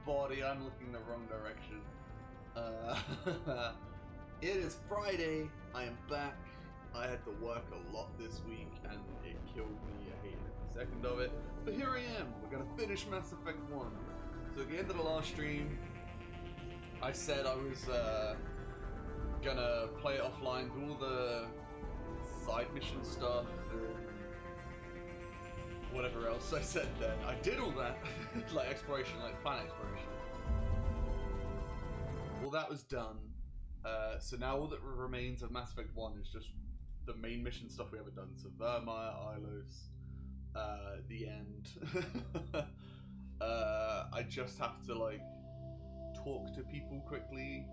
body. I'm looking the wrong direction. It is Friday. I am back. I had to work a lot this week, and it killed me. I hated every second of it. But here I am. We're gonna finish Mass Effect 1. So at the end of the last stream, I said I was gonna play it offline, do all the side mission stuff, and whatever else I said then. I did all that, like exploration, like planet exploration. Well, that was done. So now all that remains of Mass Effect 1 is just the main mission stuff we haven't done. So Virmire, Ilos, the end. I just have to like talk to people quickly,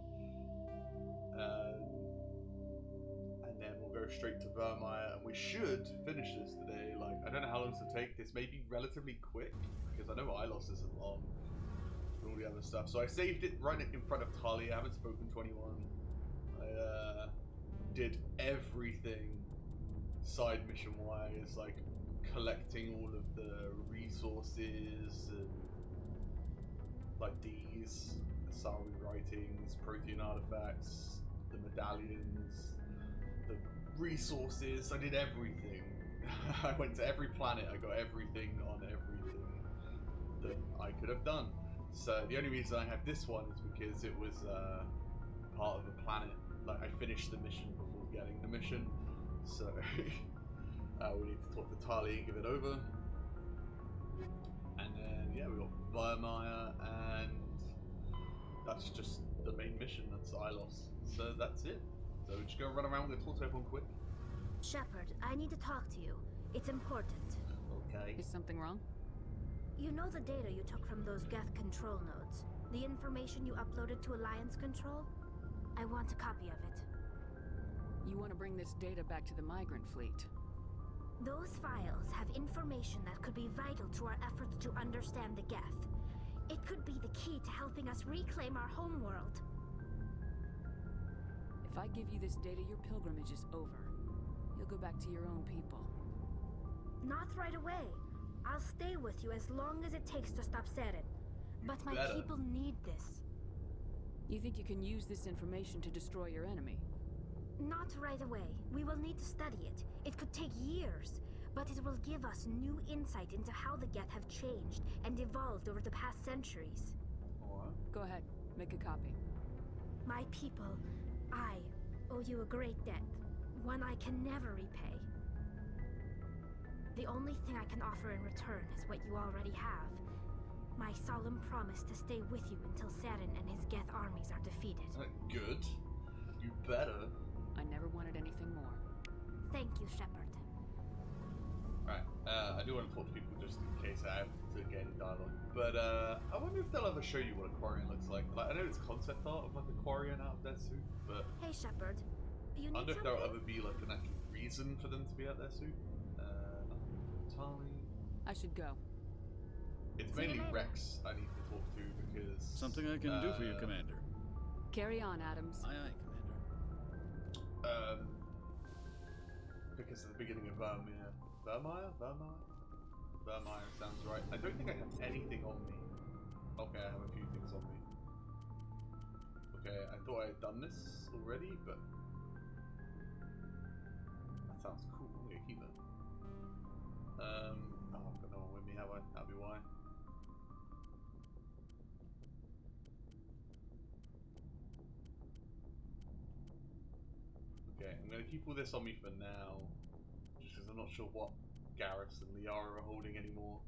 and then we'll go straight to Virmire, and we should finish this today. Like, I don't know how long this will take. This may be relatively quick because I know Ilos isn't long and all the other stuff. So I saved it right in front of Talia. I haven't spoken to anyone. I did everything side mission wise, like collecting all of the resources and like these Asari writings, Protean artifacts, the medallions, the resources. I did everything. I went to every planet. I got everything on everything that I could have done. So the only reason I have this one is because it was part of a planet. Like, I finished the mission before getting the mission, so we need to talk to Talia and give it over. And then yeah, we got Virmire, and that's just the main mission. That's Ilos. So that's it. So we're just gonna run around with the torch open quick. Shepard, I need to talk to you. It's important. Okay. Is something wrong? You know the data you took from those Geth control nodes? The information you uploaded to Alliance Control? I want a copy of it. You want to bring this data back to the migrant fleet? Those files have information that could be vital to our efforts to understand the Geth. It could be the key to helping us reclaim our homeworld. If I give you this data, your pilgrimage is over. You'll go back to your own people. Not right away. I'll stay with you as long as it takes to stop Saren. But my people need this. You think you can use this information to destroy your enemy? Not right away. We will need to study it. It could take years, but it will give us new insight into how the Geth have changed and evolved over the past centuries. Go ahead, make a copy. My people, I owe you a great debt, one I can never repay. The only thing I can offer in return is what you already have. My solemn promise to stay with you until Saren and his Geth armies are defeated. Good. You better. I never wanted anything more. Thank you, Shepard. Right, I do want to talk to people just in case I have to get any dialogue. But I wonder if they'll ever show you what a Quarian looks like. Like, I know it's concept art of like a Quarian out of their suit, but Hey, Shepard. You need I wonder if something? there'll ever be like an actual reason for them to be out their suit. Tommy. I should go. It's See you mainly later. Rex I need to talk to because Something I can do for you, Commander. Carry on, Adams. Aye, aye, Commander. Because at the beginning of Virmire sounds right. I don't think I have anything on me. Okay, I have a few things on me. Okay, I thought I had done this already, but that sounds cool. I'm gonna keep that. Oh, I've got no one with me, have I? That'd be why. Okay, I'm going to keep all this on me for now, just because I'm not sure what Garrus and Liara are holding anymore.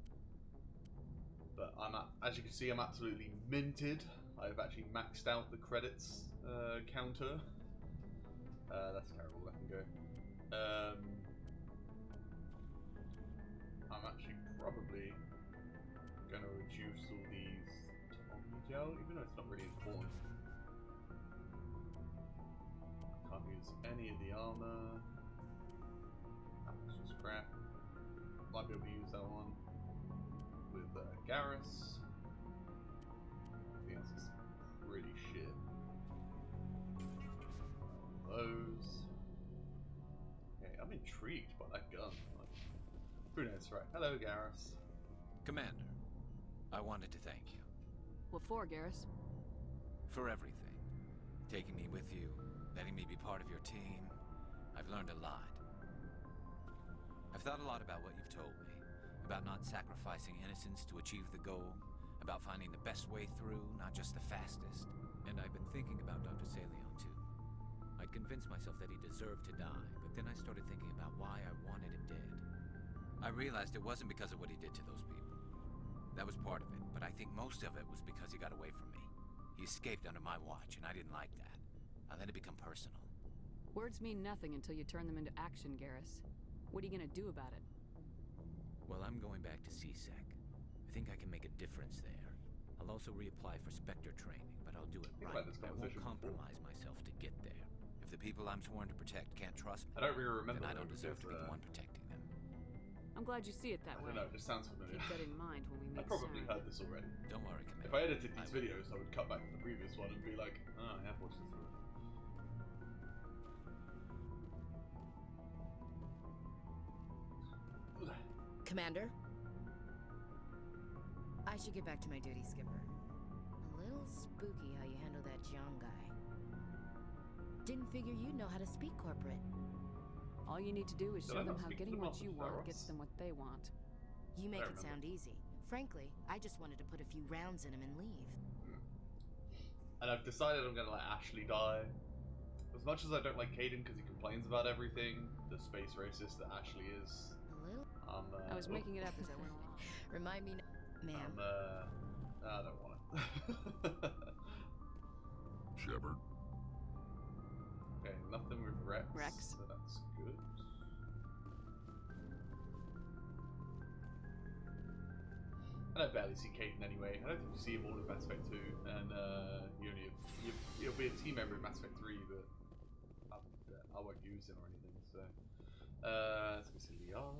But as you can see, I'm absolutely minted. I've actually maxed out the credits counter. That's terrible, let me go. I'm actually probably going to reduce all these Tommy gel, even though it's not really important. Can't use any of the armor. That's just crap. Might be able to use that one with Garrus. I think that's just pretty shit. Those. Okay, I'm intrigued by that gun. Like, who knows, right? Hello, Garrus. Commander, I wanted to thank you. What for, Garrus? For everything. Taking me with you, letting me be part of your team. I've learned a lot. I've thought a lot about what you've told me. About not sacrificing innocence to achieve the goal. About finding the best way through, not just the fastest. And I've been thinking about Dr. Saleon, too. I'd convinced myself that he deserved to die, but then I started thinking about why I wanted him dead. I realized it wasn't because of what he did to those people. That was part of it, but I think most of it was because he got away from me. He escaped under my watch, and I didn't like that. I let it become personal. Words mean nothing until you turn them into action, Garrus. What are you gonna do about it? Well, I'm going back to CSEC. I think I can make a difference there. I'll also reapply for Spectre training, but I'll do it right. I won't compromise myself to get there. If the people I'm sworn to protect can't trust me, I don't really remember. then I don't deserve to be the one protecting them. I'm glad you see it that way. I don't know, it just sounds familiar. Keep that in mind when we meet. I probably Sarah. heard this already. Don't worry, Commander. If I edited these videos, I would cut back to the previous one and be like, oh, I have watched this already. Commander? I should get back to my duty, Skipper. A little spooky how you handle that John guy. Didn't figure you'd know how to speak corporate. All you need to do is Did I show them not how speak to getting them what off you the want Theros? gets them what they want. You make I it remember. sound easy. Frankly, I just wanted to put a few rounds in him and leave. And I've decided I'm gonna let Ashley die. As much as I don't like Caden because he complains about everything, the space racist that Ashley is, A little? I was making it up as I went along. Remind me, ma'am. I don't want to. Shepard. Okay, nothing with Rex. Rex. So that's good. And I barely see Caden anyway. I don't think you see him all in Mass Effect 2, and he'll be a team member in Mass Effect 3, but I won't use him or anything. So, let's see Liara.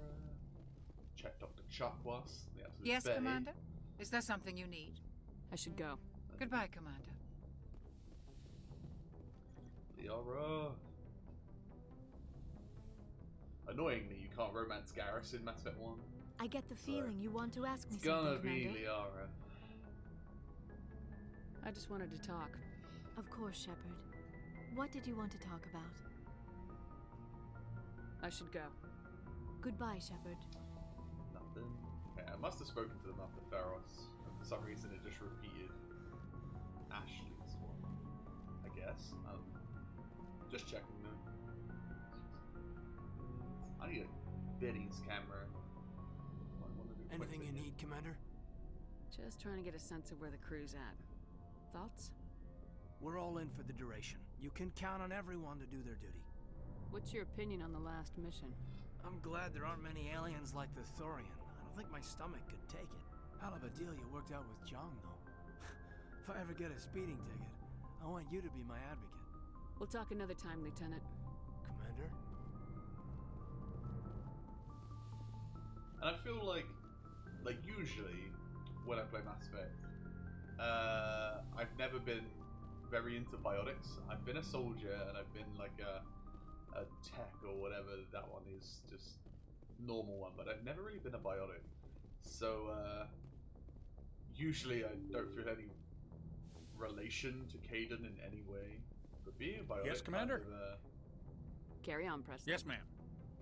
Check Dr. Chakwas. The absolute Yes, bae. Commander? Is there something you need? I should go. Goodbye, Commander. Liara. Annoyingly, you can't romance Garrus in Mass Effect 1. I get the feeling you want to ask me It's gonna something, be Commander. Liara. I just wanted to talk. Of course, Shepard. What did you want to talk about? I should go. Goodbye, Shepard. Nothing. Okay, I must have spoken to them after Theros, and for some reason it just repeated Ashley's one. I guess. Just checking them. I need a Betty's camera. Anything you need, Commander? Just trying to get a sense of where the crew's at. Thoughts? We're all in for the duration. You can count on everyone to do their duty. What's your opinion on the last mission? I'm glad there aren't many aliens like the Thorian. I don't think my stomach could take it. Hell of a deal you worked out with Jong, though. If I ever get a speeding ticket, I want you to be my advocate. We'll talk another time, Lieutenant. Commander? And I feel like usually when I play Mass Effect, I've never been very into biotics. I've been a soldier and I've been like a tech or whatever that one is, just normal one, but I've never really been a biotic. So usually I don't feel any relation to Caden in any way. But being a biotic, Yes, Commander? kind of, Carry on, Preston. Yes, ma'am.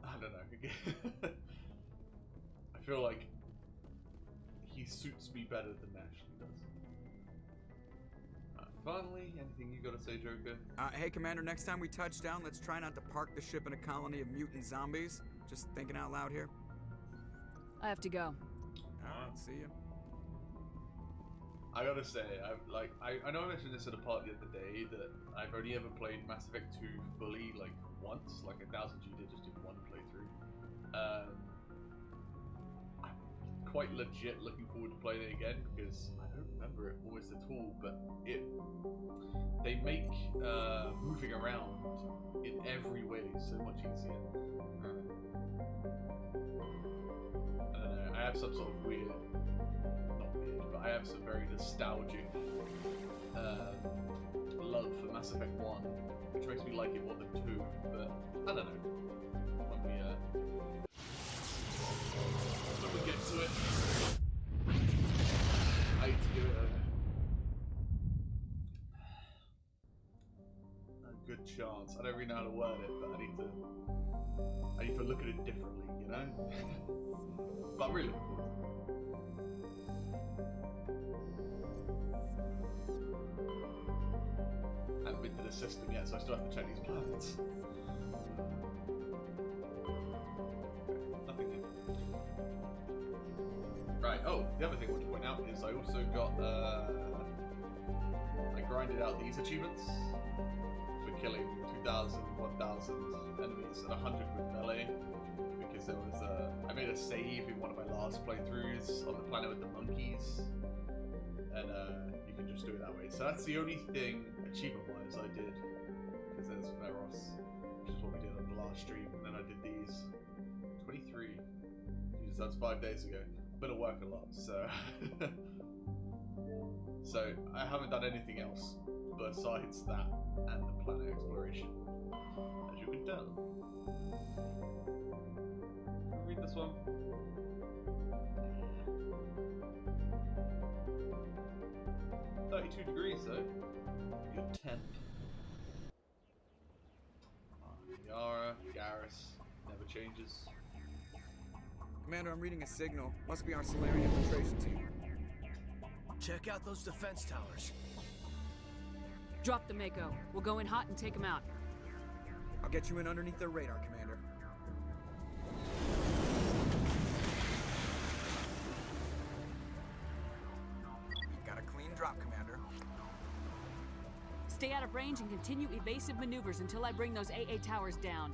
I don't know. I feel like he suits me better than Ashley does. Finally, anything you gotta say, Joker? Hey, Commander, next time we touch down, let's try not to park the ship in a colony of mutant zombies. Just thinking out loud here. I have to go. Alright, see ya. I gotta say, I know I mentioned this at a party the other day that I've only ever played Mass Effect 2 fully, like, once. Like, 1000G did just do one playthrough. I'm quite legit looking forward to playing it again because I don't remember it almost at all, but they make moving around in every way so much easier. I don't know, I have some sort of weird, not weird, but I have some very nostalgic love for Mass Effect 1, which makes me like it more than 2, but I don't know. When we get to it, I hate to give it chance. I don't really know how to word it, but I need to look at it differently, you know? But I'm really looking forward to it. I haven't been to the system yet, so I still have to check these planets. Nothing new. Right, oh, the other thing I want to point out is I also got, I grinded out these achievements for killing 2,000, 1,000 enemies at 100 with melee, because there was I made a save in one of my last playthroughs on the planet with the monkeys, and you can just do it that way. So that's the only thing achievement-wise I did, because there's Veros, which is what we did on the last stream, and then I did these 23. Jesus, that's 5 days ago. I've been at work a lot, so so I haven't done anything else besides that and the planet exploration, as you can tell. Can we read this one? $32 though. Good temp. Yara, Garrus, never changes. Commander, I'm reading a signal. Must be our Solarian infiltration team. Check out those defense towers. Drop the Mako. We'll go in hot and take them out. I'll get you in underneath their radar, Commander. You've got a clean drop, Commander. Stay out of range and continue evasive maneuvers until I bring those AA towers down.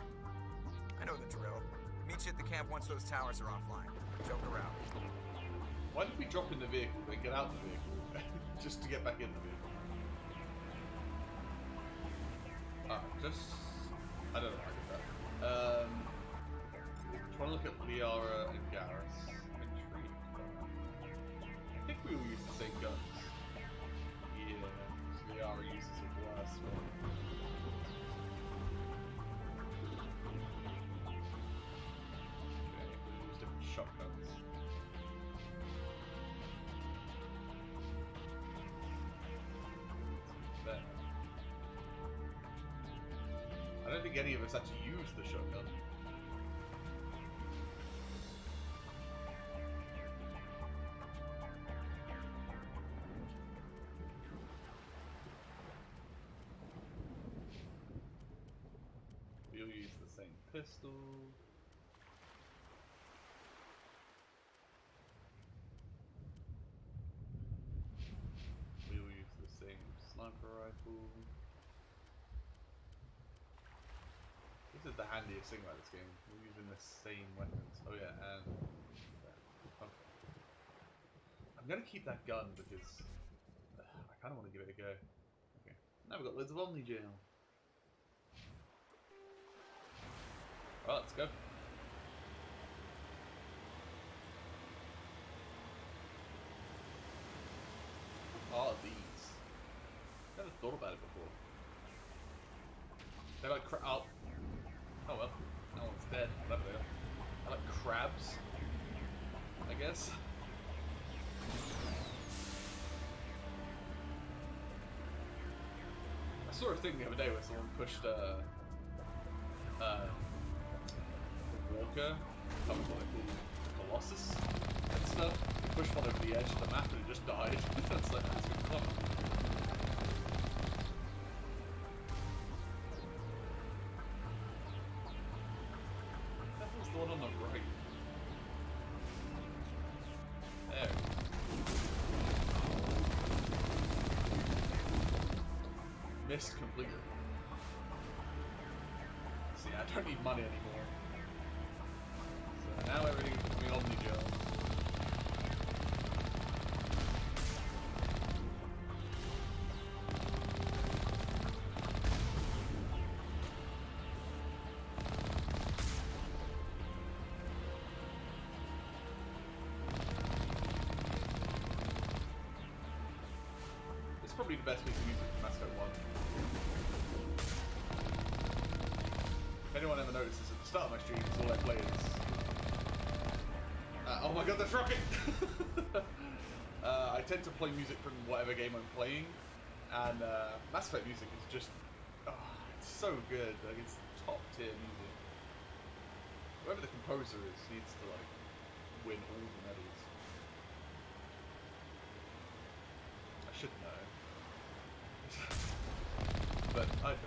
I know the drill. Meet you at the camp once those towers are offline. Joke around. Why did we drop in the vehicle and get out the vehicle? Just to get back in the vehicle. I don't know how I did that. Trying to look at Liara and Garrus. I'm intrigued. I think we all use the same guns. Yeah, Liara uses a worse one. Okay, we use different shotguns. There. I don't think any of us actually use the shotgun. We all use the same pistol. We all use the same sniper rifle. This is the handiest thing about this game. We're using the same weapons. Oh yeah, and okay. I'm gonna keep that gun because I kind of want to give it a go. Okay. Now we've got loads of Omni Gel. Alright, let's go. What are these? Never thought about it before. They're like oh well, no one's dead. Whatever they are. They're like crabs, I guess. I saw a thing the other day where someone pushed a walker, covered by the Colossus and stuff. He pushed one over the edge of the map and it just died. It's like, that's good fun. That was the one on the right. There. Missed completely. See, I don't need money anymore. So now everything's becoming Omni-Gel. It's probably the best piece of music from Mass Effect 1. If anyone ever notices at the start of my streams, all I play is... oh my god, that's Rocket! I tend to play music from whatever game I'm playing, and Mass Effect music is just... Oh, it's so good. Like, it's top tier music. Whoever the composer is needs to like win all the medals. I should know, but I don't.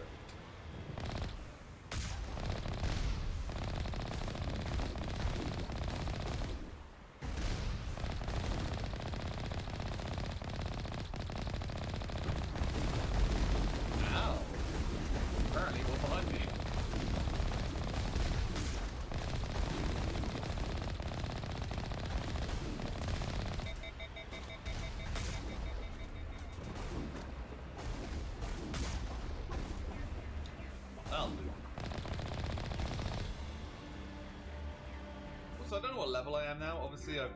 So I don't know what level I am now. Obviously, I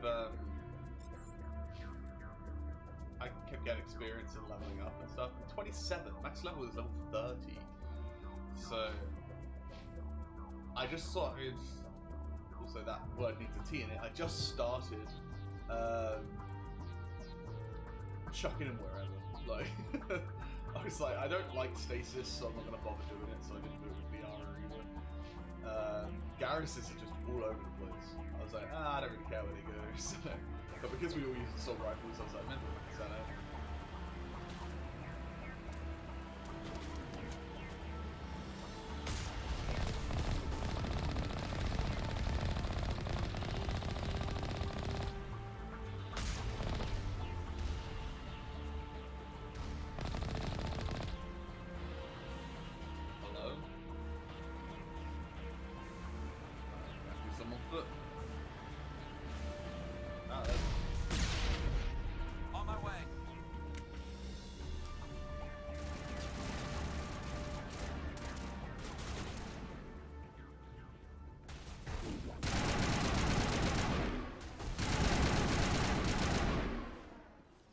kept getting experience in leveling up and stuff. I'm 27. Max level is level 30. So I just started. Also, that word needs a T in it. I just started chucking him wherever. Like I was like, I don't like stasis, so I'm not gonna bother doing it. So I didn't do it with VR either. Garruses are just all over the place. I was like, I don't really care where they go. So, but because we all use assault rifles, I was like, mental. So, On my way.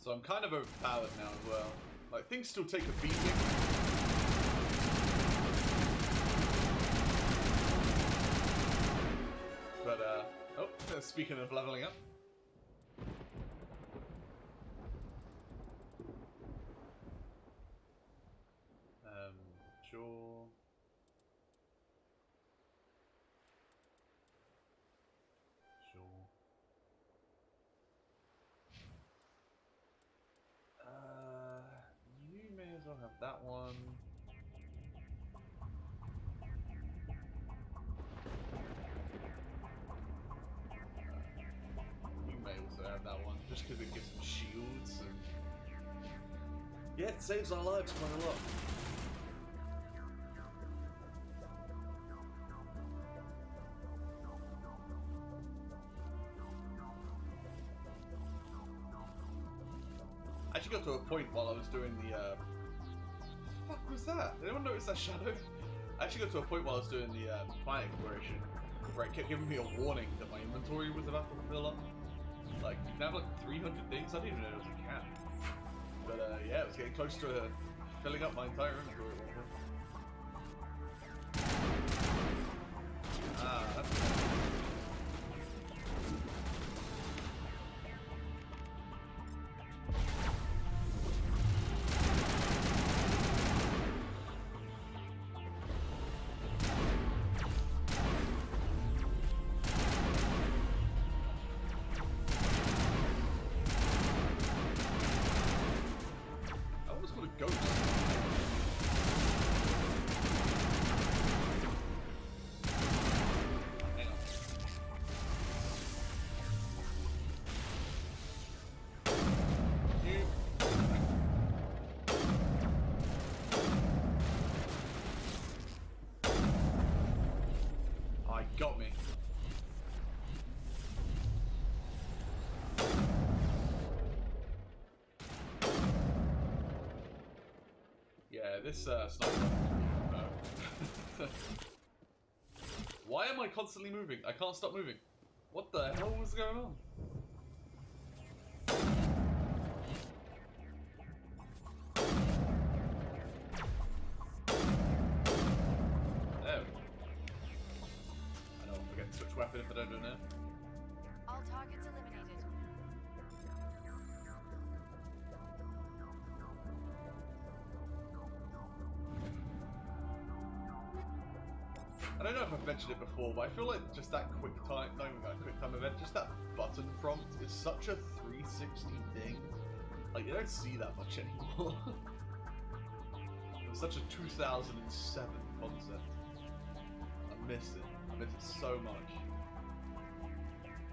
So I'm kind of overpowered now as well. Like, things still take a beating. But, oh, speaking of leveling up. Sure. You may as well have that one. You may also have that one, just because it gives them shields and... Yeah, it saves our lives quite a lot. I actually got to a point while I was doing the, what the fuck was that? Did anyone notice that shadow? I actually got to a point while I was doing the planet exploration where it kept giving me a warning that my inventory was about to fill up. Like, you can have like 300 things. I didn't even know there was a cap. But yeah, it was getting close to filling up my entire inventory at one point. Ah, that's good. Got me. Yeah, this sniper. Why am I constantly moving? I can't stop moving. What the hell was going on? Weapon if I don't do it. All targets eliminated. I don't know if I've mentioned it before, but I feel like just that quick time, not even that quick time event, just that button prompt is such a 360 thing. Like, you don't see that much anymore. It was such a 2007 concept. I miss it. I miss it so much.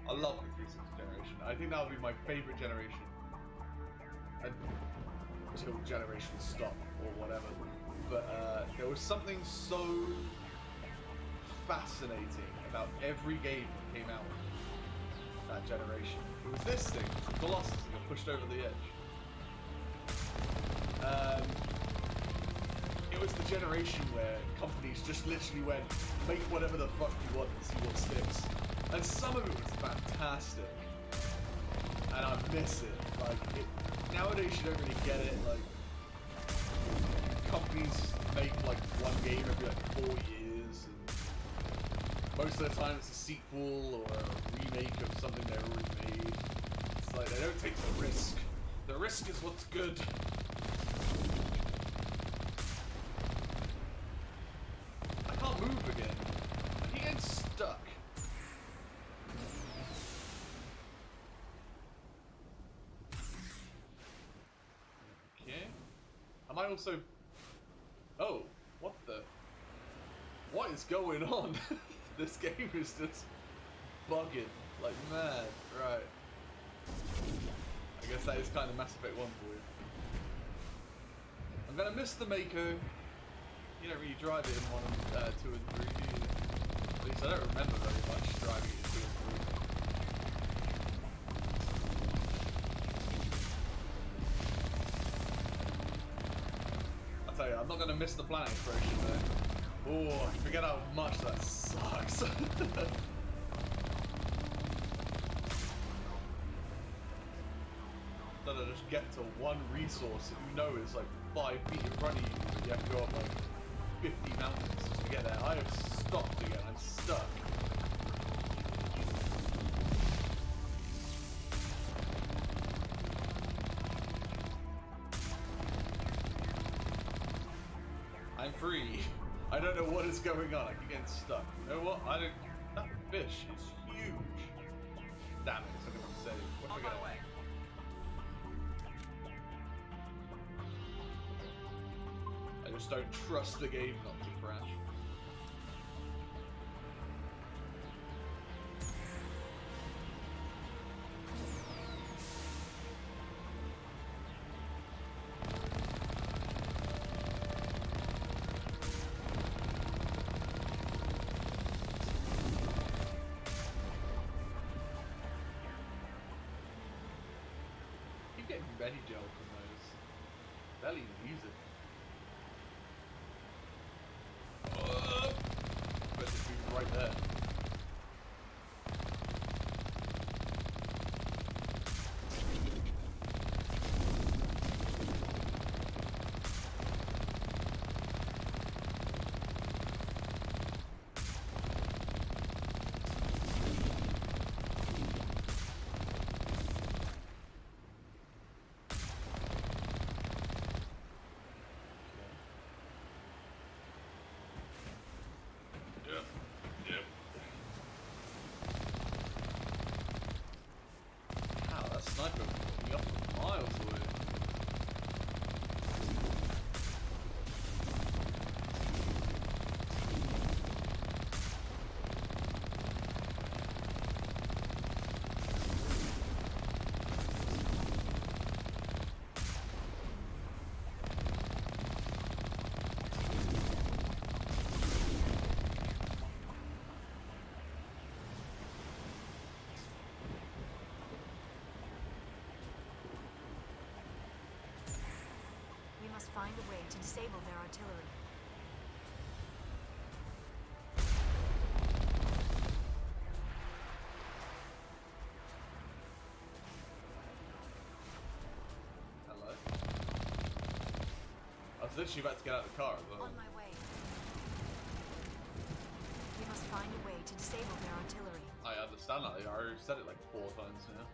I love the 360 generation. I think that would be my favorite generation. Until generations stop or whatever. But there was something so fascinating about every game that came out that generation. It was this thing, Colossus, that got pushed over the edge. It was the generation where companies just literally went, make whatever the fuck you want and see what sticks. And some of it was fantastic. And I miss it. Like, nowadays you don't really get it. Like, companies make like one game every like 4 years, and most of the time it's a sequel or a remake of something they already made. It's like they don't take the risk. The risk is what's good. I can't move again. I keep getting stuck. Okay. I might also... Oh, what the... What is going on? This game is just bugging like mad. Right. I guess that is kind of Mass Effect 1 for you. I'm gonna miss the Mako. You don't really drive it in 1, 2 and 3, do you? At least I don't remember very much driving it in 2 and 3. I'll tell you, I'm not gonna miss the planet exploration though. Oh, I forget how much that sucks. That I just get to one resource that you know is like 5 feet in front of you, but you have to go up like 50 mountains just to get there. I have stopped again, I'm stuck. I'm free. I don't know what is going on. I keep getting stuck. You know what? I don't. That fish is huge. Damn it! It's not gonna save. What am I gonna? I just don't trust the game not to crash. Getting ready gel from those. Barely even use it. But it's right there. Sniper me up miles away. We must find a way to disable their artillery. Hello? I was literally about to get out of the car as well. On my way. We must find a way to disable their artillery. I understand that. I already said it like 4 times now.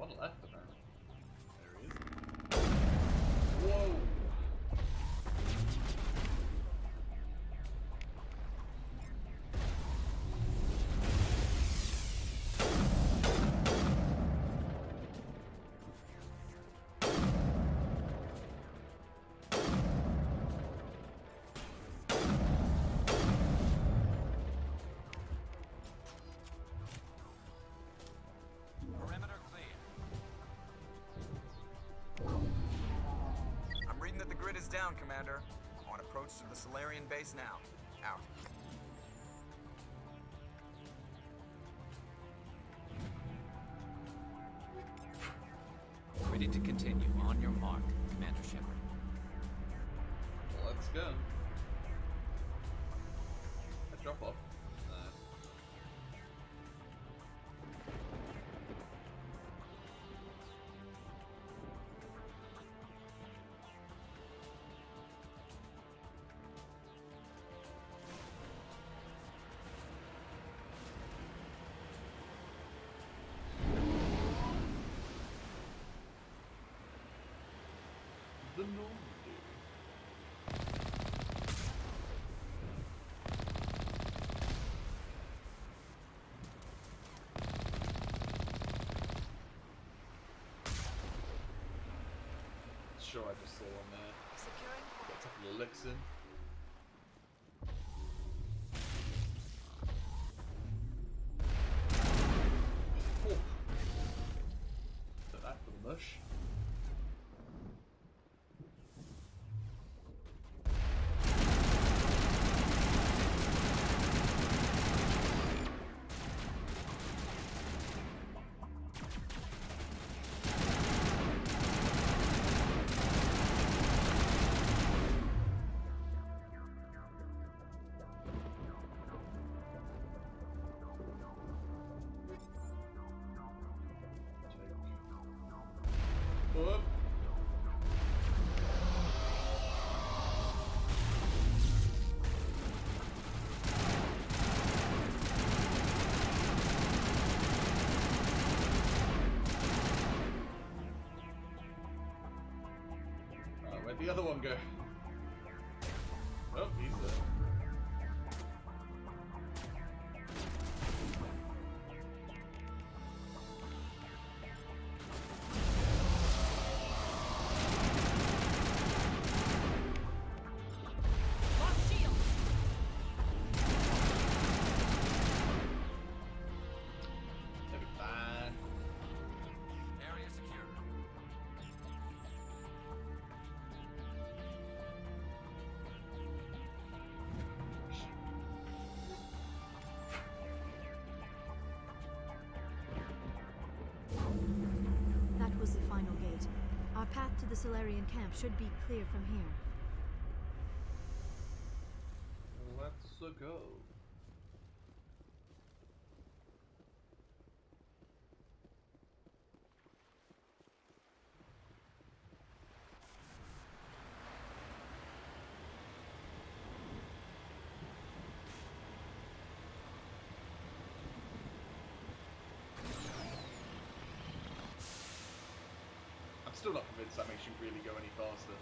One left, apparently. There he is. Whoa! Perimeter clear. I'm reading that the grid is down, Commander. On approach to the Solarian base now. Out. Ready to continue. On your mark, Commander Shepard. Let's go. A drop off. The Normandy. Sure, I just saw one there. Got a couple of licks in. Oh. Took that for the mush. Whoop. Where'd the other one go? Oh, he's there. Take it fine. Area secure. That was the final gate. Our path to the Solarian camp should be clear from here. Let's go. I'm still not convinced that makes you really go any faster.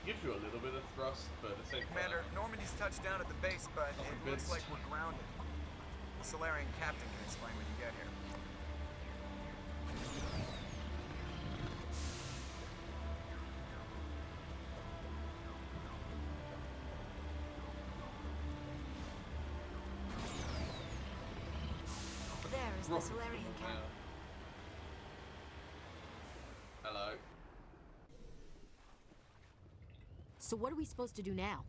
Gives you a little bit of thrust, but at the same Commander, time... Normandy's touched down at the base, but Not it looks convinced. like we're grounded. The Solarian captain can explain when you get here. There is the Solarian camp. Hello. So what are we supposed to do now?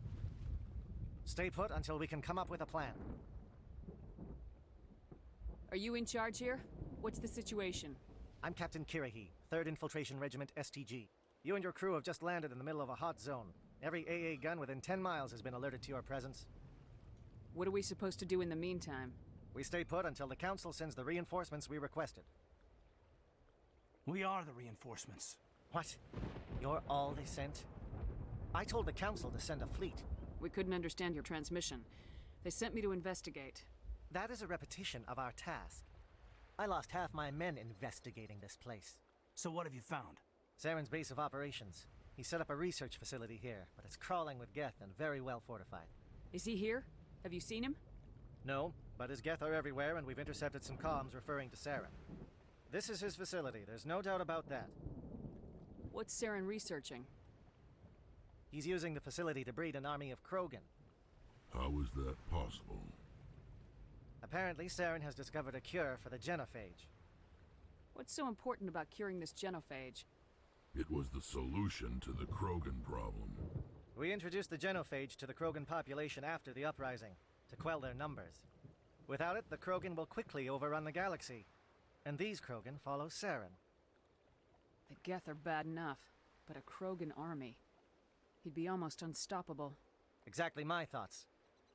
Stay put until we can come up with a plan. Are you in charge here? What's the situation? I'm Captain Kirahi, 3rd Infiltration Regiment STG. You and your crew have just landed in the middle of a hot zone. Every AA gun within 10 miles has been alerted to your presence. What are we supposed to do in the meantime? We stay put until the Council sends the reinforcements we requested. We are the reinforcements. What? You're all they sent? I told the Council to send a fleet. We couldn't understand your transmission. They sent me to investigate. That is a repetition of our task. I lost half my men investigating this place. So what have you found? Saren's base of operations. He set up a research facility here, but it's crawling with Geth and very well fortified. Is he here? Have you seen him? No, but his Geth are everywhere, and we've intercepted some comms referring to Saren. This is his facility, there's no doubt about that. What's Saren researching? He's using the facility to breed an army of Krogan. How is that possible? Apparently, Saren has discovered a cure for the genophage. What's so important about curing this genophage? It was the solution to the Krogan problem. We introduced the genophage to the Krogan population after the uprising, to quell their numbers. Without it, the Krogan will quickly overrun the galaxy. And these Krogan follow Saren. The Geth are bad enough, but a Krogan army. He'd be almost unstoppable. Exactly my thoughts.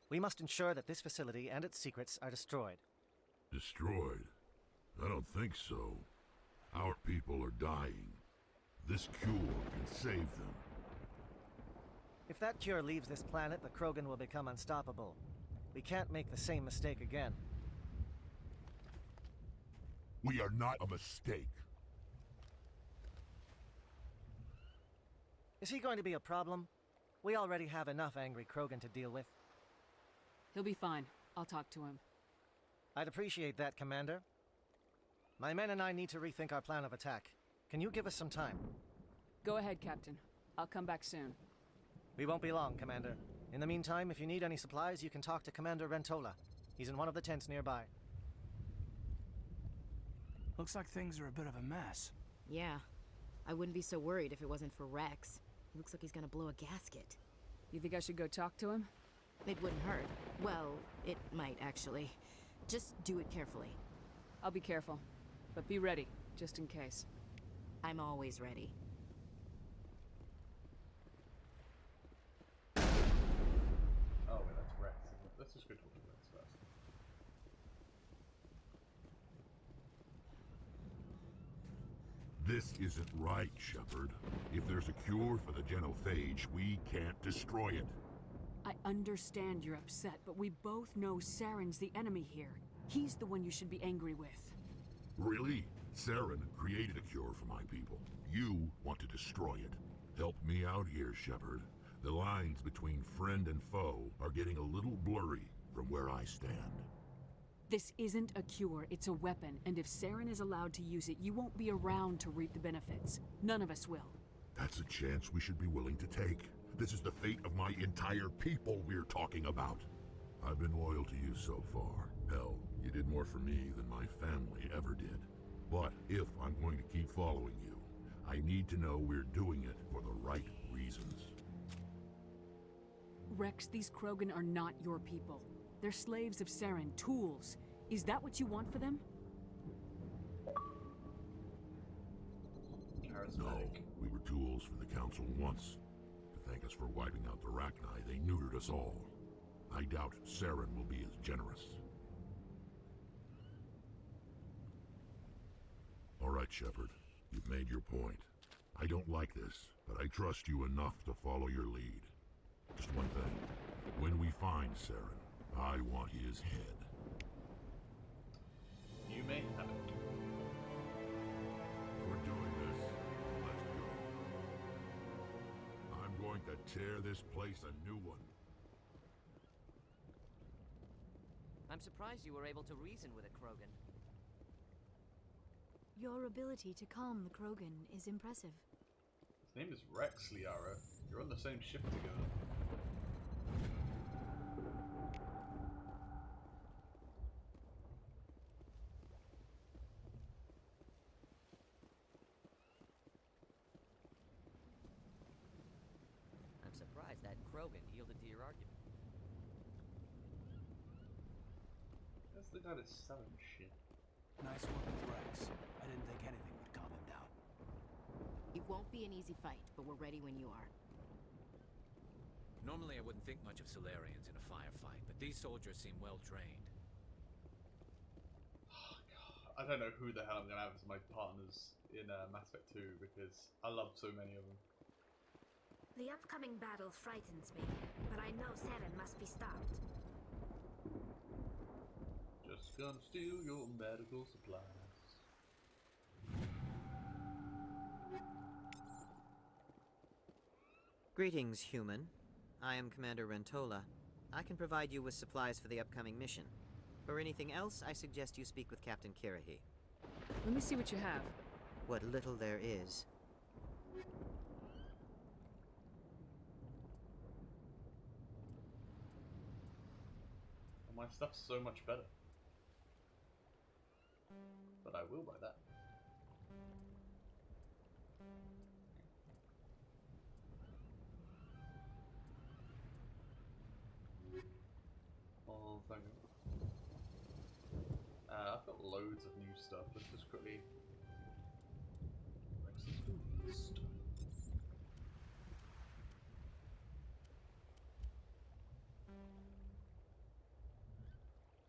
We must ensure that this facility and its secrets are destroyed. Destroyed? I don't think so. Our people are dying. This cure can save them. If that cure leaves this planet, the Krogan will become unstoppable. We can't make the same mistake again. We are not a mistake. Is he going to be a problem? We already have enough angry Krogan to deal with. He'll be fine. I'll talk to him. I'd appreciate that, Commander. My men and I need to rethink our plan of attack. Can you give us some time? Go ahead, Captain. I'll come back soon. We won't be long, Commander. In the meantime, if you need any supplies, you can talk to Commander Rentola. He's in one of the tents nearby. Looks like things are a bit of a mess. Yeah. I wouldn't be so worried if it wasn't for Rex. He looks like he's gonna blow a gasket. You think I should go talk to him? It wouldn't hurt. Well, it might, actually. Just do it carefully. I'll be careful. But be ready, just in case. I'm always ready. Oh, wait, that's Rex. Let's just go talk to Rex first. This isn't right, Shepard. If there's a cure for the genophage, we can't destroy it. I understand you're upset, but we both know Saren's the enemy here. He's the one you should be angry with. Really? Saren created a cure for my people. You want to destroy it. Help me out here, Shepard. The lines between friend and foe are getting a little blurry from where I stand. This isn't a cure, it's a weapon, and if Saren is allowed to use it, you won't be around to reap the benefits. None of us will. That's a chance we should be willing to take. This is the fate of my entire people we're talking about. I've been loyal to you so far. Hell, you did more for me than my family ever did. But if I'm going to keep following you, I need to know we're doing it for the right reasons. Rex, these Krogan are not your people. They're slaves of Saren, tools. Is that what you want for them? No, we were tools for the Council once. To thank us for wiping out the Rachni, they neutered us all. I doubt Saren will be as generous. All right, Shepard. You've made your point. I don't like this, but I trust you enough to follow your lead. Just one thing. When we find Saren, I want his head. You may have it. If we're doing this, let's go. I'm going to tear this place a new one. I'm surprised you were able to reason with a Krogan. Your ability to calm the Krogan is impressive. His name is Rex, Liara. You're on the same ship together. I'm surprised that Krogan yielded to your argument. That's the guy that's selling shit. Nice work with Rex. I didn't think anything would calm him down. It won't be an easy fight, but we're ready when you are. Normally I wouldn't think much of Solarians in a firefight, but these soldiers seem well trained. Oh, God. I don't know who the hell I'm going to have as my partners in Mass Effect 2 because I love so many of them. The upcoming battle frightens me, but I know Saren must be stopped. Just gonna steal your medical supplies. Greetings, human. I am Commander Rentola. I can provide you with supplies for the upcoming mission. For anything else, I suggest you speak with Captain Kirahi. Let me see what you have. What little there is. My stuff's so much better. But I will buy that. Oh, thank you. I've got loads of new stuff. Let's just quickly... Let's just do this stuff.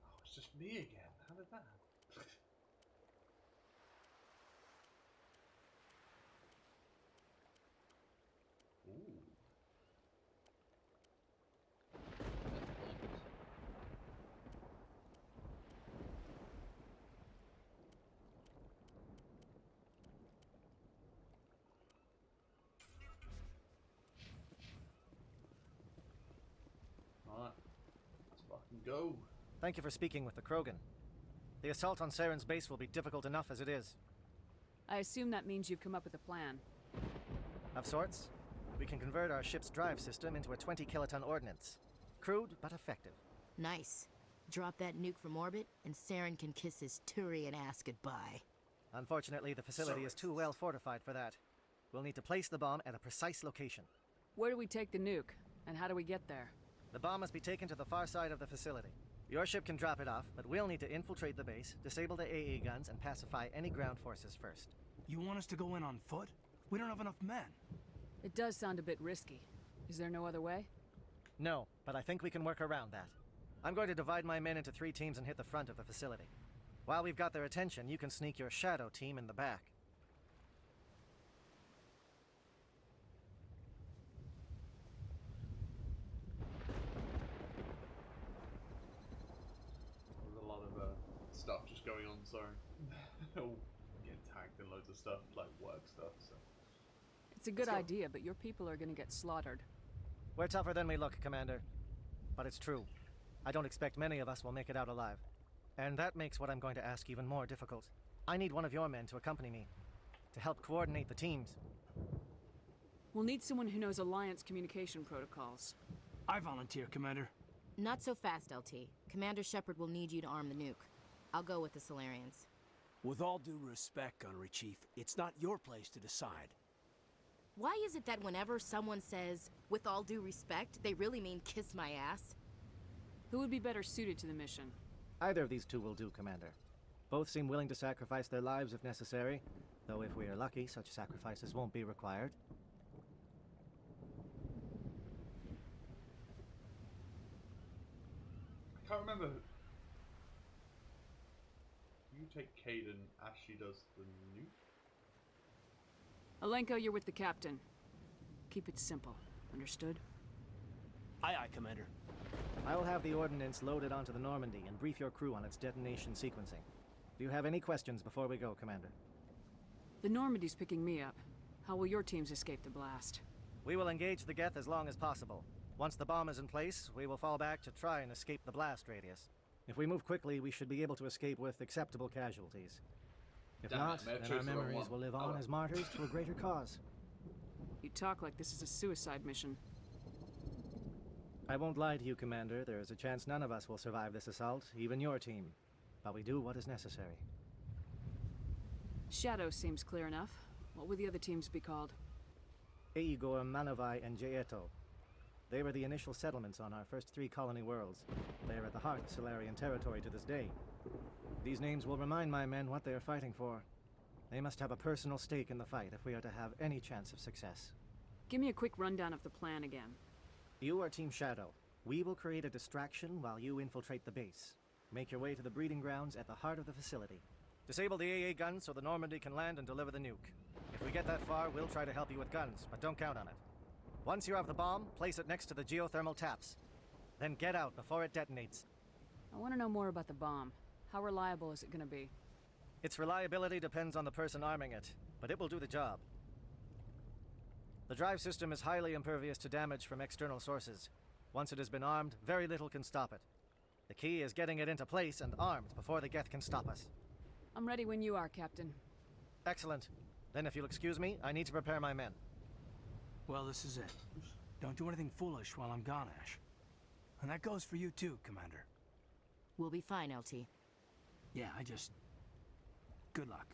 Oh, it's just me again. How did that happen? Ooh. Alright, let's fucking go. Thank you for speaking with the Krogan. The assault on Saren's base will be difficult enough as it is. I assume that means you've come up with a plan. Of sorts. We can convert our ship's drive system into a 20-kiloton ordnance. Crude, but effective. Nice. Drop that nuke from orbit, and Saren can kiss his Turian ass goodbye. Unfortunately, the facility is too well fortified for that. We'll need to place the bomb at a precise location. Where do we take the nuke? And how do we get there? The bomb must be taken to the far side of the facility. Your ship can drop it off, but we'll need to infiltrate the base, disable the AA guns, and pacify any ground forces first. You want us to go in on foot? We don't have enough men. It does sound a bit risky. Is there no other way? No, but I think we can work around that. I'm going to divide my men into 3 teams and hit the front of the facility. While we've got their attention, you can sneak your shadow team in the back. There's a lot of stuff just going on, sorry. Getting tagged in loads of stuff, like work stuff, so. It's a good idea, but your people are gonna get slaughtered. We're tougher than we look, Commander. But it's true. I don't expect many of us will make it out alive. And that makes what I'm going to ask even more difficult. I need one of your men to accompany me, to help coordinate the teams. We'll need someone who knows Alliance communication protocols. I volunteer, Commander. Not so fast, LT. Commander Shepard will need you to arm the nuke. I'll go with the Solarians. With all due respect, Gunnery Chief, it's not your place to decide. Why is it that whenever someone says, with all due respect, they really mean kiss my ass? Who would be better suited to the mission? Either of these 2 will do, Commander. Both seem willing to sacrifice their lives if necessary, though if we are lucky, such sacrifices won't be required. I can't remember. You take Caden as she does the nuke? Alenko, you're with the captain. Keep it simple. Understood? Aye, aye, Commander. I will have the ordnance loaded onto the Normandy and brief your crew on its detonation sequencing. Do you have any questions before we go, Commander? The Normandy's picking me up. How will your teams escape the blast? We will engage the Geth as long as possible. Once the bomb is in place, we will fall back to try and escape the blast radius. If we move quickly, we should be able to escape with acceptable casualties. If not, then our memories will live on as martyrs to a greater cause. You talk like this is a suicide mission. I won't lie to you, Commander. There is a chance none of us will survive this assault, even your team. But we do what is necessary. Shadow seems clear enough. What would the other teams be called? Aegor, Manavai, and Jaeto. They were the initial settlements on our first 3 colony worlds. They are at the heart of Solarian territory to this day. These names will remind my men what they are fighting for. They must have a personal stake in the fight if we are to have any chance of success. Give me a quick rundown of the plan again. You are Team Shadow. We will create a distraction while you infiltrate the base. Make your way to the breeding grounds at the heart of the facility. Disable the AA guns so the Normandy can land and deliver the nuke. If we get that far, we'll try to help you with guns, but don't count on it. Once you have the bomb, place it next to the geothermal taps. Then get out before it detonates. I want to know more about the bomb. How reliable is it gonna be? Its reliability depends on the person arming it, but it will do the job. The drive system is highly impervious to damage from external sources. Once it has been armed, very little can stop it. The key is getting it into place and armed before the Geth can stop us. I'm ready when you are, Captain. Excellent. Then if you'll excuse me, I need to prepare my men. Well, this is it. Don't do anything foolish while I'm gone, Ash. And that goes for you too, Commander. We'll be fine, LT. Yeah, good luck.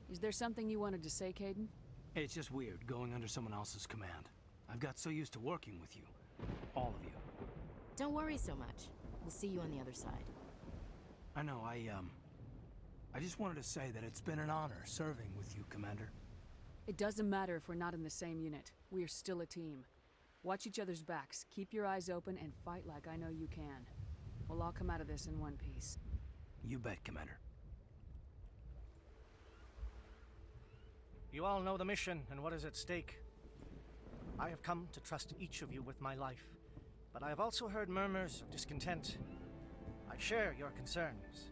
Is there something you wanted to say, Caden? It's just weird going under someone else's command. I've got so used to working with you. All of you. Don't worry so much. We'll see you on the other side. I know, I just wanted to say that it's been an honor serving with you, Commander. It doesn't matter if we're not in the same unit. We are still a team. Watch each other's backs, keep your eyes open, and fight like I know you can. We'll all come out of this in one piece. You bet, Commander. You all know the mission and what is at stake. I have come to trust each of you with my life, but I have also heard murmurs of discontent. I share your concerns.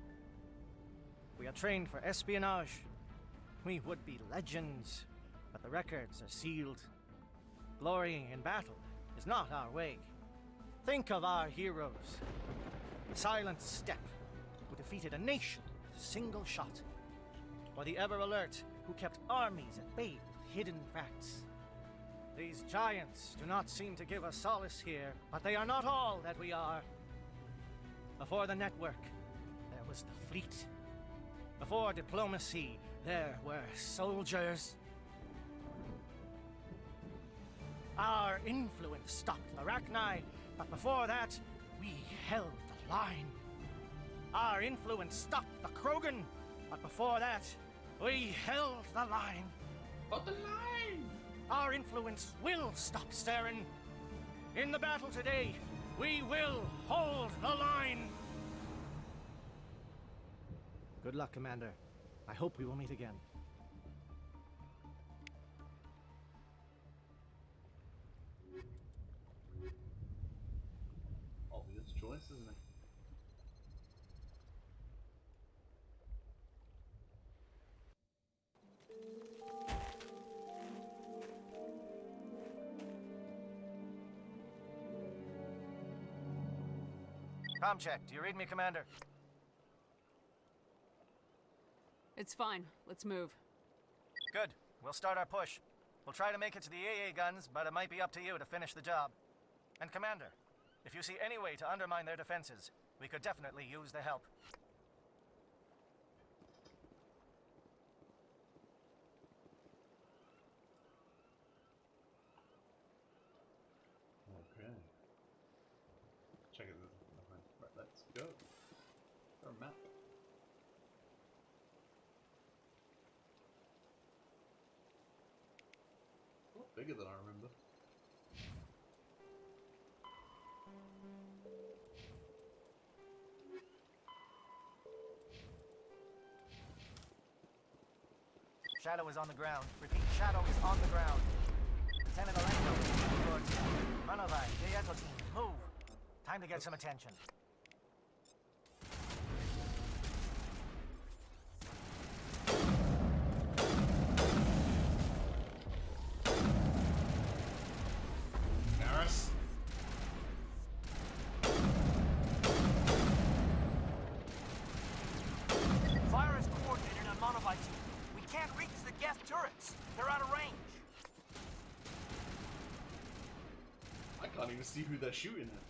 We are trained for espionage. We would be legends, but the records are sealed. Glorying in battle is not our way. Think of our heroes. The Silent Step, who defeated a nation with a single shot. Or the Ever Alert, who kept armies at bay with hidden facts. These giants do not seem to give us solace here, but they are not all that we are. Before the network, there was the fleet. Before diplomacy, there were soldiers. Our influence stopped the Rachni, but before that, we held the line. Our influence stopped the Krogan, but before that, we held the line. Hold the line! Our influence will stop Saren. In the battle today, we will hold the line. Good luck, Commander. I hope we will meet again. Obvious choice, isn't it? Com check. Do you read me, Commander? It's fine. Let's move. Good. We'll start our push. We'll try to make it to the AA guns, but it might be up to you to finish the job. And Commander, if you see any way to undermine their defenses, we could definitely use the help. Okay. Check it out. Right, let's go. Our map. A lot bigger than I remember. Shadow is on the ground. Repeat, Shadow is on the ground. Lieutenant Alenko, good. Manovai, Diego team, move. Time to get some attention. Garrus. Fire is coordinated on Monovite team. We can't reach the Geth turrets. They're out of range. I can't even see who they're shooting at.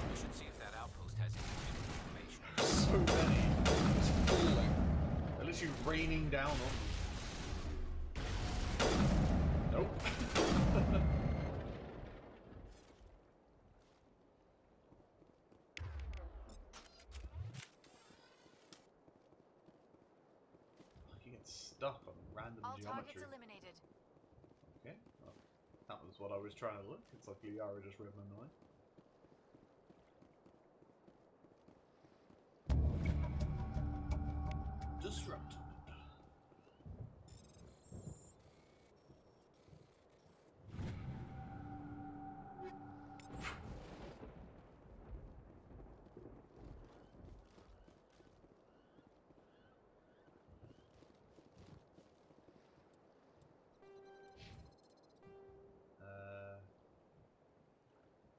We should see if that outpost has any information. So many. It's falling. They're literally raining down on me. Nope. You get stuck on random All geometry. targets eliminated. Okay. Well, That was what I was trying to look. It's like Liara just read my mind. Disrupted.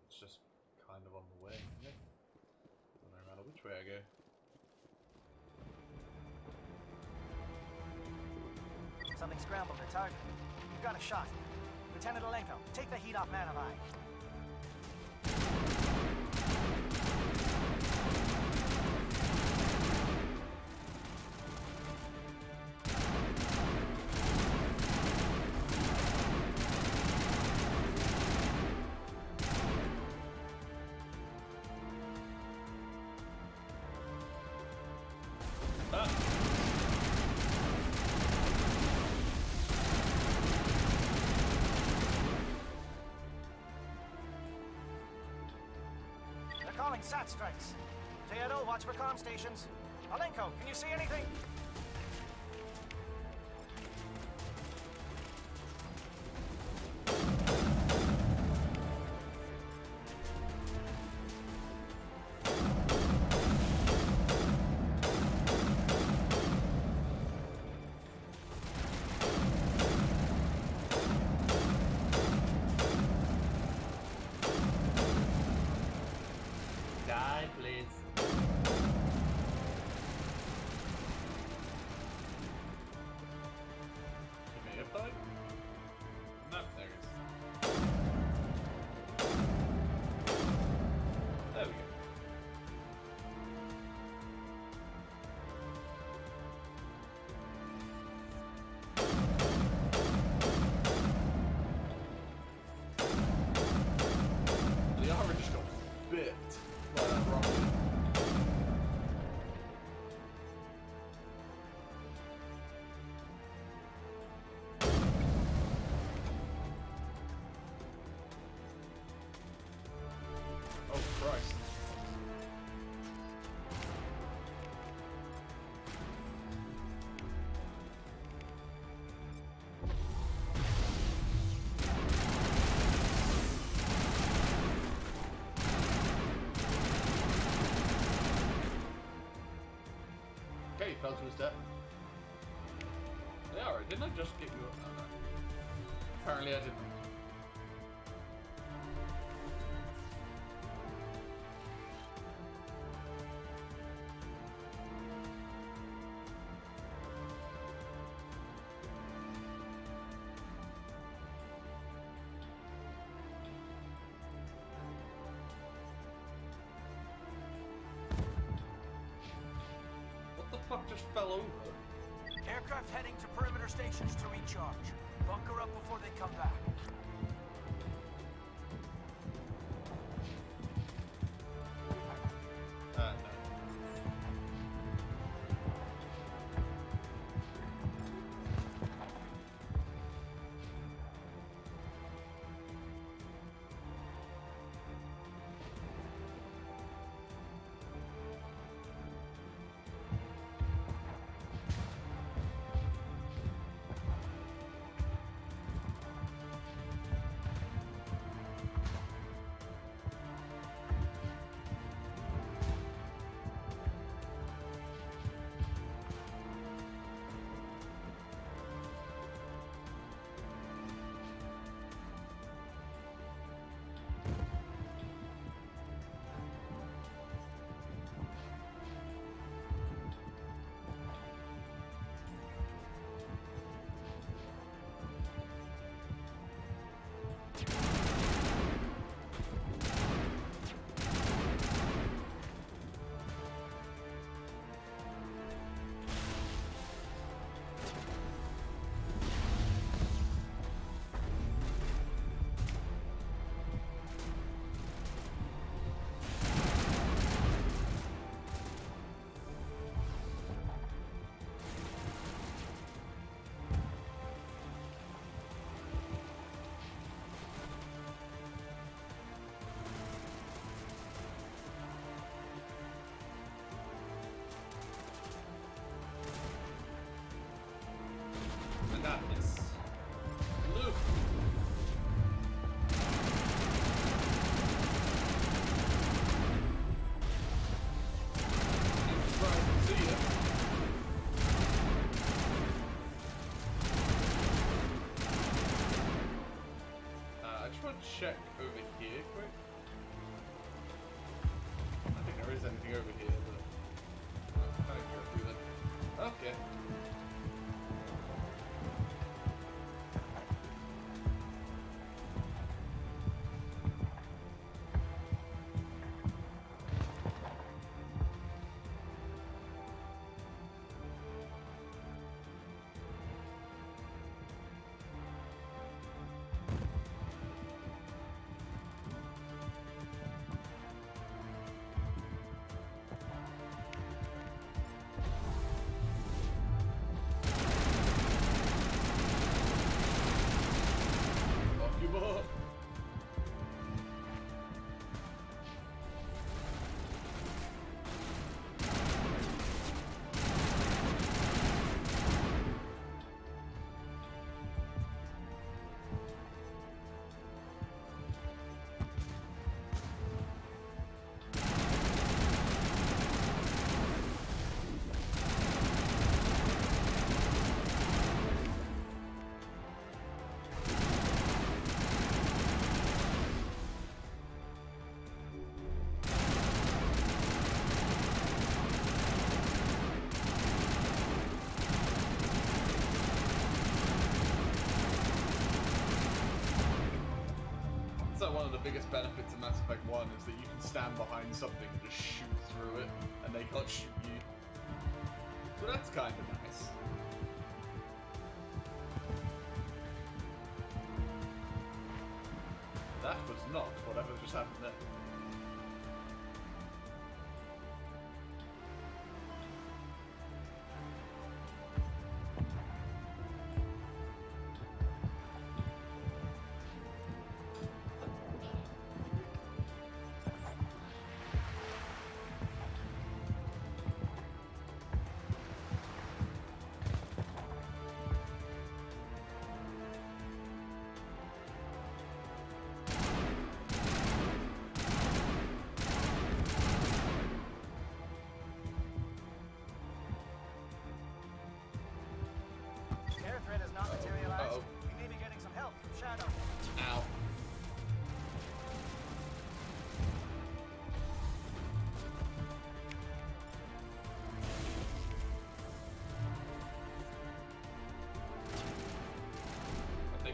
It's just kind of on the way, isn't it? Doesn't matter which way I go. Something scrambled their target. You've got a shot. Lieutenant Alenko, take the heat off Man of Eye. Calling SAT strikes. Teodo, watch for comm stations. Alenko, can you see anything? Die, please. He may have died? No, there he is. There we go. Liara just got bit by that rocket. Oh Christ. Okay, he fell to his death. Liara, didn't I just get you up? Oh, no. Apparently I didn't. What the fuck just fell over? Aircraft heading to perimeter stations to recharge. Bunker up before they come back. No. check over here quick. I don't think there is anything over here, but I can't go through them. Okay. One of the biggest benefits of Mass Effect 1 is that you can stand behind something and just shoot through it, and they can't shoot you. So that's kind of nice. That was not whatever just happened there.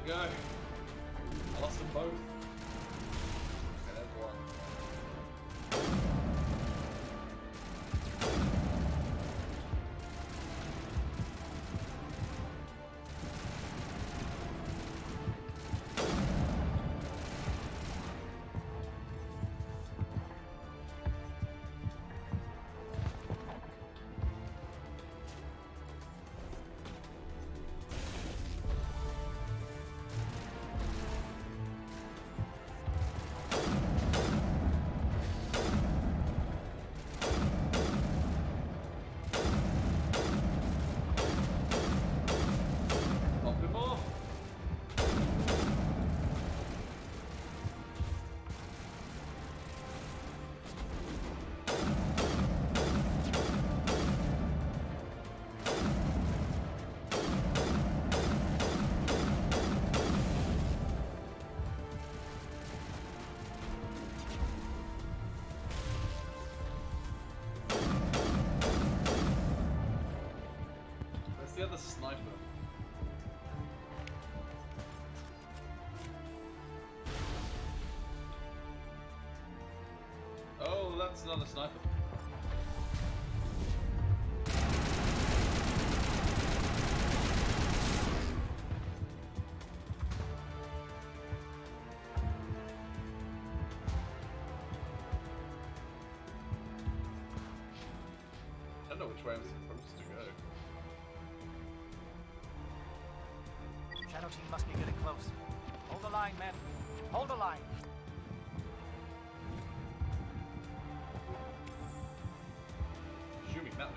Go. I lost them both. Okay, there's one. The other sniper. Oh, that's another sniper. I don't know which way I'm supposed to go. Shadow team must be getting close. Hold the line, men. Hold the line. Shooting that way.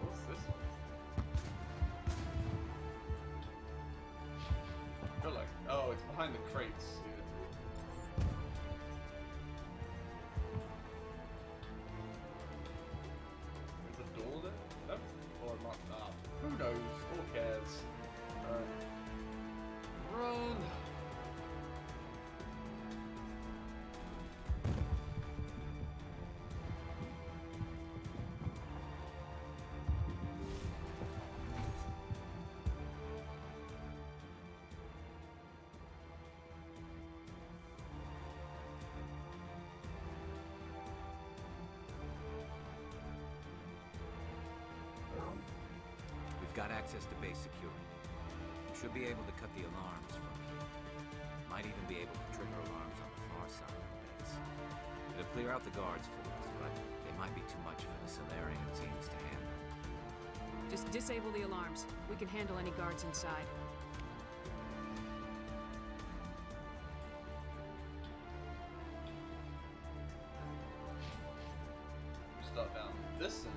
What's this one? behind the crates here. There's a door there? Nope. Or not. Who knows? Who cares? Run! We've got access to base security. Should be able to cut the alarms from here. Might even be able to trigger alarms on the far side of the base. It'll clear out the guards for us, but they might be too much for the Solarian teams to handle. Just disable the alarms. We can handle any guards inside. Start down this end.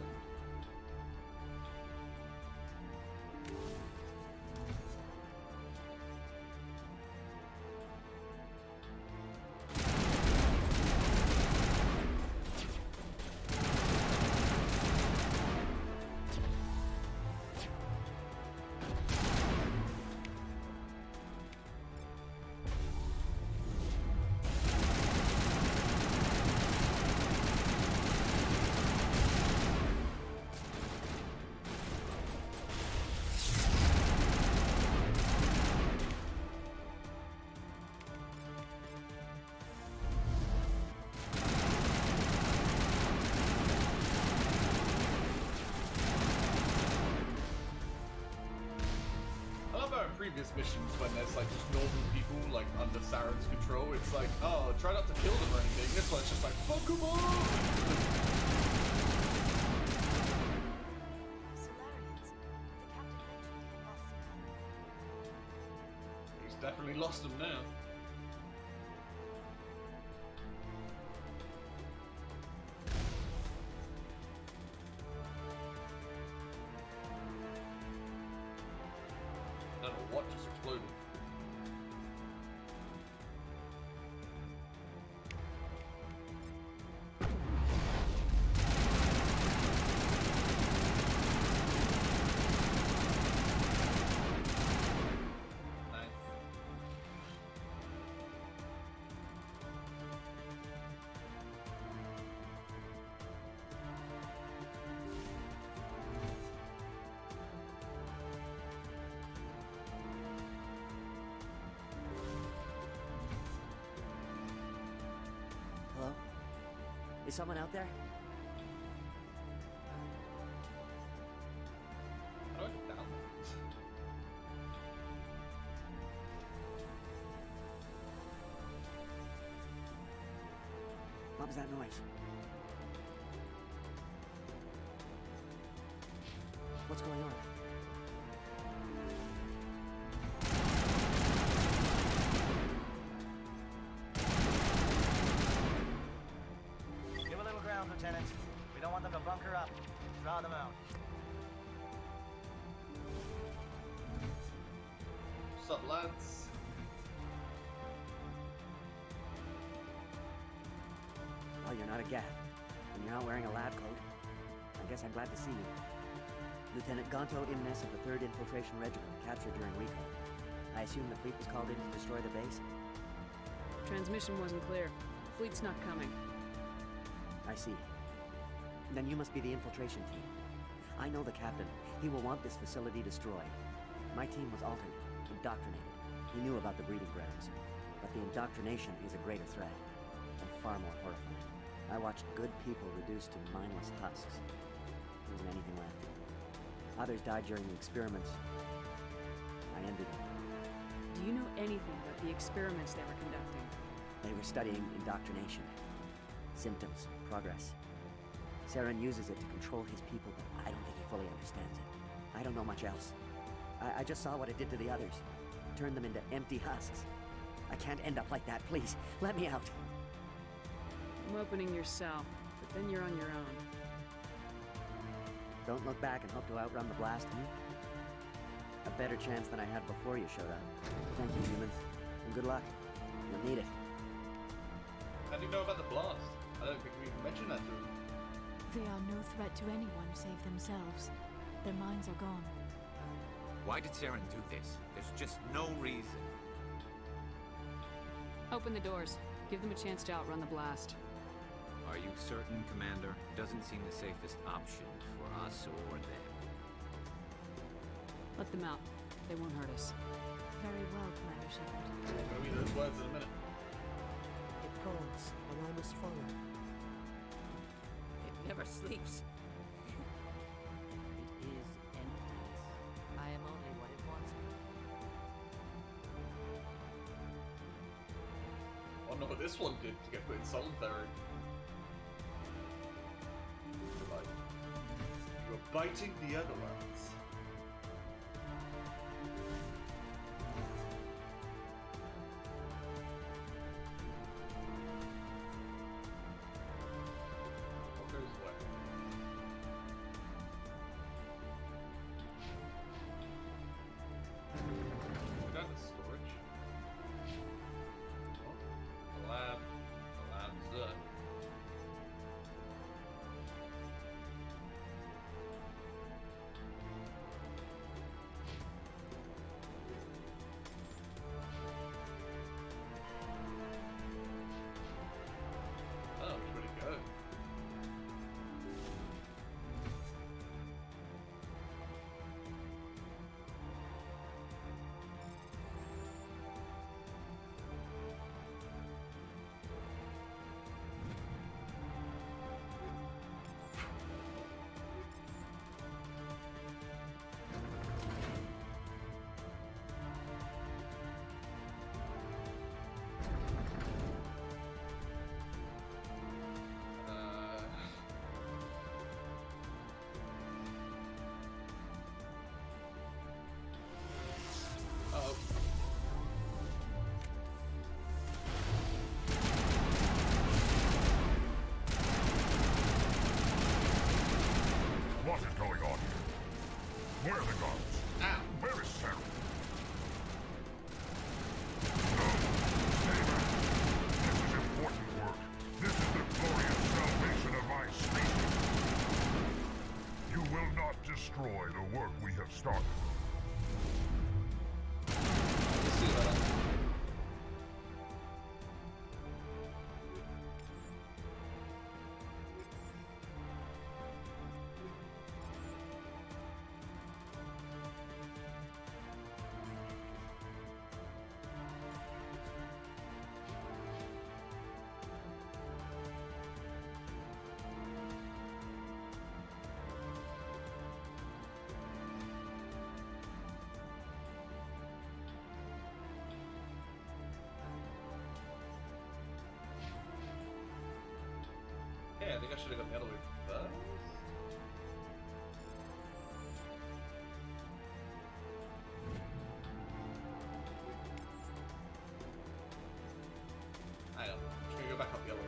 Previous missions when there's like just normal people like under Saren's control, it's like, oh, try not to kill them or anything. This one's just like, fuck them up! He's definitely lost them now. What just exploded? Hello? Is someone out there? How do I get down there? What was that noise? What's going on? Give a little ground, Lieutenant. We don't want them to bunker up. Draw them out. What's up, lads? Oh, you're not a Geth, and you're not wearing a lab coat. I guess I'm glad to see you. Lieutenant Gonto Imnes of the 3rd Infiltration Regiment, captured during recon. I assume the fleet was called in to destroy the base? Transmission wasn't clear. The fleet's not coming. I see. Then you must be the infiltration team. I know the captain. He will want this facility destroyed. My team was altered, indoctrinated. He knew about the breeding grounds. But the indoctrination is a greater threat, and far more horrifying. I watched good people reduced to mindless husks. There wasn't anything left. Others died during the experiments. I envied them. Do you know anything about the experiments they were conducting? They were studying indoctrination. Symptoms, progress. Saren uses it to control his people, but I don't think he fully understands it. I don't know much else. I just saw what it did to the others. Turned them into empty husks. I can't end up like that, please. Let me out. I'm opening your cell, but then you're on your own. Don't look back and hope to outrun the blast, A better chance than I had before you showed up. Thank you, human. And good luck. You'll need it. How do you know about the blast? I don't think we even mentioned that to him. They are no threat to anyone save themselves. Their minds are gone. Why did Saren do this? There's just no reason. Open the doors. Give them a chance to outrun the blast. Are you certain, Commander? Doesn't seem the safest option for us or them. Let them out. They won't hurt us. Very well, Commander Shepard. I'll read those words in a minute. It calls, and I must follow. It never sleeps. It is emptiness. I am only what it wants me. I wonder what this one did to get put in solitary. Like, you were biting the other ones. What goes where? Go down to storage. Oh, the lab. The lab's done. Oh, which way to go? Uh-oh. What is going on here? Where are the guards? Ow. Where is Sarah? No, stay back. This is important work. This is the glorious salvation of my species. You will not destroy the work we have started. Let's see about that. Yeah, I think I should have gone the other way first. Hang on, I'm just gonna go back up the elevator.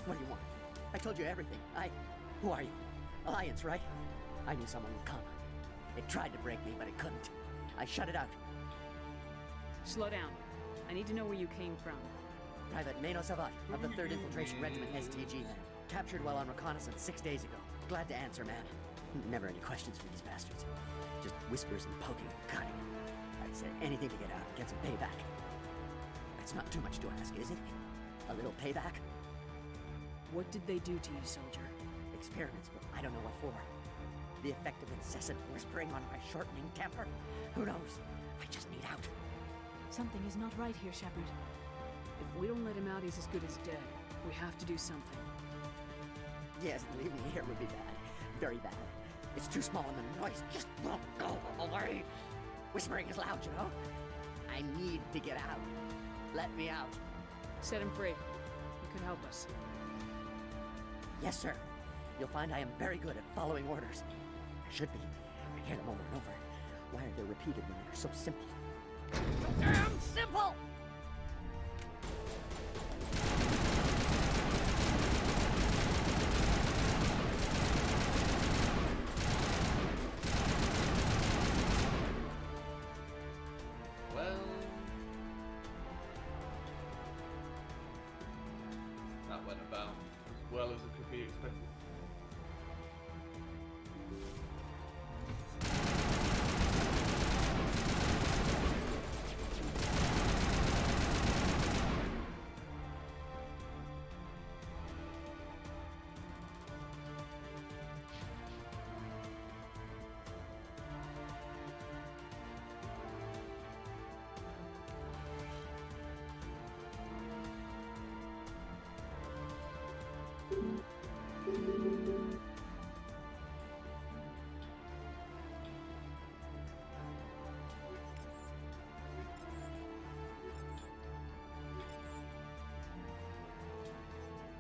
What do you want? I told you everything. Who are you? Alliance, right? I knew someone would come. It tried to break me, but it couldn't. I shut it out. Slow down. I need to know where you came from. Private Mano Savat of the 3rd Infiltration Regiment STG, man. Captured while on reconnaissance 6 days ago. Glad to answer, man. Never any questions from these bastards. Just whispers and poking and cutting. I'd say anything to get out and get some payback. That's not too much to ask, is it? A little payback? What did they do to you, soldier? Experiments, but I don't know what for. The effect of incessant whispering on my shortening temper? Who knows? I just need out. Something is not right here, Shepard. If we don't let him out, he's as good as dead. We have to do something. Yes, leave me here would be bad. Very bad. It's too small and the noise just won't go away. Whispering is loud, you know? I need to get out. Let me out. Set him free. You could help us. Yes, sir. You'll find I am very good at following orders. I should be. I hear them over and over. Why are they repeated when they're so simple? So damn simple! Well, that went about as well as it could be expected.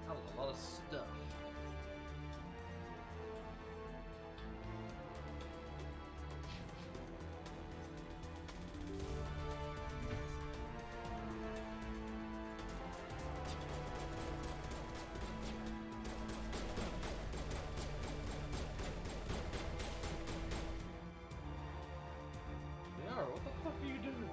That was a lot of stuff. Yara, what the fuck are you doing?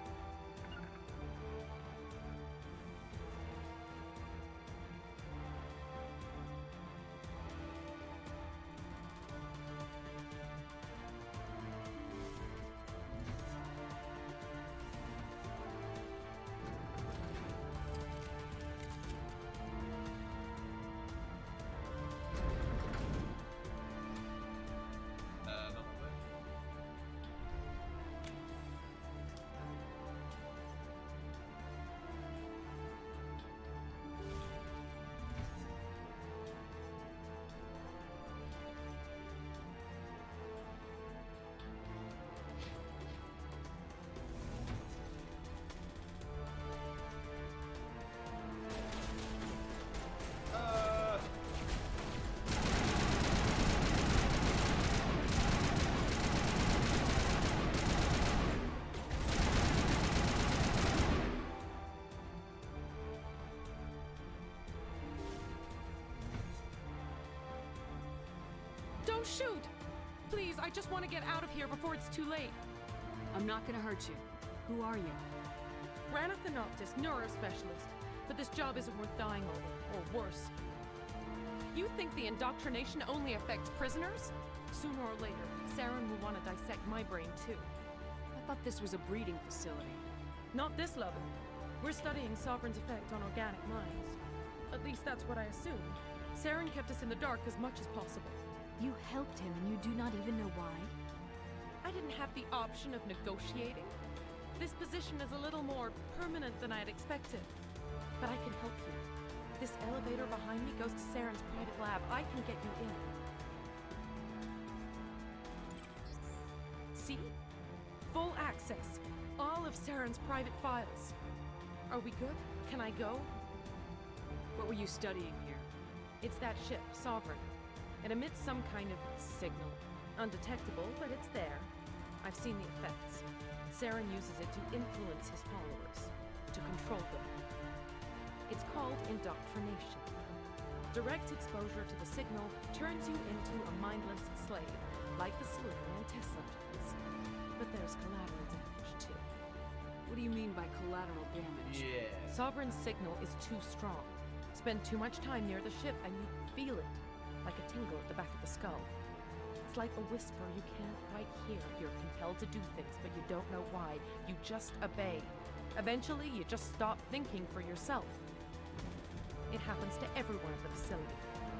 Nothing. Don't shoot! Please, I just want to get out of here before it's too late. I'm not gonna hurt you. Who are you? Ranith the Noctis, neurospecialist. But this job isn't worth dying over, or worse. You think the indoctrination only affects prisoners? Sooner or later, Saren will want to dissect my brain too. I thought this was a breeding facility. Not this level. We're studying Sovereign's effect on organic minds. At least that's what I assumed. Saren kept us in the dark as much as possible. You helped him and you do not even know why? I didn't have the option of negotiating. This position is a little more permanent than I had expected. But I can help you. This elevator behind me goes to Saren's private lab. I can get you in. See? Full access. All of Saren's private files. Are we good? Can I go? What were you studying here? It's that ship, Sovereign. It emits some kind of signal. Undetectable, but it's there. I've seen the effects. Saren uses it to influence his followers, to control them. It's called indoctrination. Direct exposure to the signal turns you into a mindless slave, like the Salarian test subjects. But there's collateral damage, too. What do you mean by collateral damage? Yeah. Sovereign's signal is too strong. Spend too much time near the ship and you feel it, like a tingle at the back of the skull. It's like a whisper you can't quite hear. You're compelled to do things, but you don't know why. You just obey. Eventually, you just stop thinking for yourself. It happens to everyone at the facility.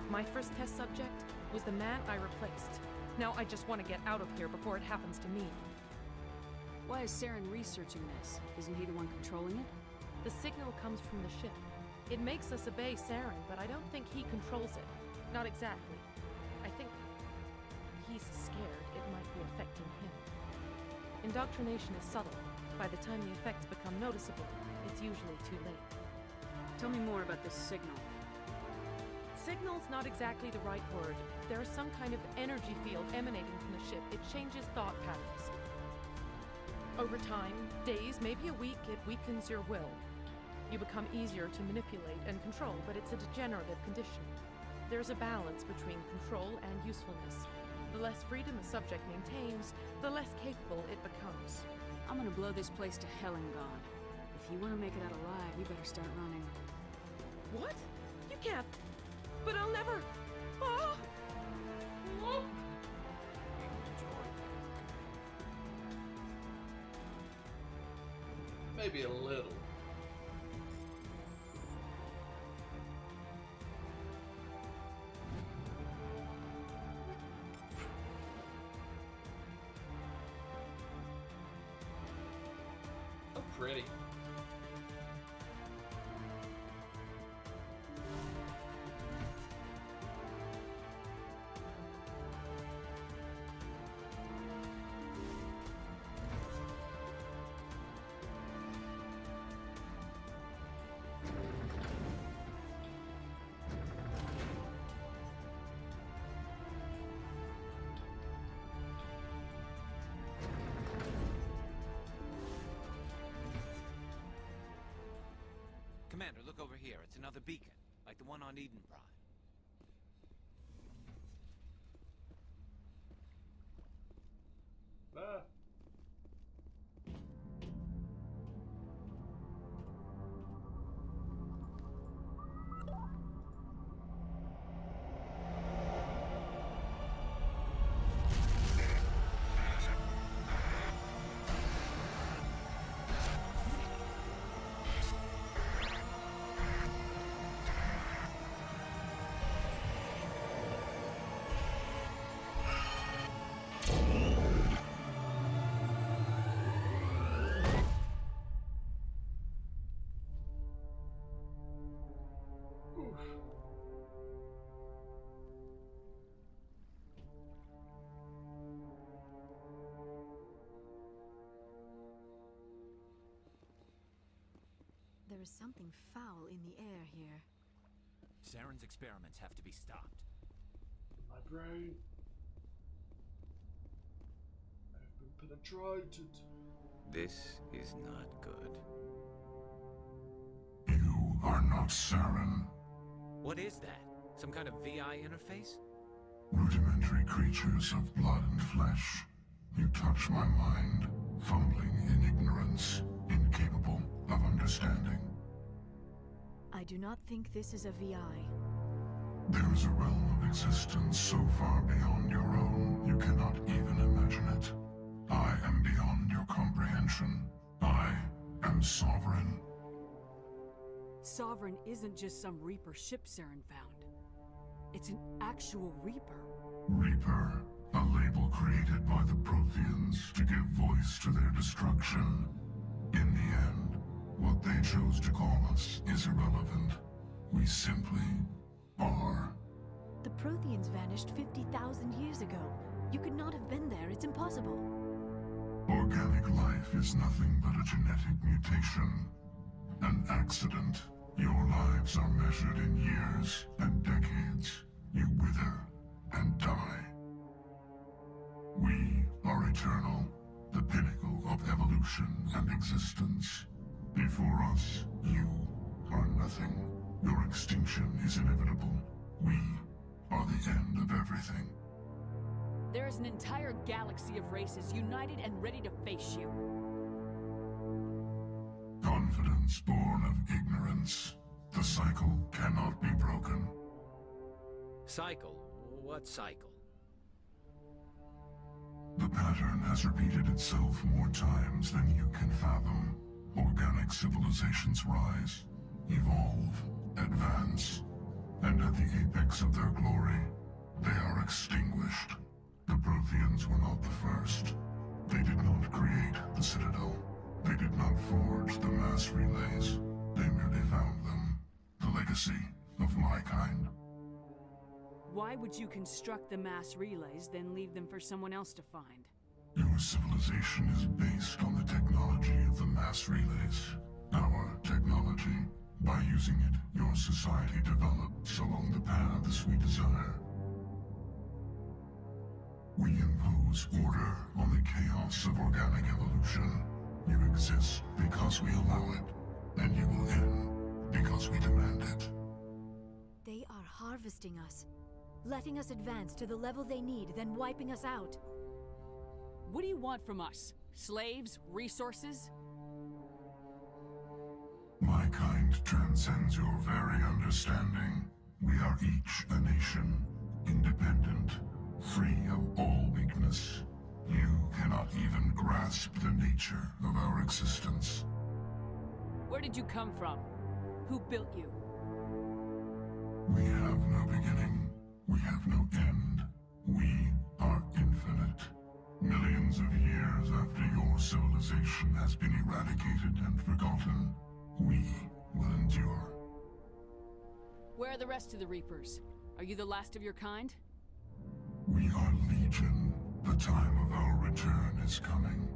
My first test subject was the man I replaced. Now I just want to get out of here before it happens to me. Why is Saren researching this? Isn't he the one controlling it? The signal comes from the ship. It makes us obey Saren, but I don't think he controls it. Not exactly. he's scared, it might be affecting him. Indoctrination is subtle. By the time the effects become noticeable, it's usually too late. Tell me more about this signal. Signal's not exactly the right word. There is some kind of energy field emanating from the ship. It changes thought patterns. Over time, days, maybe a week, it weakens your will. You become easier to manipulate and control, but it's a degenerative condition. There's a balance between control and usefulness. The less freedom a subject maintains, the less capable it becomes. I'm gonna blow this place to hell and gone. If you want to make it out alive, you better start running. What? You can't. But I'll never. Ah! Oh! Maybe a little. Oh, pretty. Commander, look over here. It's another beacon, like the one on Eden Prime. Ah. There is something foul in the air here. Saren's experiments have to be stopped. My brain. I've been penetrated. This is not good. You are not Saren. What is that? Some kind of VI interface? Rudimentary creatures of blood and flesh. You touch my mind, fumbling in ignorance, incapable of understanding. I do not think this is a VI. There is a realm of existence so far beyond your own, you cannot even imagine it. I am beyond your comprehension. I am Sovereign. Sovereign isn't just some Reaper ship Saren found. It's an actual Reaper. Reaper, a label created by the Protheans to give voice to their destruction. In the end, what they chose to call us is irrelevant. We simply are. The Protheans vanished 50,000 years ago. You could not have been there. It's impossible. Organic life is nothing but a genetic mutation. An accident. Your lives are measured in years and decades. You wither and die. We are eternal, the pinnacle of evolution and existence. Before us, you are nothing. Your extinction is inevitable. We are the end of everything. There is an entire galaxy of races united and ready to face you. Confidence born of ignorance. The cycle cannot be broken. Cycle? What cycle? The pattern has repeated itself more times than you can fathom. Organic civilizations rise, evolve, advance, and at the apex of their glory, they are extinguished. The Protheans were not the first. They did not create the Citadel. They did not forge the mass relays. They merely found them. The legacy of my kind. Why would you construct the mass relays, then leave them for someone else to find? Your civilization is based on the technology of the mass relays. Our technology. By using it, your society develops along the paths we desire. We impose order on the chaos of organic evolution. You exist because we allow it, and you will end because we demand it. They are harvesting us, letting us advance to the level they need, then wiping us out. What do you want from us? Slaves? Resources? My kind transcends your very understanding. We are each a nation, independent, free of all weakness. You cannot even grasp the nature of our existence. Where did you come from? Who built you? We have no beginning. We have no end. We are infinite. Millions of years after your civilization has been eradicated and forgotten, we will endure. Where are the rest of the Reapers? Are you the last of your kind? We are legion. The time of our return is coming.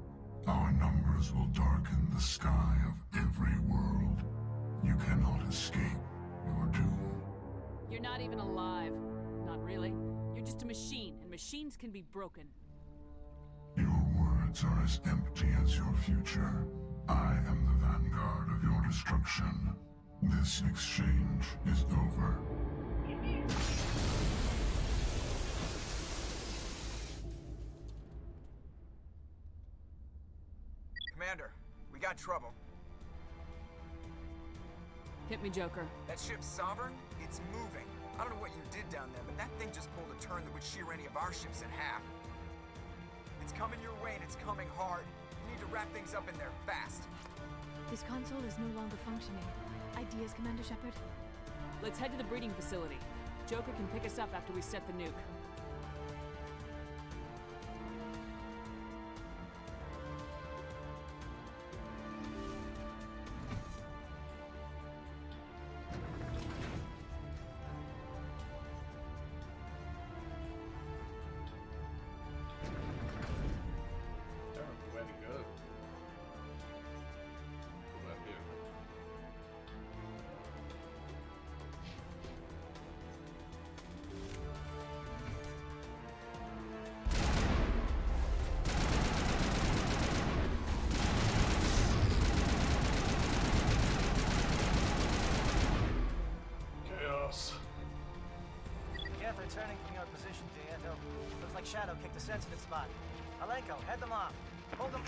Our numbers will darken the sky of every world. You cannot escape your doom. You're not even alive. Not really. You're just a machine, and machines can be broken. Your words are as empty as your future. I am the vanguard of your destruction. This exchange is over. Commander, we got trouble. Hit me, Joker. That ship's Sovereign? It's moving. I don't know what you did down there, but that thing just pulled a turn that would shear any of our ships in half. It's coming your way, and it's coming hard. You need to wrap things up in there fast. This console is no longer functioning. Ideas, Commander Shepard? Let's head to the breeding facility. Joker can pick us up after we set the nuke. Where to go? Over here. Chaos. Careful turning from your position, dear. Looks like Shadow kicked a sensitive spot. Alenko, head them off. Hold them.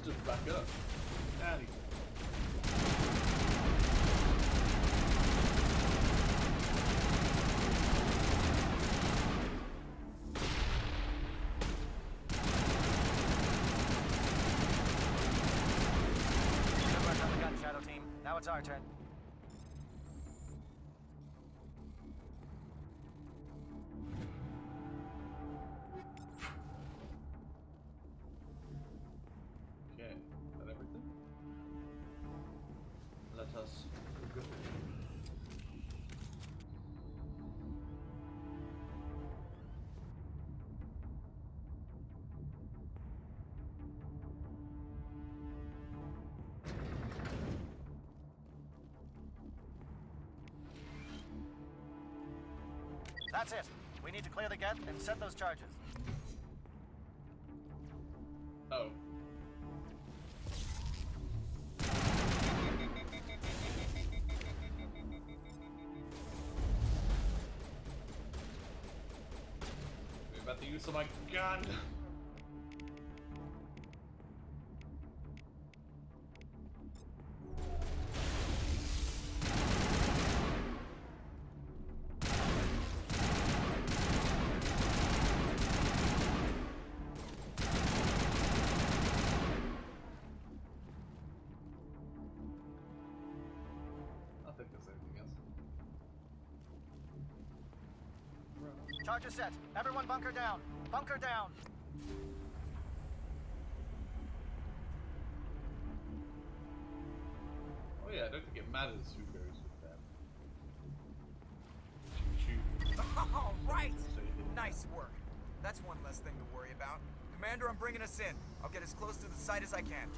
just back up. Daddy. Good work on the gun, Shadow Team. Now it's our turn. Okay, is that everything? Let us go. That's it. We need to clear the gate and set those charges. Oh. We're about to use my gun. I think there's anything else. Charges set. Everyone bunker down. Bunker down. Oh yeah, don't think it matters who goes with them. Shoot. All right! Nice work. That's one less thing to worry about. Commander, I'm bringing us in. I'll get as close to the site as I can.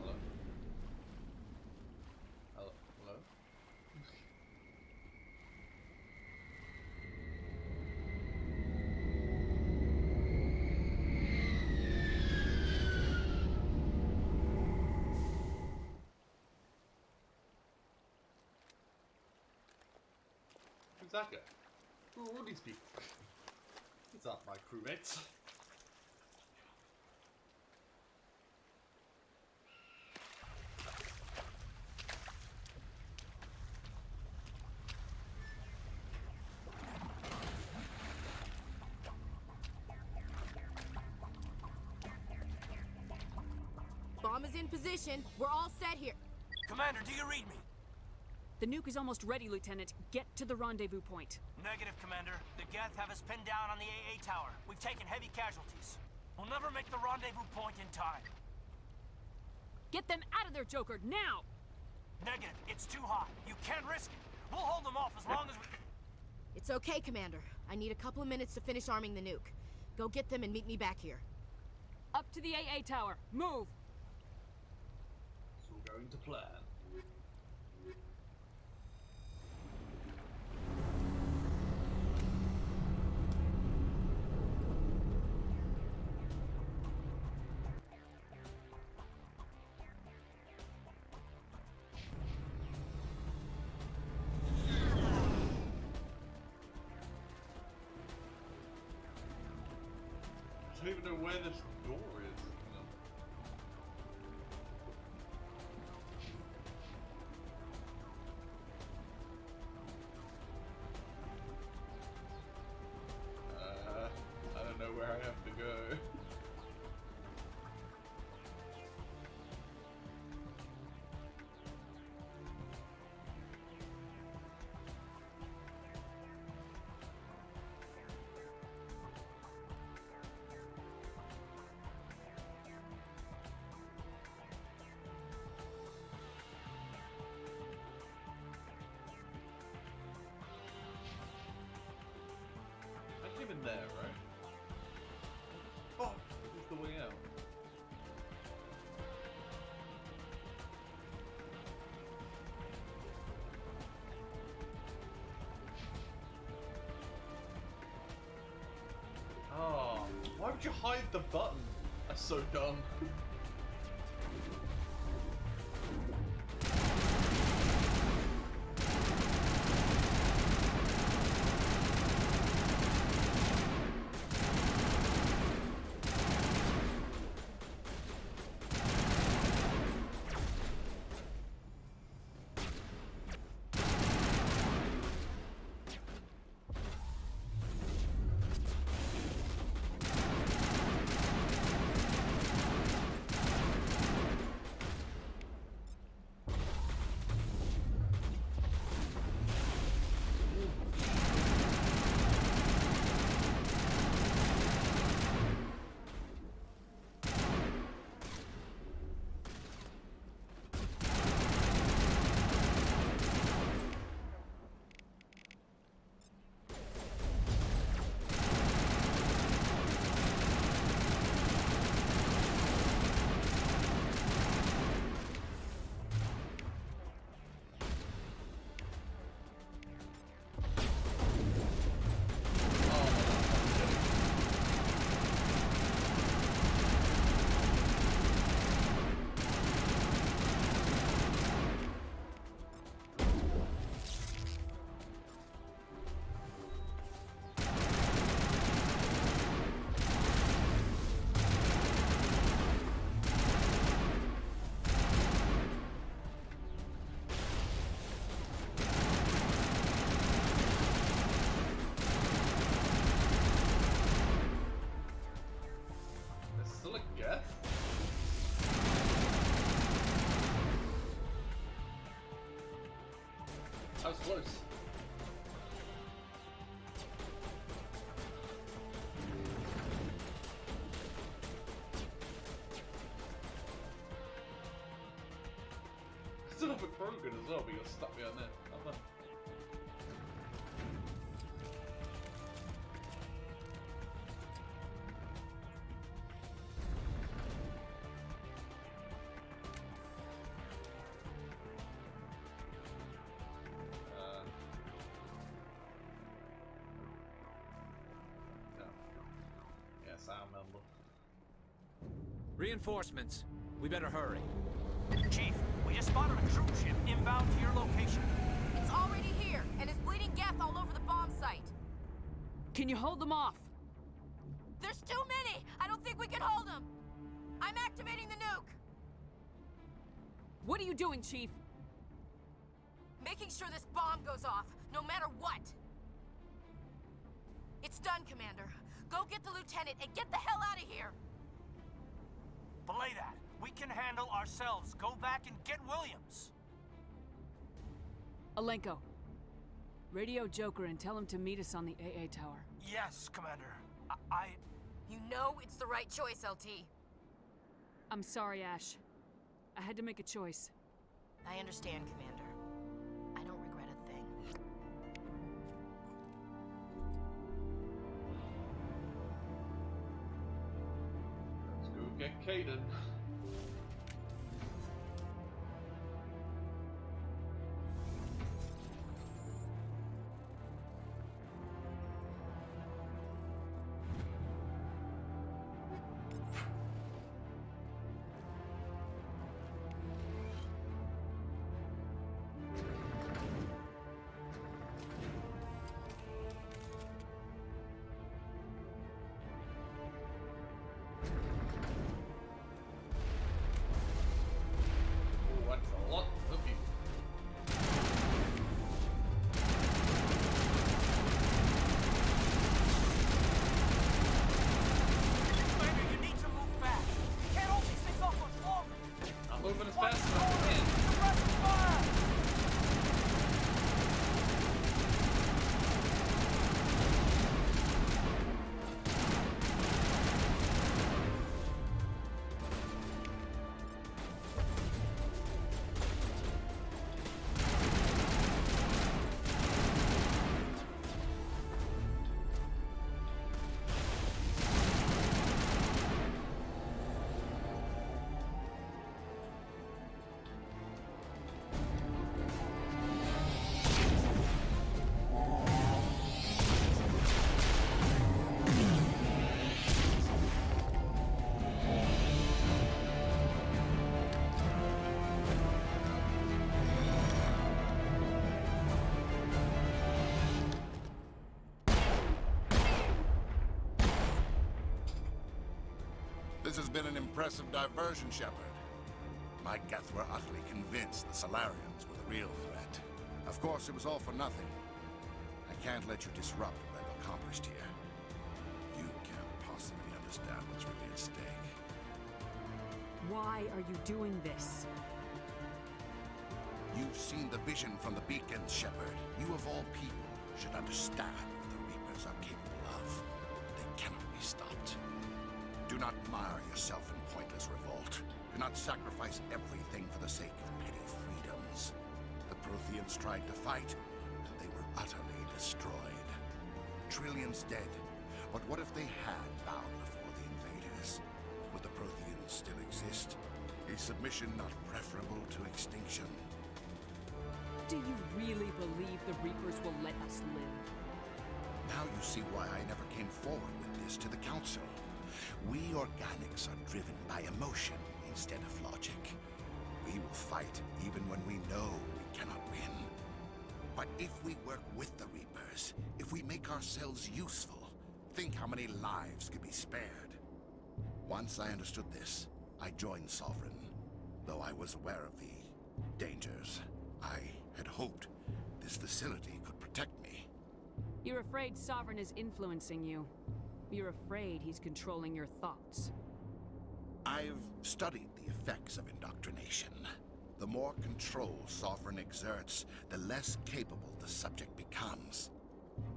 Hello? Hello? Hello? Who's that guy? Who are these people? It's not my crewmates. Bomb is in position. We're all set here. Commander, do you read me? The nuke is almost ready, Lieutenant. Get to the rendezvous point. Negative, Commander. The Geth have us pinned down on the AA tower. We've taken heavy casualties. We'll never make the rendezvous point in time. Get them out of there, Joker, now! Negative. It's too hot. You can't risk it. We'll hold them off as long as we... It's okay, Commander. I need a couple of minutes to finish arming the nuke. Go get them and meet me back here. Up to the AA tower. Move! It's all going to plan. I don't even know where this door is. I don't know where I have to go. I came in there, right? Oh, this is the way out. Oh, why would you hide the button? That's so dumb. That was close. Still up with Krogan as well, but you're stuck behind there. Oh, no. Yes, I remember. Reinforcements. We better hurry. Chief, we just spotted a troop ship inbound to your location. It's already here, and is bleeding Geth all over the bomb site. Can you hold them off? There's too many! I don't think we can hold them! I'm activating the nuke! What are you doing, Chief? Making sure this bomb goes off, no matter what! It's done, Commander. Go get the lieutenant and get the hell out of here! Belay that. We can handle ourselves. Go back and get Williams. Alenko. Radio Joker and tell him to meet us on the AA tower. Yes, Commander. You know it's the right choice, LT. I'm sorry, Ash. I had to make a choice. I understand, Commander. I don't regret a thing. Let's go get Kaidan. This has been an impressive diversion, Shepard. My Geth were utterly convinced the Solarians were the real threat. Of course, it was all for nothing. I can't let you disrupt what I've accomplished here. You can't possibly understand what's really at stake. Why are you doing this? You've seen the vision from the beacons, Shepard. You of all people should understand what the Reapers are capable of. They cannot be stopped. Do not mire yourself in pointless revolt. Do not sacrifice everything for the sake of petty freedoms. The Protheans tried to fight, and they were utterly destroyed. Trillions dead, but what if they had bowed before the invaders? Would the Protheans still exist? A submission not preferable to extinction? Do you really believe the Reapers will let us live? Now you see why I never came forward with this to the Council. We organics are driven by emotion instead of logic. We will fight even when we know we cannot win. But if we work with the Reapers, if we make ourselves useful, think how many lives could be spared. Once I understood this, I joined Sovereign, though I was aware of the dangers. I had hoped this facility could protect me. You're afraid Sovereign is influencing you. You're afraid he's controlling your thoughts. I've studied the effects of indoctrination. The more control Sovereign exerts, the less capable the subject becomes.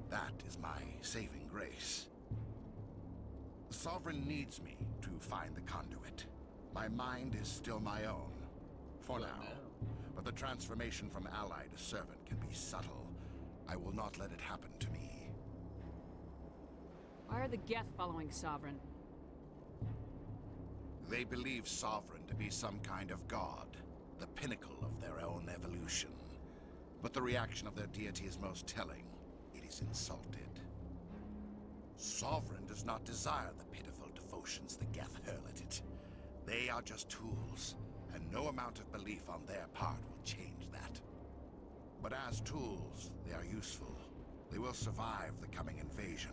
That is my saving grace. Sovereign needs me to find the conduit. My mind is still my own, for now. But the transformation from ally to servant can be subtle. I will not let it happen to me. Why are the Geth following Sovereign? They believe Sovereign to be some kind of god, the pinnacle of their own evolution. But the reaction of their deity is most telling. It is insulted. Sovereign does not desire the pitiful devotions the Geth hurl at it. They are just tools, and no amount of belief on their part will change that. But as tools, they are useful. They will survive the coming invasion.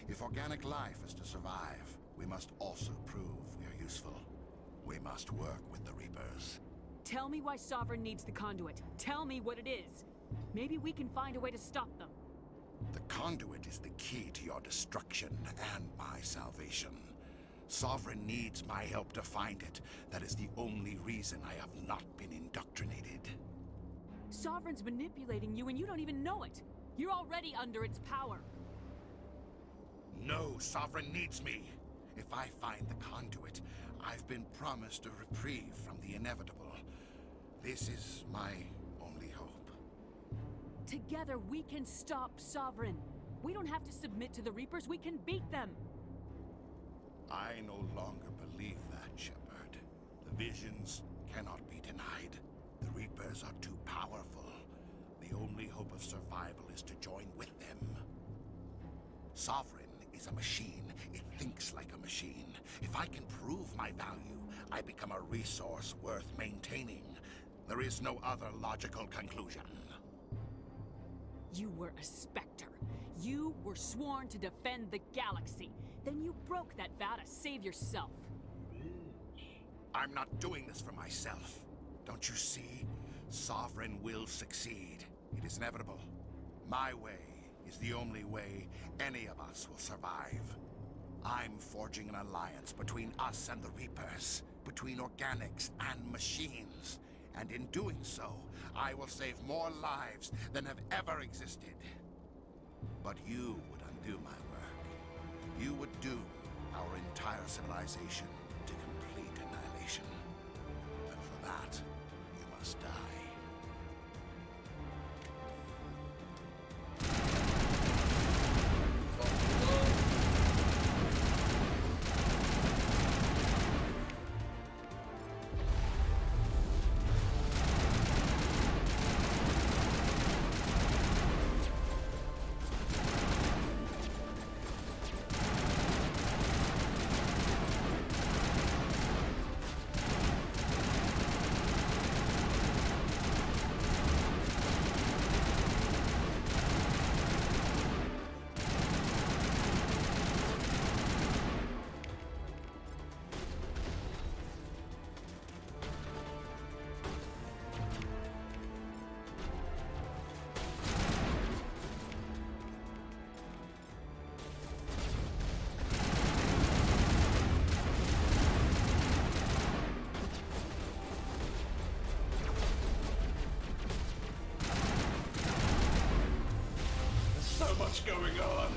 If organic life is to survive, we must also prove we are useful. We must work with the Reapers. Tell me why Sovereign needs the conduit. Tell me what it is. Maybe we can find a way to stop them. The conduit is the key to your destruction and my salvation. Sovereign needs my help to find it. That is the only reason I have not been indoctrinated. Sovereign's manipulating you and you don't even know it. You're already under its power. No, Sovereign needs me. If I find the conduit, I've been promised a reprieve from the inevitable. This is my only hope. Together we can stop Sovereign. We don't have to submit to the Reapers, we can beat them. I no longer believe that, Shepard. The visions cannot be denied. The Reapers are too powerful. The only hope of survival is to join with them. Sovereign is a machine. It thinks like a machine. If I can prove my value, I become a resource worth maintaining. There is no other logical conclusion. You were a Spectre. You were sworn to defend the galaxy. Then you broke that vow to save yourself. I'm not doing this for myself. Don't you see? Sovereign will succeed. It is inevitable. My way is the only way any of us will survive. I'm forging an alliance between us and the Reapers, between organics and machines. And in doing so, I will save more lives than have ever existed. But you would undo my work. You would doom our entire civilization to complete annihilation. And for that, you must die. What's going on?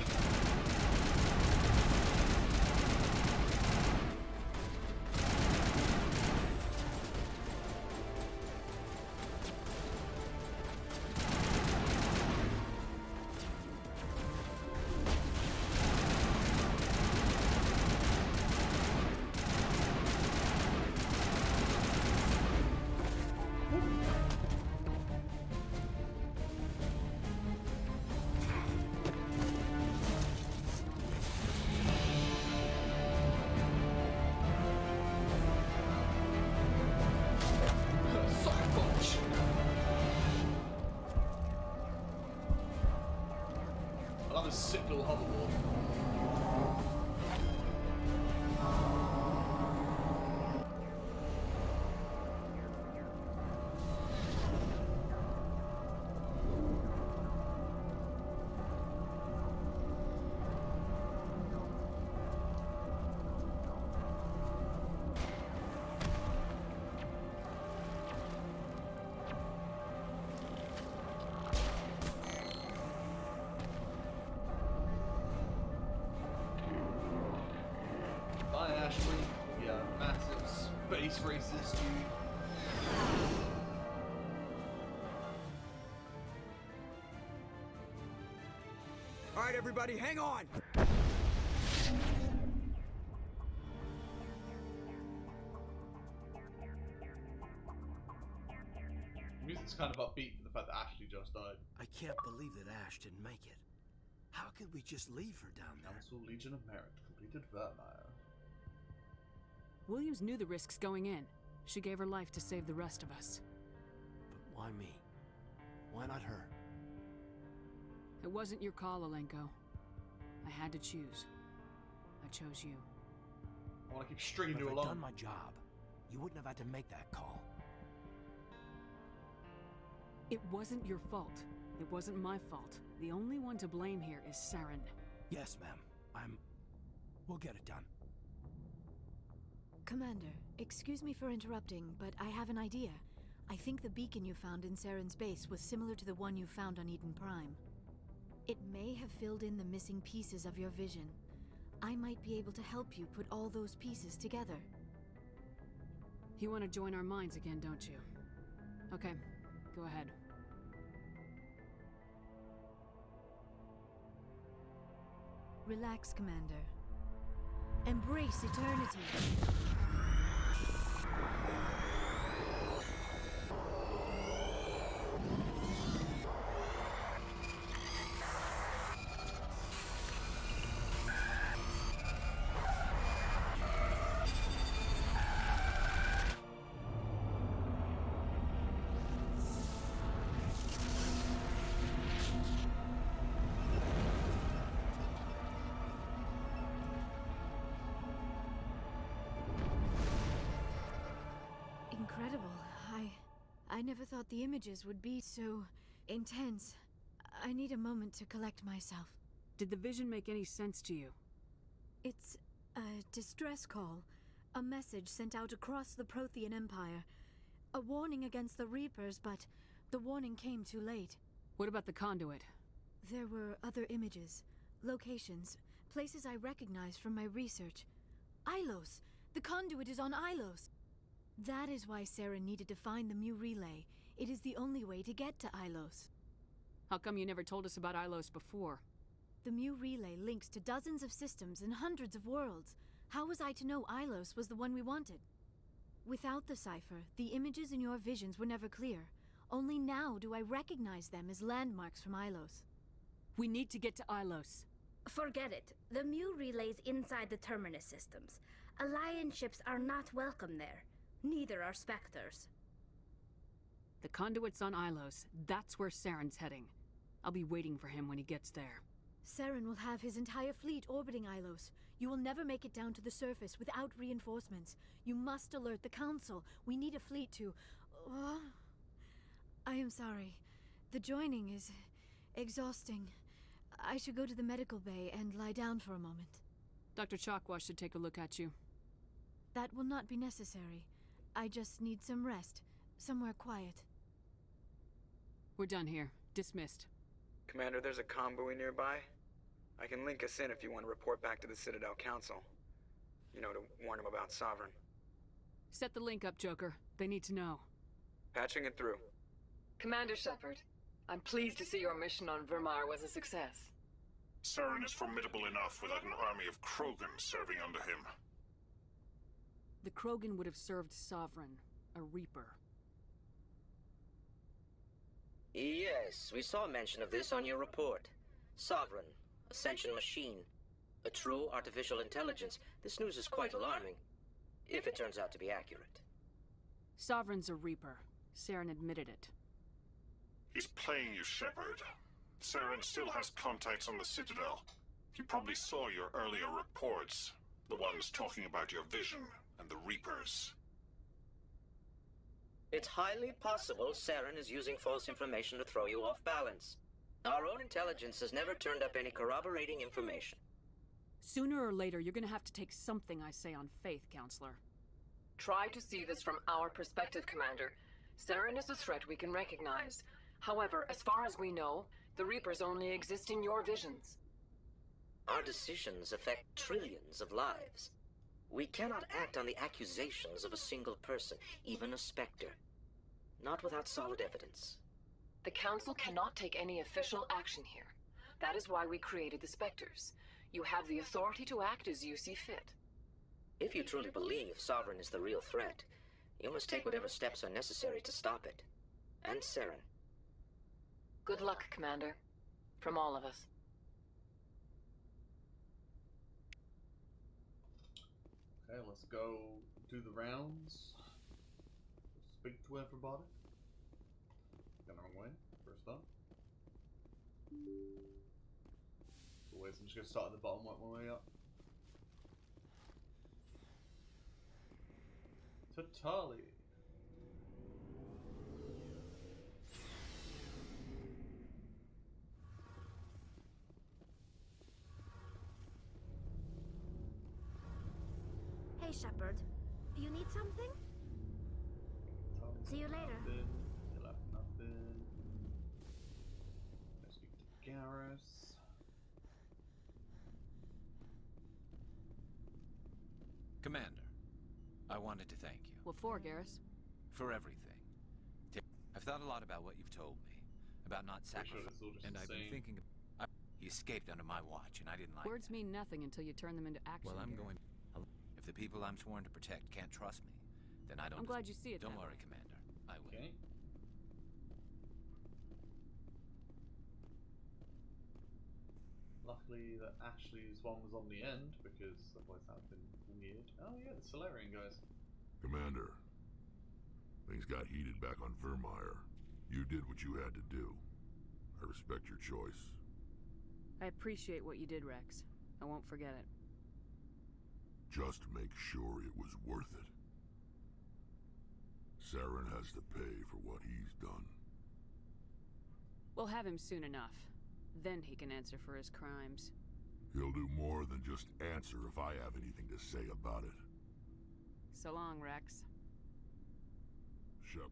Another sick little hoverboard. space racist, dude. All right, everybody, hang on. The music's kind of upbeat for the fact that Ashley just died. I can't believe that Ash didn't make it. How could we just leave her down there? Council Legion of Merit completed Vermeer. Williams knew the risks going in. She gave her life to save the rest of us. But why me? Why not her? It wasn't your call, Alenko. I had to choose. I chose you. I want to keep stringing If you I'd along. done my job, you wouldn't have had to make that call. It wasn't your fault. It wasn't my fault. The only one to blame here is Saren. Yes, ma'am. We'll get it done. Commander, excuse me for interrupting, but I have an idea. I think the beacon you found in Saren's base was similar to the one you found on Eden Prime. It may have filled in the missing pieces of your vision. I might be able to help you put all those pieces together. You want to join our minds again, don't you? Okay, go ahead. Relax, Commander. Embrace eternity. Incredible. I never thought the images would be so intense. I need a moment to collect myself. Did the vision make any sense to you? It's a distress call. A message sent out across the Prothean Empire. A warning against the Reapers, but the warning came too late. What about the conduit? There were other images, locations, places I recognized from my research. Ilos! The conduit is on Ilos! That is why Saren needed to find the Mu Relay. It is the only way to get to Ilos. How come you never told us about Ilos before? The Mu Relay links to dozens of systems and hundreds of worlds. How was I to know Ilos was the one we wanted? Without the cipher, the images in your visions were never clear. Only now do I recognize them as landmarks from Ilos. We need to get to Ilos. Forget it. The Mu Relay's inside the Terminus systems. Alliance ships are not welcome there. Neither are Spectres. The conduit's on Ilos. That's where Saren's heading. I'll be waiting for him when he gets there. Saren will have his entire fleet orbiting Ilos. You will never make it down to the surface without reinforcements. You must alert the Council. We need a fleet to... I am sorry. The joining is exhausting. I should go to the medical bay and lie down for a moment. Dr. Chakwas should take a look at you. That will not be necessary. I just need some rest. Somewhere quiet. We're done here. Dismissed. Commander, there's a convoy nearby. I can link us in if you want to report back to the Citadel Council. You know, to warn them about Sovereign. Set the link up, Joker. They need to know. Patching it through. Commander Shepard, I'm pleased to see your mission on Vermeer was a success. Saren is formidable enough without an army of Krogan serving under him. The Krogan would have served Sovereign, a Reaper. Yes, we saw mention of this on your report. Sovereign, Ascension machine, a true artificial intelligence. This news is quite alarming, if it turns out to be accurate. Sovereign's a Reaper. Saren admitted it. He's playing you, Shepard. Saren still has contacts on the Citadel. He probably saw your earlier reports. The ones talking about your vision and the Reapers. It's highly possible Saren is using false information to throw you off balance. Our own intelligence has never turned up any corroborating information. Sooner or later, you're gonna have to take something I say on faith, Counselor. Try to see this from our perspective, Commander. Saren is a threat we can recognize. However, as far as we know, the Reapers only exist in your visions. Our decisions affect trillions of lives. We cannot act on the accusations of a single person, even a Spectre. Not without solid evidence. The Council cannot take any official action here. That is why we created the Spectres. You have the authority to act as you see fit. If you truly believe Sovereign is the real threat, you must take whatever steps are necessary to stop it. And Saren. Good luck, Commander. From all of us. Okay, let's go do the rounds. Speak to everybody. Going the wrong way. First up. Always, I'm just going to start at the bottom, work my way up. Tatali. Hey, Shepard. You need something? See you later. Nothing. You left nothing. Let's speak to Garrus. Commander, I wanted to thank you. What for, Garrus? For everything. I've thought a lot about what you've told me. About not sacrificing. And I've been thinking... He escaped under my watch, and I didn't like Words mean nothing until you turn them into action. Well, I'm Garrus. going... If the people I'm sworn to protect can't trust me, then I don't... I'm glad you see it Don't that worry, way. Commander. I will. Okay. Luckily that Ashley's one was on the end, because otherwise that would have been weird. Oh yeah, the Solarian guys. Commander, things got heated back on Vermeer. You did what you had to do. I respect your choice. I appreciate what you did, Rex. I won't forget it. Just make sure it was worth it. Saren has to pay for what he's done. We'll have him soon enough. Then he can answer for his crimes. He'll do more than just answer if I have anything to say about it. So long, Rex. Shepard.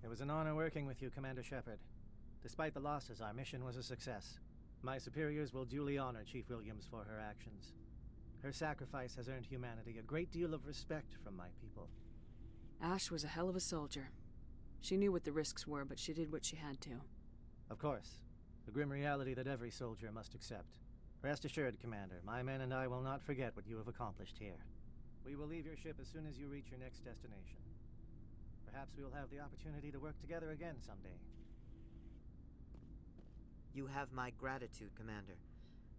It was an honor working with you, Commander Shepard. Despite the losses, our mission was a success. My superiors will duly honor Chief Williams for her actions. Her sacrifice has earned humanity a great deal of respect from my people. Ash was a hell of a soldier. She knew what the risks were, but she did what she had to. Of course. The grim reality that every soldier must accept. Rest assured, Commander, my men and I will not forget what you have accomplished here. We will leave your ship as soon as you reach your next destination. Perhaps we will have the opportunity to work together again someday. You have my gratitude, Commander.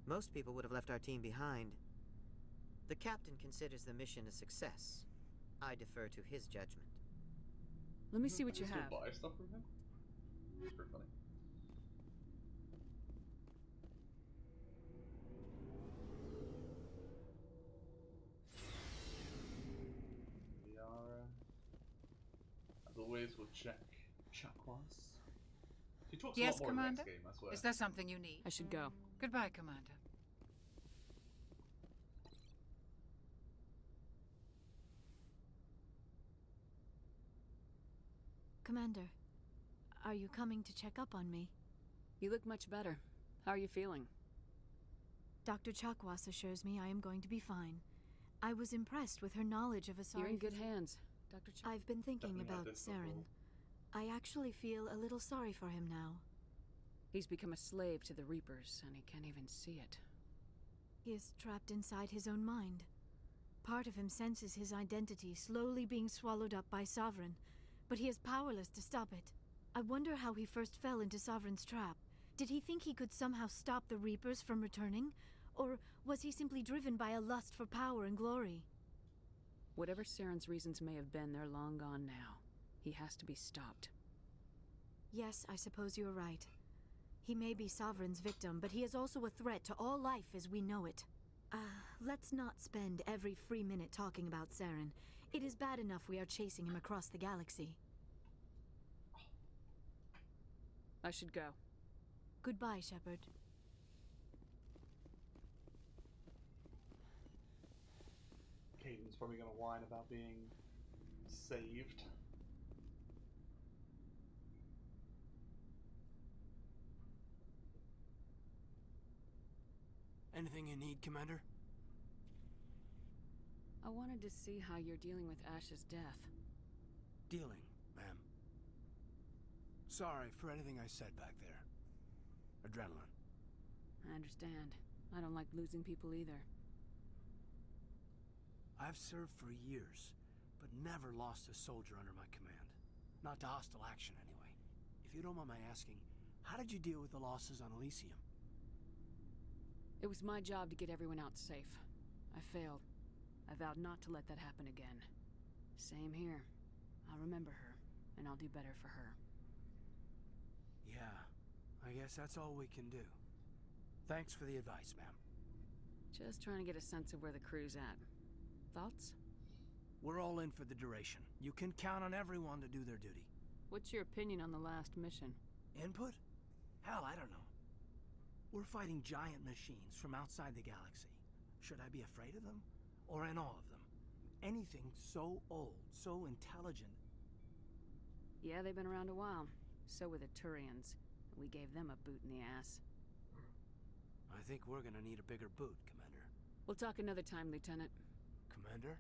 Most people would have left our team behind. The captain considers the mission a success. I defer to his judgment. Let me see what you Can I have. still buy stuff from him? It's pretty funny. Liara. As always, we'll check Chakwas. He talks Yes, a lot more in Commander? the next game, I swear. Is there something you need? I should go. Goodbye, Commander. Commander, are you coming to check up on me? You look much better. How are you feeling? Dr. Chakwas assures me I am going to be fine. I was impressed with her knowledge of Asari. You're in good hands, Dr. Chakwas. I've been thinking Definitely had about this Saren. before. I actually feel a little sorry for him now. He's become a slave to the Reapers, and he can't even see it. He is trapped inside his own mind. Part of him senses his identity slowly being swallowed up by Sovereign, but he is powerless to stop it. I wonder how he first fell into Sovereign's trap. Did he think he could somehow stop the Reapers from returning? Or was he simply driven by a lust for power and glory? Whatever Saren's reasons may have been, they're long gone now. He has to be stopped. Yes, I suppose you're right. He may be Sovereign's victim, but he is also a threat to all life as we know it. Let's not spend every free minute talking about Saren. It is bad enough we are chasing him across the galaxy. I should go. Goodbye, Shepard. Caden's probably going to whine about being saved. And anything you need, Commander? I wanted to see how you're dealing with Ash's death. Dealing, ma'am. Sorry for anything I said back there. Adrenaline. I understand. I don't like losing people either. I've served for years, but never lost a soldier under my command. Not to hostile action, anyway. If you don't mind my asking, how did you deal with the losses on Elysium? It was my job to get everyone out safe. I failed. I vowed not to let that happen again. Same here. I'll remember her, and I'll do better for her. Yeah, I guess that's all we can do. Thanks for the advice, ma'am. Just trying to get a sense of where the crew's at. Thoughts? We're all in for the duration. You can count on everyone to do their duty. What's your opinion on the last mission? Input? Hell, I don't know. We're fighting giant machines from outside the galaxy. Should I be afraid of them? Or in awe of them? Anything so old, so intelligent. Yeah, they've been around a while. So were the Turians. We gave them a boot in the ass. I think we're gonna need a bigger boot, Commander. We'll talk another time, Lieutenant. Commander?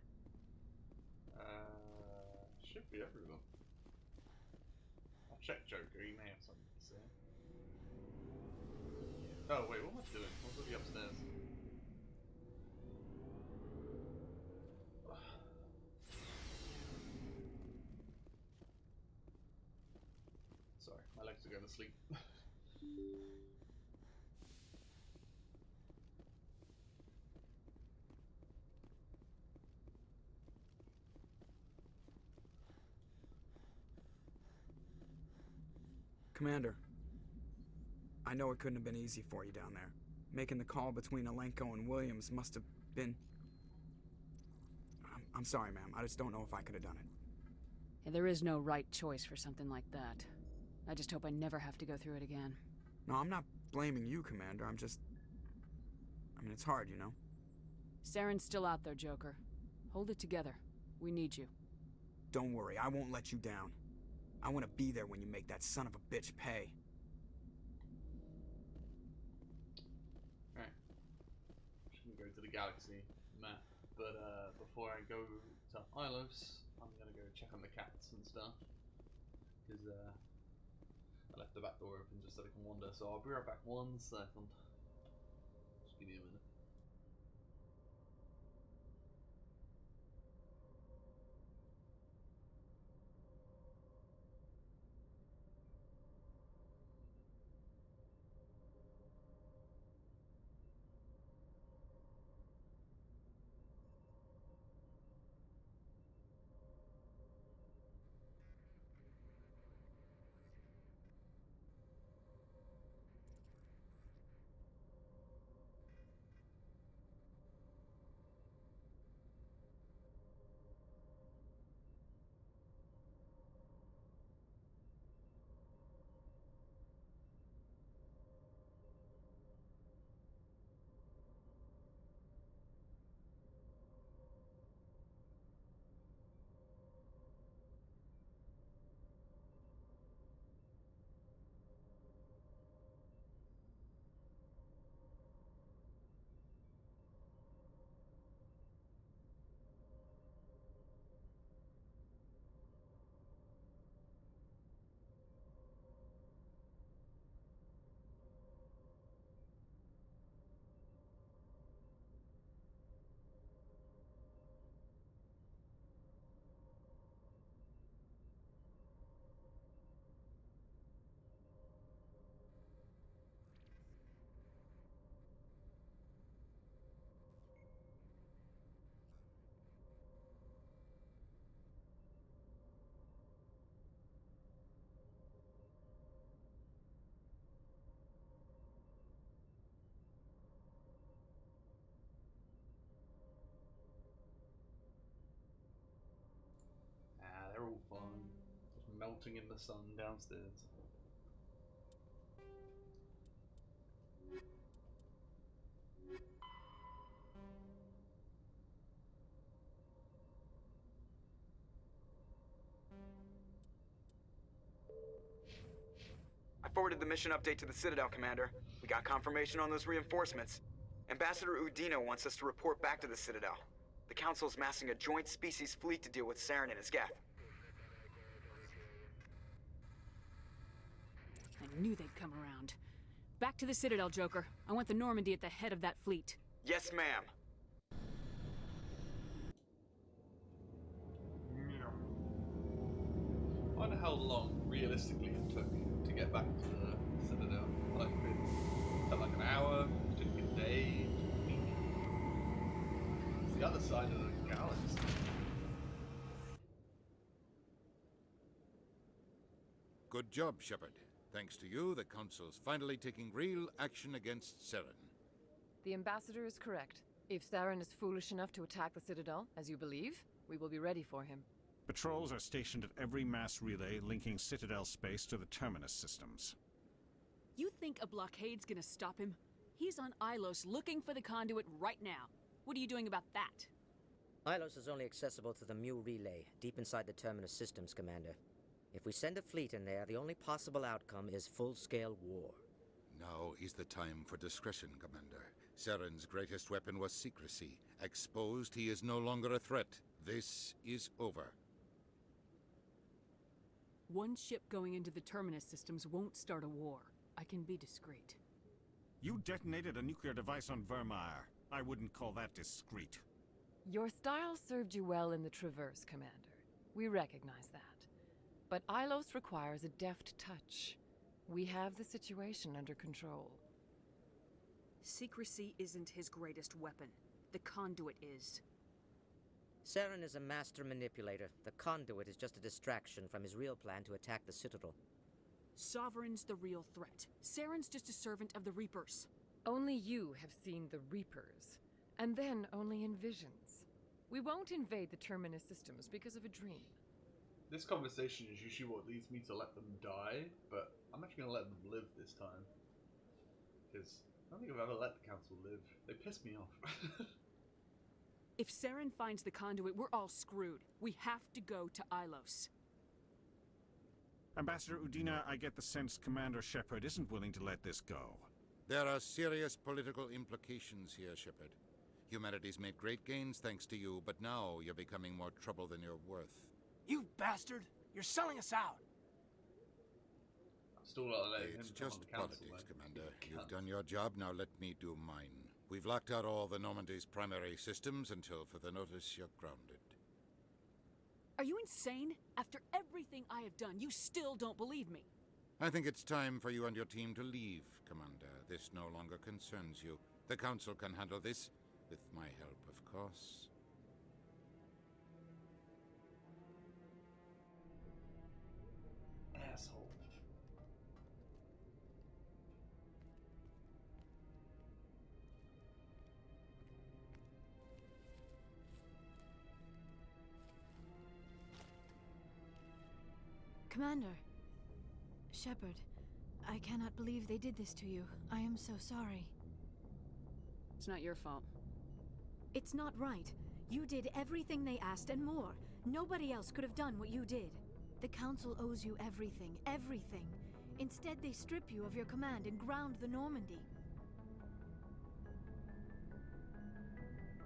Should be everyone. I'll check Joker, he may have something to say. Oh wait, what am I doing? What's with the upstairs? Sorry, my legs are going to sleep. Commander, I know it couldn't have been easy for you down there. Making the call between Alenko and Williams must have been... I'm sorry, ma'am. I just don't know if I could have done it. Yeah, there is no right choice for something like that. I just hope I never have to go through it again. No, I'm not blaming you, Commander. I'm just... I mean, it's hard, you know? Saren's still out there, Joker. Hold it together. We need you. Don't worry, I won't let you down. I want to be there when you make that son of a bitch pay. Alright. Shouldn't go to the galaxy map, but before I go to Ilos, I'm gonna go check on the cats and stuff. Because I left the back door open just so they can wander, so I'll be right back 1 second. Just give me a minute. They're all fine. Just melting in the sun downstairs. I forwarded the mission update to the Citadel, Commander. We got confirmation on those reinforcements. Ambassador Udina wants us to report back to the Citadel. The Council's massing a joint species fleet to deal with Saren and his Geth. I knew they'd come around. Back to the Citadel, Joker. I want the Normandy at the head of that fleet. Yes, ma'am. I wonder how long, realistically, it took to get back to the Citadel. Like, it felt like an hour, it took a day, a week. It's the other side of the galaxy. Good job, Shepard. Thanks to you, the Council's finally taking real action against Saren. The Ambassador is correct. If Saren is foolish enough to attack the Citadel, as you believe, we will be ready for him. Patrols are stationed at every mass relay linking Citadel space to the Terminus systems. You think a blockade's gonna stop him? He's on Ilos looking for the conduit right now. What are you doing about that? Ilos is only accessible to the Mu relay, deep inside the Terminus systems, Commander. If we send a fleet in there, the only possible outcome is full-scale war. Now is the time for discretion, Commander. Saren's greatest weapon was secrecy. Exposed, he is no longer a threat. This is over. One ship going into the Terminus systems won't start a war. I can be discreet. You detonated a nuclear device on Vermeer. I wouldn't call that discreet. Your style served you well in the Traverse, Commander. We recognize that. But Ilos requires a deft touch. We have the situation under control. Secrecy isn't his greatest weapon. The conduit is. Saren is a master manipulator. The conduit is just a distraction from his real plan to attack the Citadel. Sovereign's the real threat. Saren's just a servant of the Reapers. Only you have seen the Reapers, and then only in visions. We won't invade the Terminus systems because of a dream. This conversation is usually what leads me to let them die, but I'm actually going to let them live this time. Because I don't think I've ever let the Council live. They piss me off. If Saren finds the conduit, we're all screwed. We have to go to Ilos. Ambassador Udina, I get the sense Commander Shepard isn't willing to let this go. There are serious political implications here, Shepard. Humanity's made great gains thanks to you, but now you're becoming more trouble than you're worth. You bastard! You're selling us out! Still not letting him It's come just on the Council, politics, though. Commander. He You've can't. done your job, now let me do mine. We've locked out all the Normandy's primary systems until further notice you're grounded. Are you insane? After everything I have done, you still don't believe me. I think it's time for you and your team to leave, Commander. This no longer concerns you. The Council can handle this, with my help, of course. Asshole. Commander. Shepard, I cannot believe they did this to you. I am so sorry. It's not your fault. It's not right. You did everything they asked and more. Nobody else could have done what you did. The Council owes you everything, everything. Instead, they strip you of your command and ground the Normandy.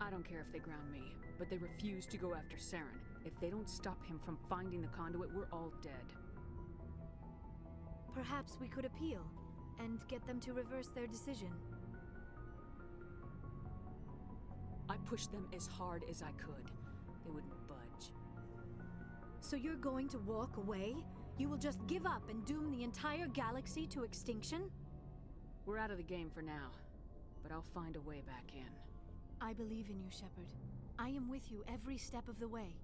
I don't care if they ground me, but they refuse to go after Saren. If they don't stop him from finding the conduit, we're all dead. Perhaps we could appeal and get them to reverse their decision. I pushed them as hard as I could. They wouldn't budge. So you're going to walk away? You will just give up and doom the entire galaxy to extinction? We're out of the game for now, but I'll find a way back in. I believe in you, Shepard. I am with you every step of the way.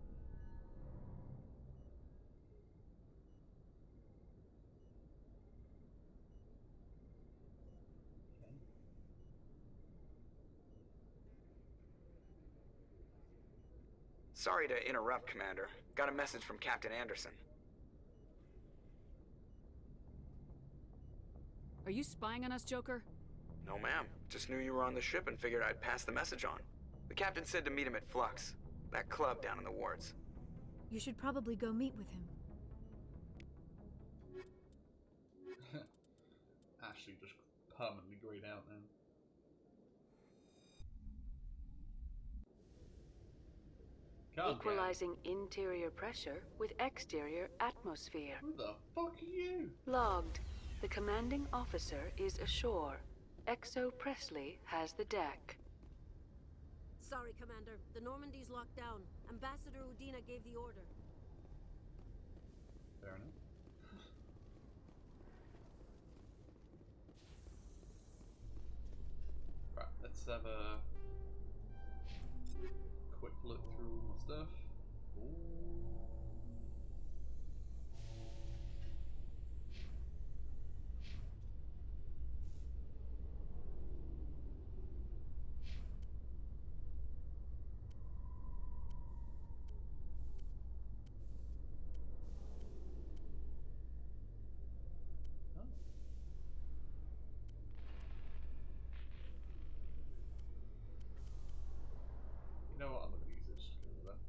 Sorry to interrupt, Commander. Got a message from Captain Anderson. Are you spying on us, Joker? No, ma'am. Just knew you were on the ship and figured I'd pass the message on. The captain said to meet him at Flux, that club down in the wards. You should probably go meet with him. Ashley just permanently grayed out then. Equalizing interior pressure with exterior atmosphere. Who the fuck are you? Logged. The commanding officer is ashore. Exo Presley has the deck. Sorry, Commander. The Normandy's locked down. Ambassador Udina gave the order. Fair enough. Right, let's have a quick look through all my stuff. Ooh. You know what? I'm not gonna use this. Just go with that.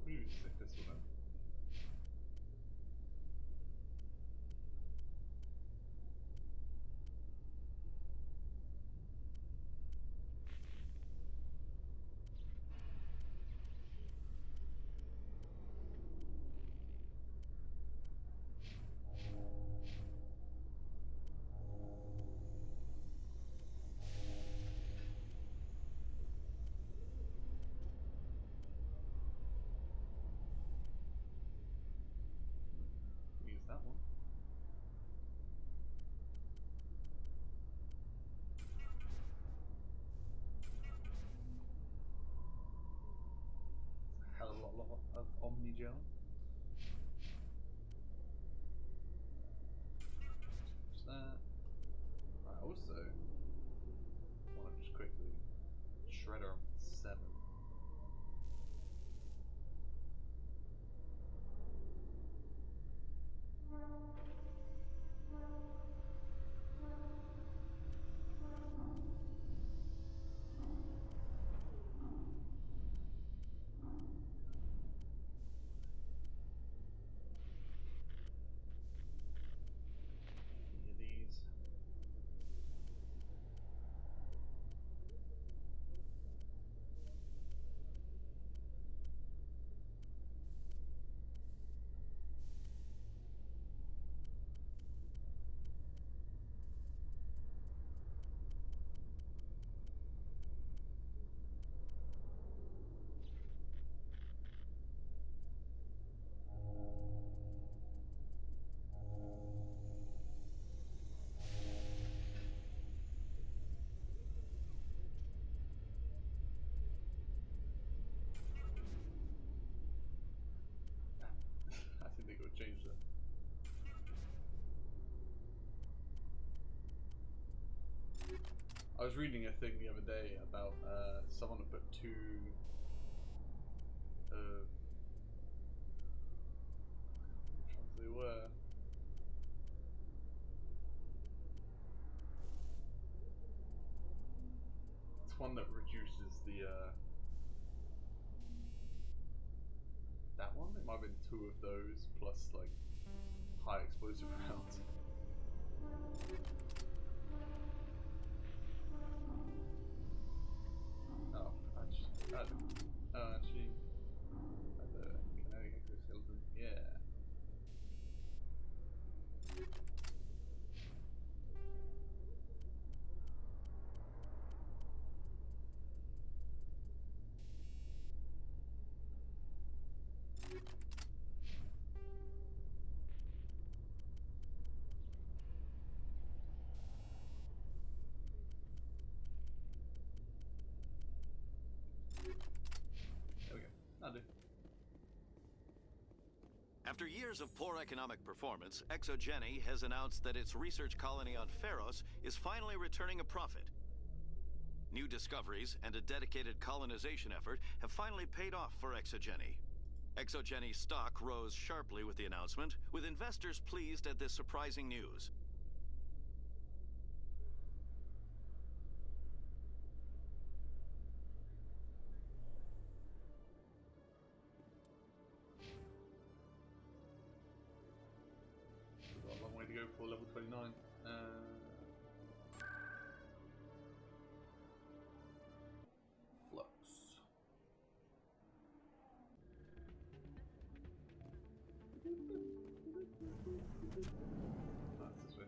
Maybe just take this one out. Use that one. Hell of a lot of Omnigel. Just that. I also want to just quickly shredder 7. Any of these? I think they could change that. I was reading a thing the other day about someone who put 2 which ones they were. It's one that reduces the that one? It might have been 2 of those plus like high explosive rounds. Oh, actually, the kinetic exoskeleton, yeah. There we go. That'll do. After years of poor economic performance, ExoGeni has announced that its research colony on Pharos is finally returning a profit. New discoveries and a dedicated colonization effort have finally paid off for ExoGeni. ExoGeni stock rose sharply with the announcement, with investors pleased at this surprising news. We've got a long way to go before level 29. Flux. That's this way.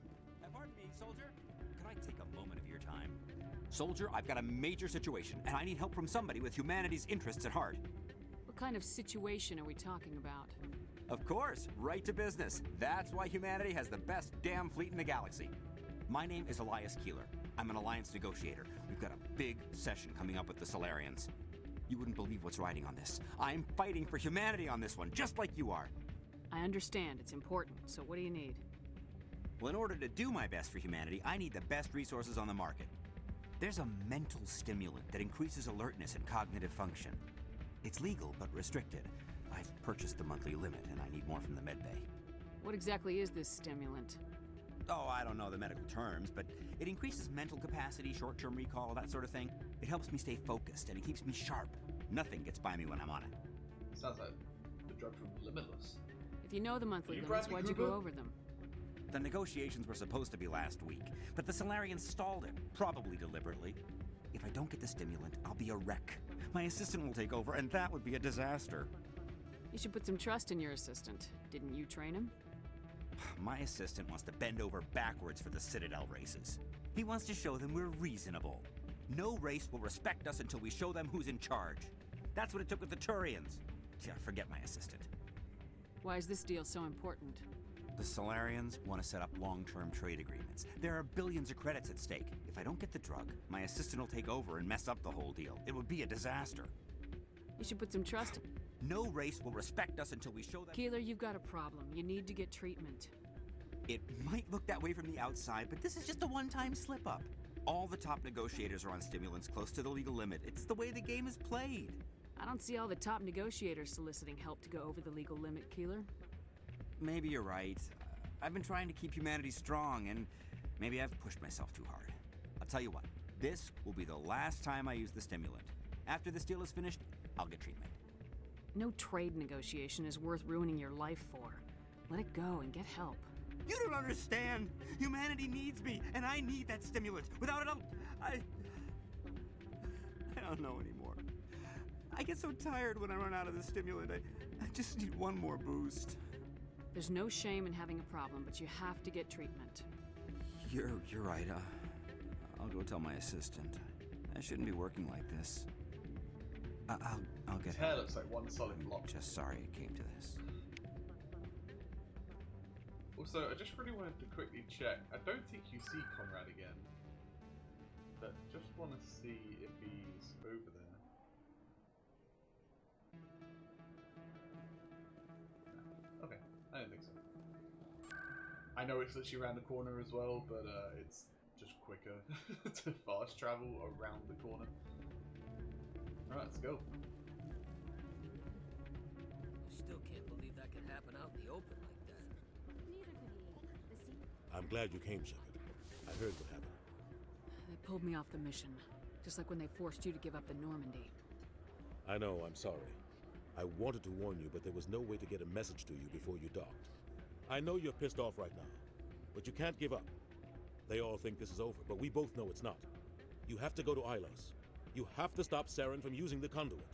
Pardon me, soldier. Could I take a moment of your time? Soldier, I've got a major situation, and I need help from somebody with humanity's interests at heart. What kind of situation are we talking about? Of course, right to business. That's why humanity has the best damn fleet in the galaxy. My name is Elias Keeler. I'm an alliance negotiator. We've got a big session coming up with the Solarians. You wouldn't believe what's riding on this. I'm fighting for humanity on this one, just like you are. I understand. It's important. So what do you need? Well, in order to do my best for humanity, I need the best resources on the market. There's a mental stimulant that increases alertness and cognitive function. It's legal, but restricted. I've purchased the monthly limit, and I need more from the medbay. What exactly is this stimulant? Oh, I don't know the medical terms, but it increases mental capacity, short-term recall, that sort of thing. It helps me stay focused, and it keeps me sharp. Nothing gets by me when I'm on it. Sounds like the drug from Limitless. If you know the monthly limits, Bradley why'd you Cooper? go over them? The negotiations were supposed to be last week, but the Solarians stalled it, probably deliberately. If I don't get the stimulant, I'll be a wreck. My assistant will take over, and that would be a disaster. You should put some trust in your assistant. Didn't you train him? My assistant wants to bend over backwards for the Citadel races. He wants to show them we're reasonable. No race will respect us until we show them who's in charge. That's what it took with the Turians. Yeah, forget my assistant. Why is this deal so important? The Solarians want to set up long-term trade agreements. There are billions of credits at stake. If I don't get the drug, my assistant will take over and mess up the whole deal. It would be a disaster. You should put some trust. No race will respect us until we show them. Keeler, you've got a problem. You need to get treatment. It might look that way from the outside, but this is just a one-time slip-up. All the top negotiators are on stimulants close to the legal limit. It's the way the game is played. I don't see all the top negotiators soliciting help to go over the legal limit, Keeler. Maybe you're right. I've been trying to keep humanity strong, and maybe I've pushed myself too hard. I'll tell you what, this will be the last time I use the stimulant. After this deal is finished, I'll get treatment. No trade negotiation is worth ruining your life for. Let it go and get help. You don't understand! Humanity needs me, and I need that stimulant. Without it, I don't know anymore. I get so tired when I run out of the stimulant. I just need one more boost. There's no shame in having a problem, but you have to get treatment. You're right. I'll go tell my assistant. I shouldn't be working like this. I'll get His hair looks like one solid block. Just sorry it came to this. Also, I just really wanted to quickly check. I don't think you see Conrad again. But just want to see if he's over there. No. Okay, I don't think so. I know it's literally around the corner as well, but it's just quicker to fast travel around the corner. Alright, let's go. Still can't believe that could happen out in the open like that. I'm glad you came, Shepard. I heard what happened. They pulled me off the mission, just like when they forced you to give up the Normandy. I know, I'm sorry. I wanted to warn you, but there was no way to get a message to you before you docked. I know you're pissed off right now, but you can't give up. They all think this is over, but we both know it's not. You have to go to Ilos. You have to stop Saren from using the conduit.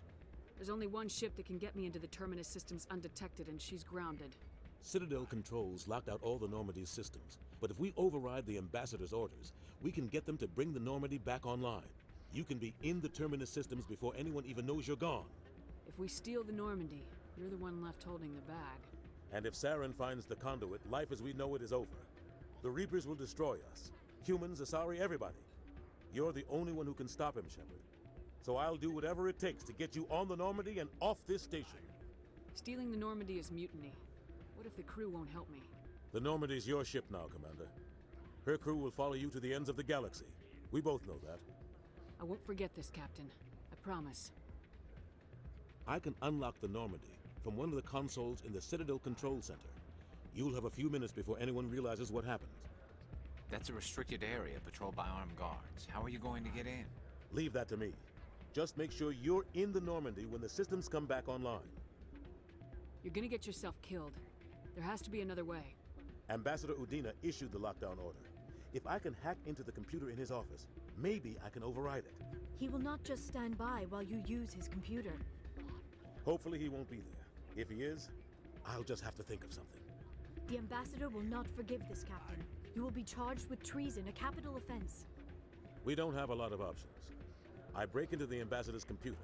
There's only one ship that can get me into the Terminus systems undetected, and she's grounded. Citadel controls locked out all the Normandy's systems, but if we override the Ambassador's orders, we can get them to bring the Normandy back online. You can be in the Terminus systems before anyone even knows you're gone. If we steal the Normandy, you're the one left holding the bag. And if Saren finds the conduit, life as we know it is over. The Reapers will destroy us. Humans, Asari, everybody. You're the only one who can stop him, Shepard. So I'll do whatever it takes to get you on the Normandy and off this station. Stealing the Normandy is mutiny. What if the crew won't help me? The Normandy's your ship now, Commander. Her crew will follow you to the ends of the galaxy. We both know that. I won't forget this, Captain. I promise. I can unlock the Normandy, from one of the consoles in the Citadel Control Center. You'll have a few minutes before anyone realizes what happened. That's a restricted area patrolled by armed guards. How are you going to get in? Leave that to me. Just make sure you're in the Normandy when the systems come back online. You're gonna get yourself killed. There has to be another way. Ambassador Udina issued the lockdown order. If I can hack into the computer in his office, maybe I can override it. He will not just stand by while you use his computer. Hopefully he won't be there. If he is, I'll just have to think of something. The ambassador will not forgive this, Captain. You will be charged with treason, a capital offense. We don't have a lot of options. I break into the ambassador's computer,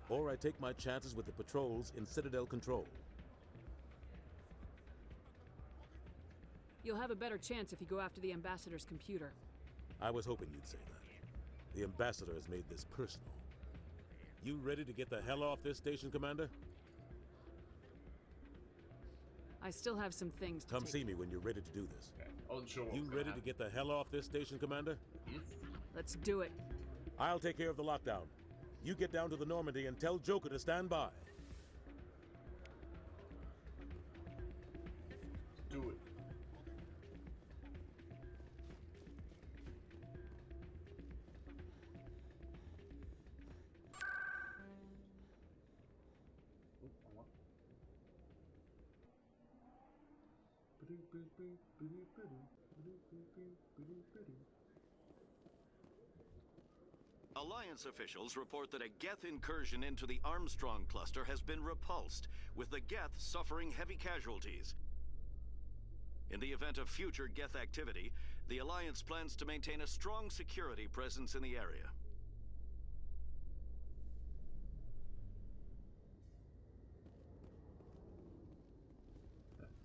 or I take my chances with the patrols in Citadel Control. You'll have a better chance if you go after the ambassador's computer. I was hoping you'd say that. The ambassador has made this personal. You ready to get the hell off this station, Commander? I still have some things to Come take. see me when you're ready to do this. Okay. I wasn't sure what You was ready gonna to happen. get the hell off this station, Commander? Yes. Let's do it. I'll take care of the lockdown. You get down to the Normandy and tell Joker to stand by. Do it. Alliance officials report that a Geth incursion into the Armstrong cluster has been repulsed, with the Geth suffering heavy casualties. In the event of future Geth activity, the Alliance plans to maintain a strong security presence in the area.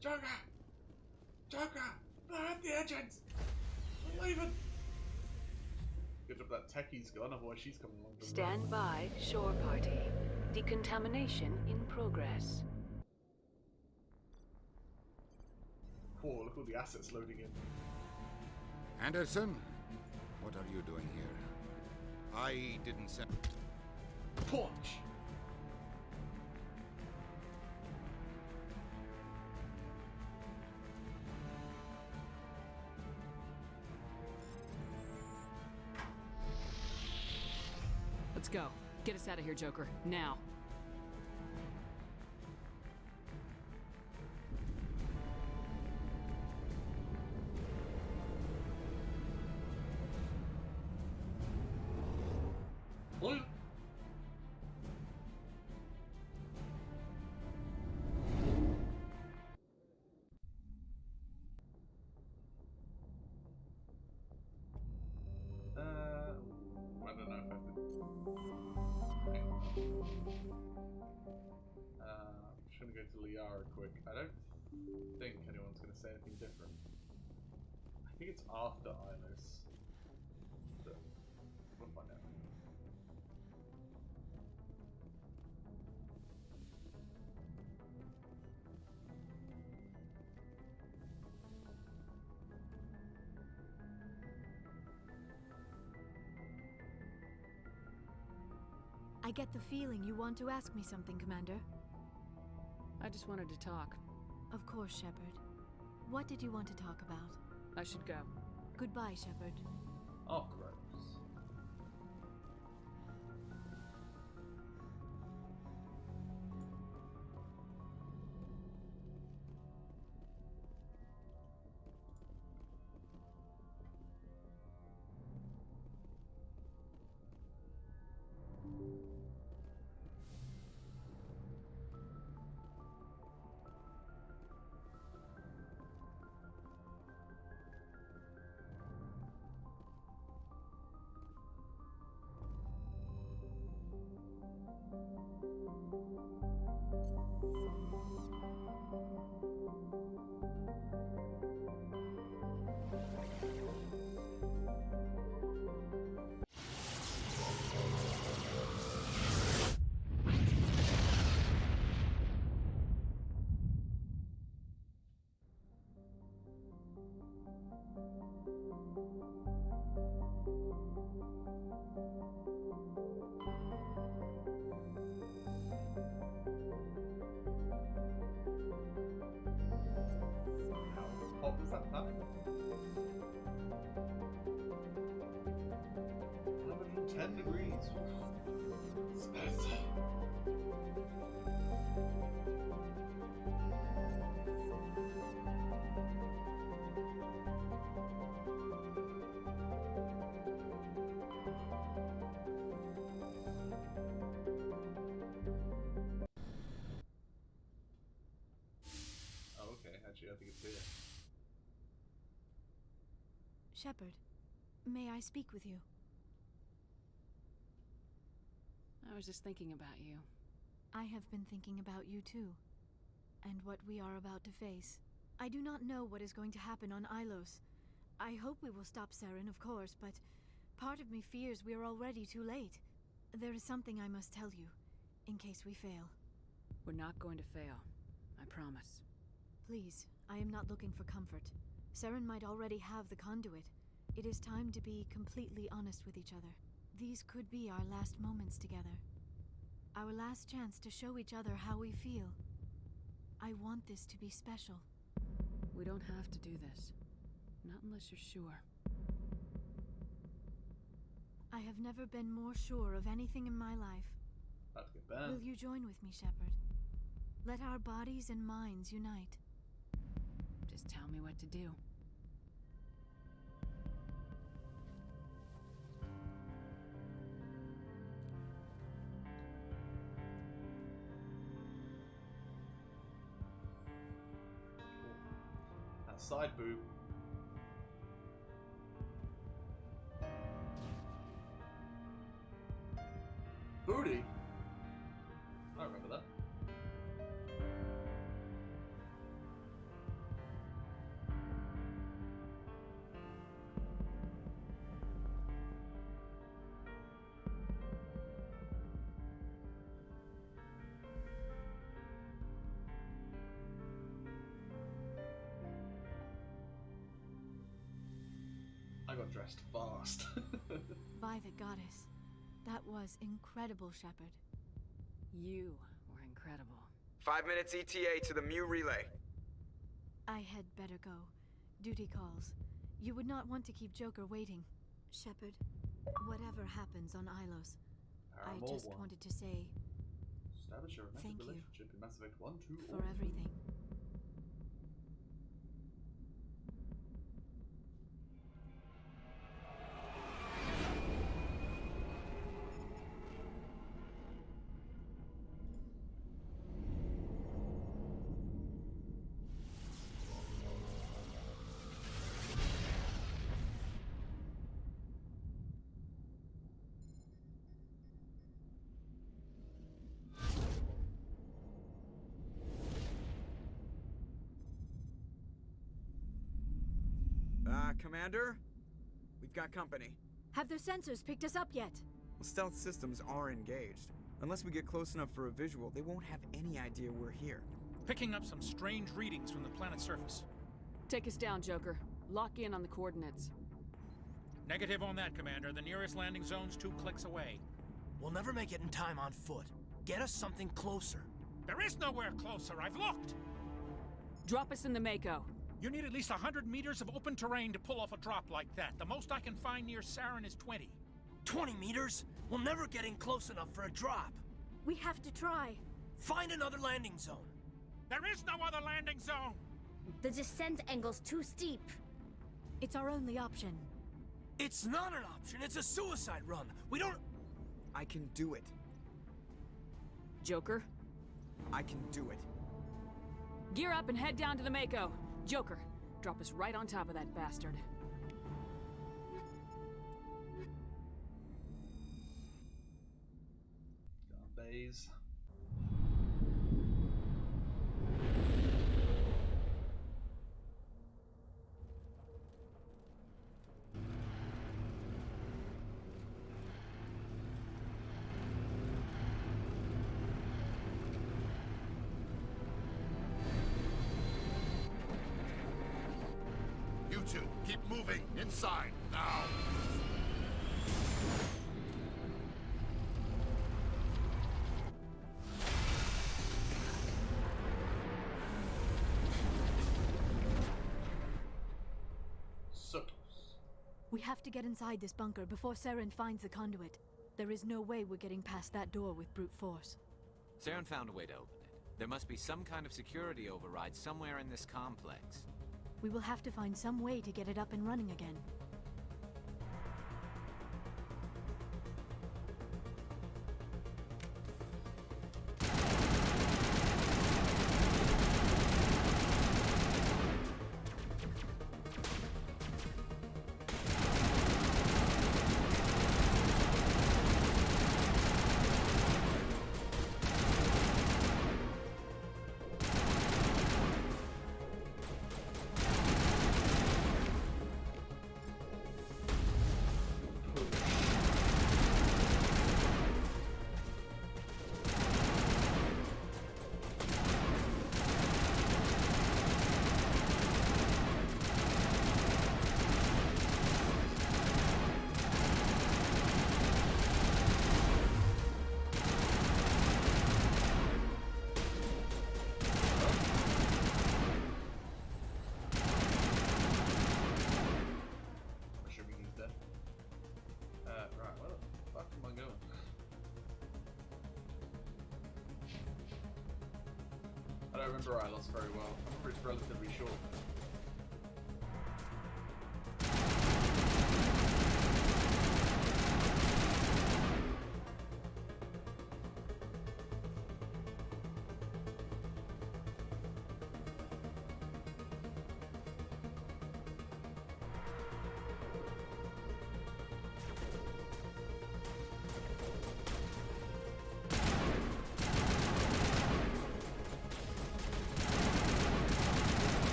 Joker! Joker! Blow out the engines! I'm leaving! Good job that techie's gone, otherwise she's coming along. Stand by, shore party. Decontamination in progress. Cool, look at all the assets loading in. Anderson, what are you doing here? I didn't send... Punch! Let's go. Get us out of here, Joker. Now. What? I don't know if I can. Okay. I'm just gonna go to Liara quick. I don't think anyone's gonna say anything different. I think it's after Ilis. But we'll find out. I get the feeling you want to ask me something, Commander. I just wanted to talk. Of course, Shepard. What did you want to talk about? I should go. Goodbye, Shepard. Oh, gross. How hot was that planet? 110 degrees. Spicy. Oh, okay. Actually, I think it's here. Shepard, may I speak with you? I was just thinking about you. I have been thinking about you too, and what we are about to face. I do not know what is going to happen on Ilos. I hope we will stop Saren, of course, but part of me fears we are already too late. There is something I must tell you, in case we fail. We're not going to fail. I promise. Please, I am not looking for comfort. Saren might already have the conduit. It is time to be completely honest with each other. These could be our last moments together. Our last chance to show each other how we feel. I want this to be special. We don't have to do this. Not unless you're sure. I have never been more sure of anything in my life. About to get banned. Will you join with me, Shepard? Let our bodies and minds unite. Just tell me what to do. That side boob. Booty? I remember that. I got dressed fast. By the goddess. That was incredible, Shepard. You were incredible. 5 minutes ETA to the Mu relay. I had better go. Duty calls. You would not want to keep Joker waiting. Shepard, whatever happens on Ilos, I just wanted to say establish a romantic thank you relationship in Mass Effect 1, 2, for everything. Commander? We've got company. Have their sensors picked us up yet? Well, stealth systems are engaged. Unless we get close enough for a visual, they won't have any idea we're here. Picking up some strange readings from the planet's surface. Take us down, Joker. Lock in on the coordinates. Negative on that, Commander. The nearest landing zone's 2 clicks away. We'll never make it in time on foot. Get us something closer. There is nowhere closer. I've looked. Drop us in the Mako. You need at least 100 meters of open terrain to pull off a drop like that. The most I can find near Saren is 20. 20 meters? We'll never get in close enough for a drop. We have to try. Find another landing zone. There is no other landing zone! The descent angle's too steep. It's our only option. It's not an option. It's a suicide run. We don't... I can do it. Joker? I can do it. Gear up and head down to the Mako. Joker, drop us right on top of that bastard. Bays. You two, keep moving inside now. We have to get inside this bunker before Saren finds the conduit. There is no way we're getting past that door with brute force. Saren found a way to open it. There must be some kind of security override somewhere in this complex. We will have to find some way to get it up and running again. I don't remember Ilos very well. I remember it's relatively short.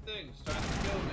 Things trying to kill me.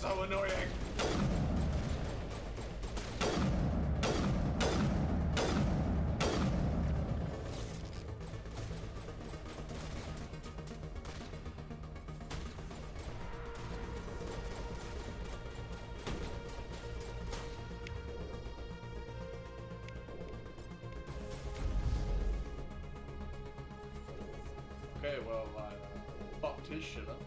So annoying. Okay, well, I fucked his shit up.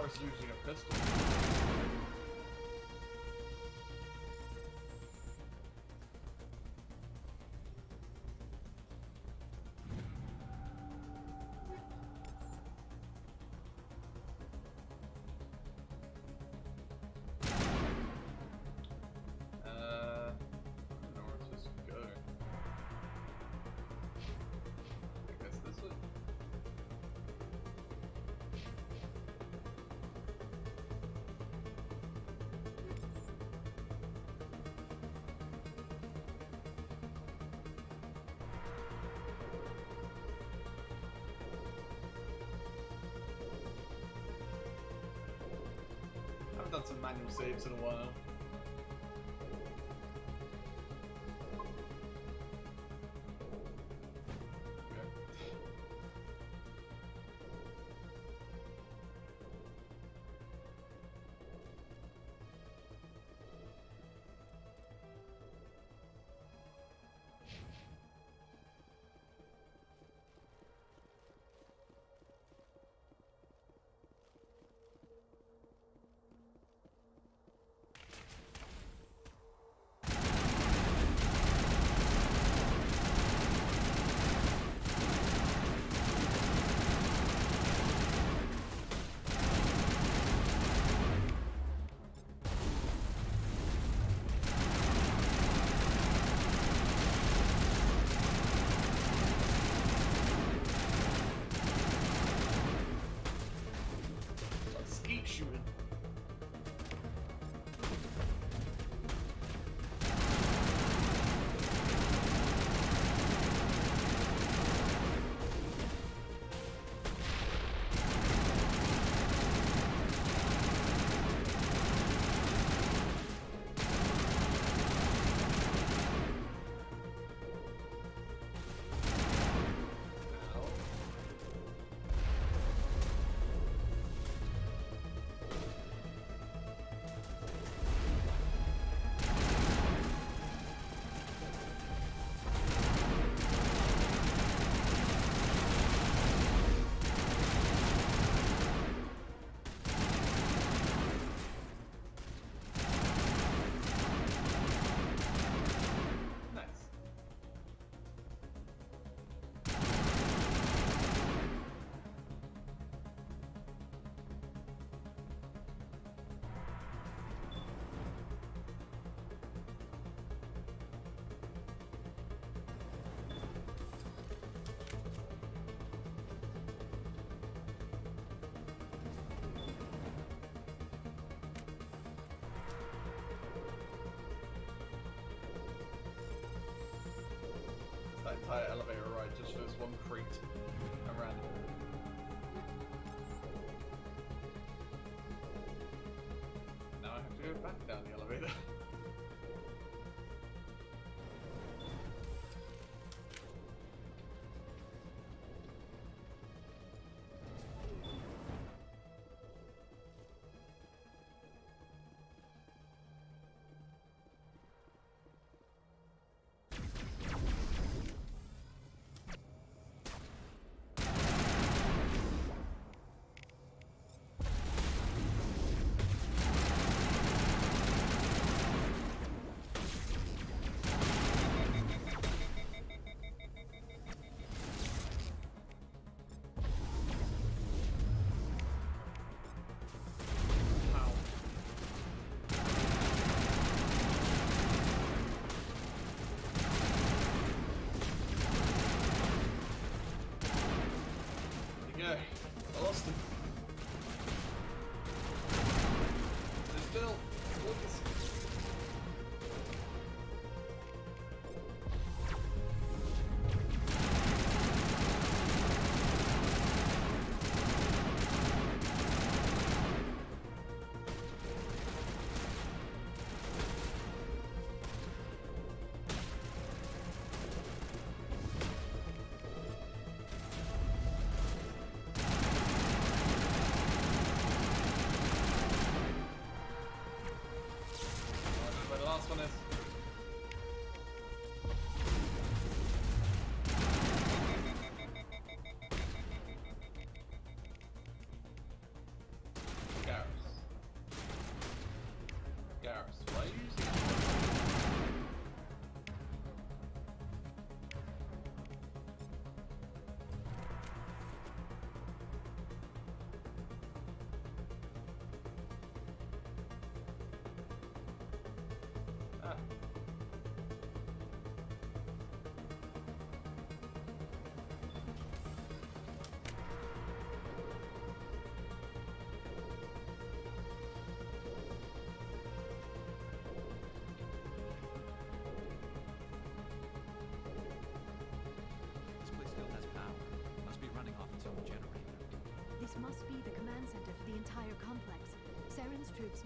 Morris using a pistol. I've done some manual saves in a while. Shooting. That entire elevator ride just for this one crate around. Now I have to go back down the elevator.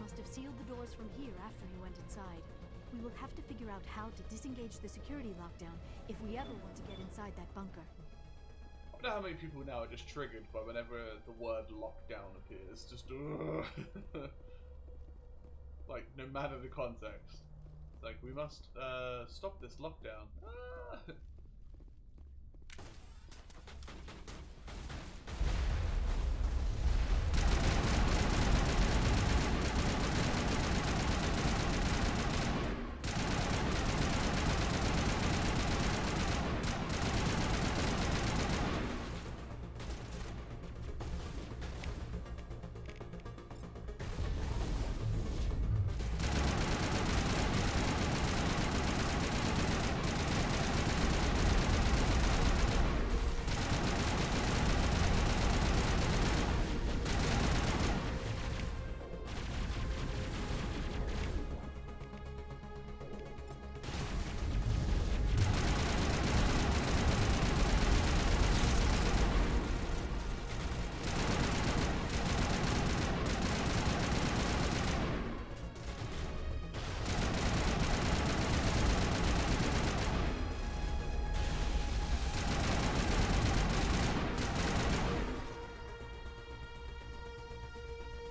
must have sealed the doors from here after he went inside. We will have to figure out how to disengage the security lockdown if we ever want to get inside that bunker. I wonder how many people now are just triggered by whenever the word lockdown appears. Just like, no matter the context. Like, we must stop this lockdown.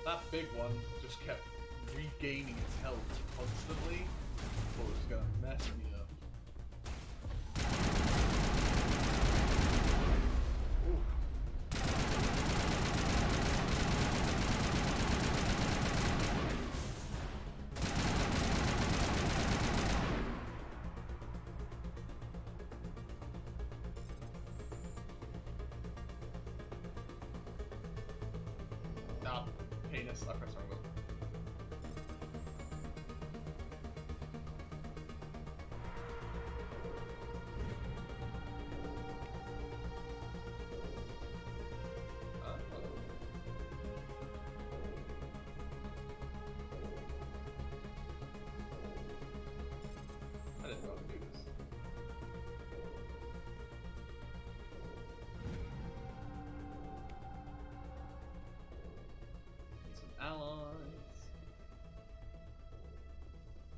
That big one just kept regaining its health constantly. I thought it was gonna mess me up. Nah, penis. I pressed wrong button. I didn't know how to do this. Need some allies.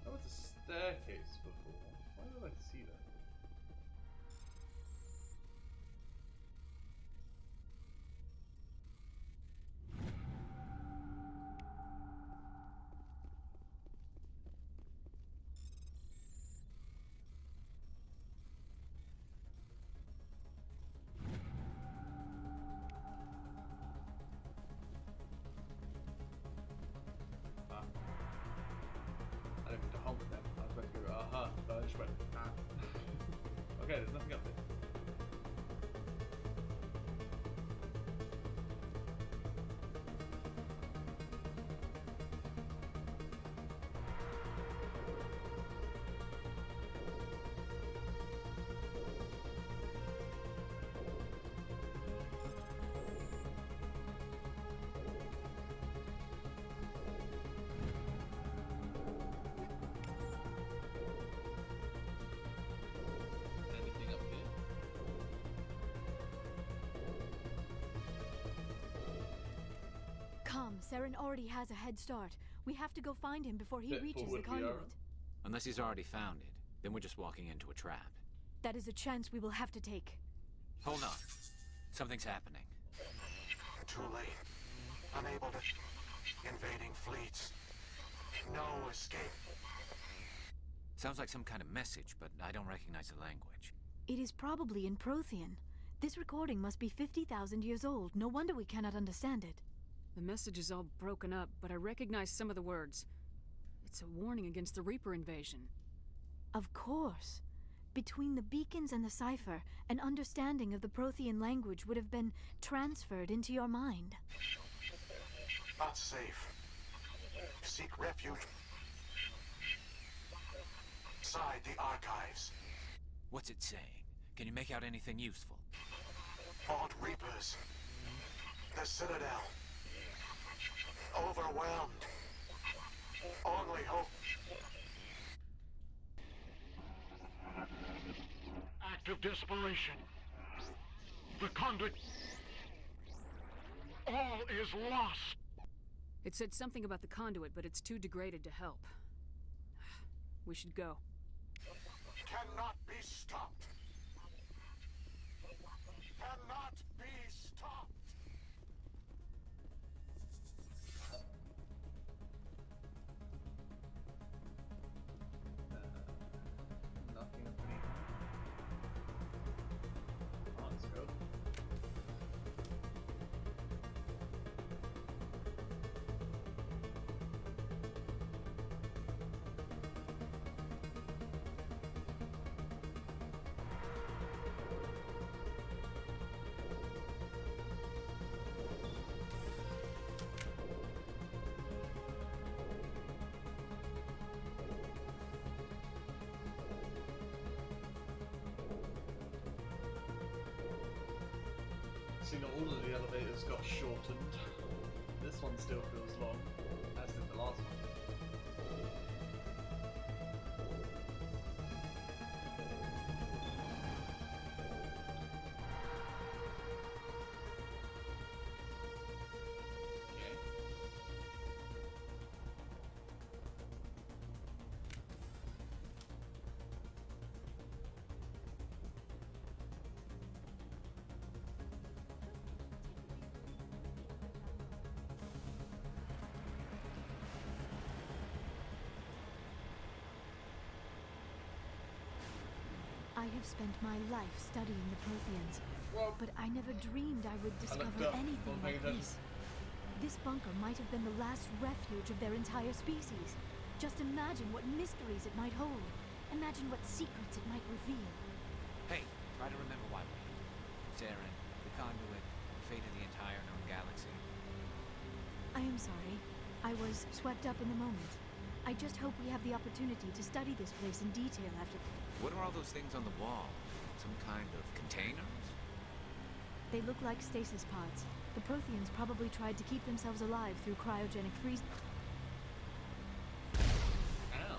That was a staircase before. Why did I see that? I didn't mean to honk them. I was about to go, aha, but I just went, ah. Okay, there's nothing up there. Anything up here? Come, Saren already has a head start. We have to go find him before he Bit reaches the forward we are. conduit. Unless he's already found it, then we're just walking into a trap. That is a chance we will have to take. Hold on. Something's happening. Too late. Unable to... Invading fleets. No escape. Sounds like some kind of message, but I don't recognize the language. It is probably in Prothean. This recording must be 50,000 years old. No wonder we cannot understand it. The message is all broken up, but I recognize some of the words. It's a warning against the Reaper invasion. Of course. Between the beacons and the cipher, an understanding of the Prothean language would have been transferred into your mind. Not safe. Seek refuge inside the archives. What's it saying? Can you make out anything useful? Fought Reapers. The Citadel. Overwhelmed. Only hope. Act of desperation. The conduit. All is lost. It said something about the conduit, but it's too degraded to help. We should go. Cannot be stopped. Cannot be stopped. Nothing underneath. Oh, let's go. Seeing that all of the elevators got shortened. This one still feels long, as did the last one. I have spent my life studying the Protheans, but I never dreamed I would discover anything like this. This bunker might have been the last refuge of their entire species. Just imagine what mysteries it might hold. Imagine what secrets it might reveal. Hey, try to remember why we're here. Saren, the conduit, the fate of the entire known galaxy. I am sorry. I was swept up in the moment. I just hope we have the opportunity to study this place in detail after... What are all those things on the wall? Some kind of containers? They look like stasis pods. The Protheans probably tried to keep themselves alive through cryogenic freeze... Ow.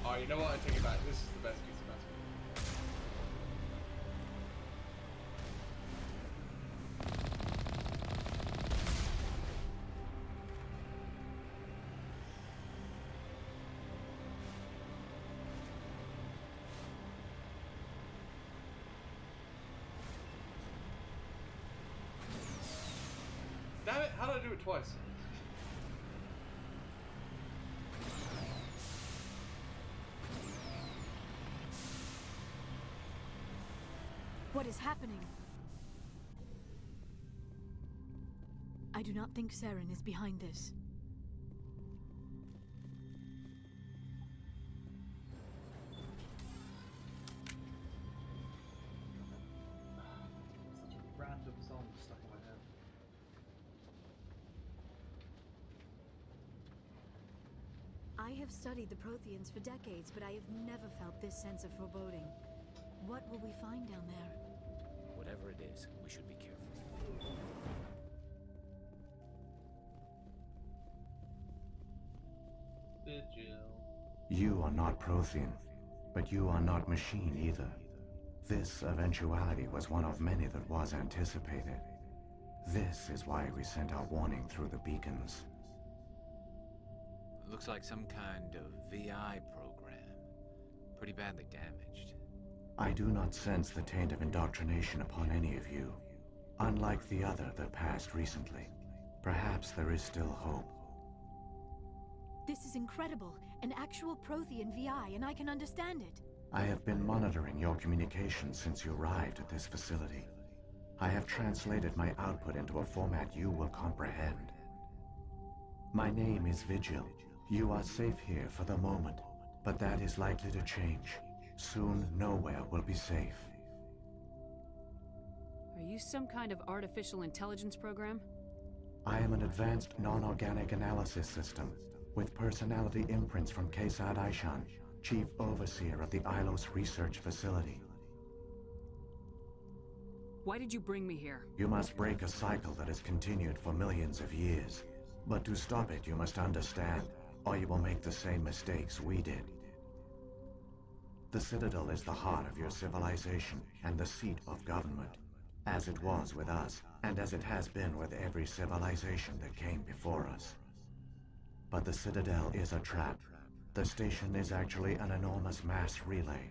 Oh, you know what? I take it back. This is the best piece of metal. Damn it, how did I do it twice? What is happening? I do not think Saren is behind this. Such a random song stuck in my head. I have studied the Protheans for decades, but I have never felt this sense of foreboding. What will we find down there? Whatever it is, we should be careful. Vigil. You are not Prothean, but you are not machine either. This eventuality was one of many that was anticipated. This is why we sent our warning through the beacons. Looks like some kind of VI program. Pretty badly damaged. I do not sense the taint of indoctrination upon any of you. Unlike the other that passed recently. Perhaps there is still hope. This is incredible. An actual Prothean VI, and I can understand it. I have been monitoring your communications since you arrived at this facility. I have translated my output into a format you will comprehend. My name is Vigil. You are safe here for the moment, but that is likely to change. Soon, nowhere will be safe. Are you some kind of artificial intelligence program? I am an advanced non-organic analysis system, with personality imprints from Kesad Aishan, Chief Overseer of the Ilos Research Facility. Why did you bring me here? You must break a cycle that has continued for millions of years. But to stop it, you must understand, or you will make the same mistakes we did. The Citadel is the heart of your civilization and the seat of government, as it was with us, and as it has been with every civilization that came before us. But the Citadel is a trap. The station is actually an enormous mass relay,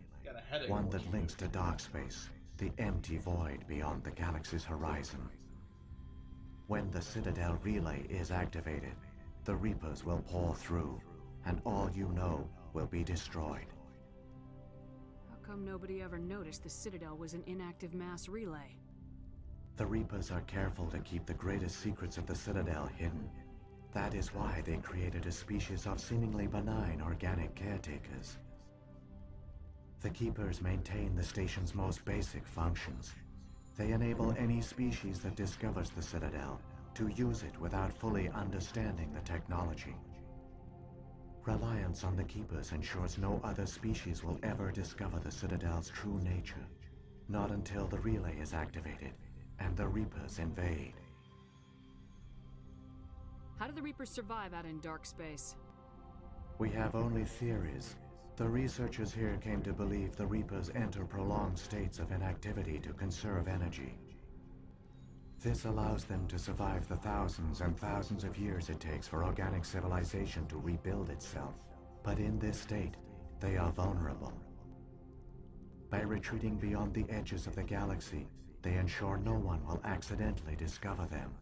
one that links to dark space, the empty void beyond the galaxy's horizon. When the Citadel relay is activated, the Reapers will pour through, and all you know will be destroyed. How come nobody ever noticed the Citadel was an inactive mass relay? The Reapers are careful to keep the greatest secrets of the Citadel hidden. That is why they created a species of seemingly benign organic caretakers. The Keepers maintain the station's most basic functions. They enable any species that discovers the Citadel to use it without fully understanding the technology. Reliance on the Keepers ensures no other species will ever discover the Citadel's true nature. Not until the relay is activated and the Reapers invade. How do the Reapers survive out in dark space? We have only theories. The researchers here came to believe the Reapers enter prolonged states of inactivity to conserve energy. This allows them to survive the thousands and thousands of years it takes for organic civilization to rebuild itself. But in this state, they are vulnerable. By retreating beyond the edges of the galaxy, they ensure no one will accidentally discover them.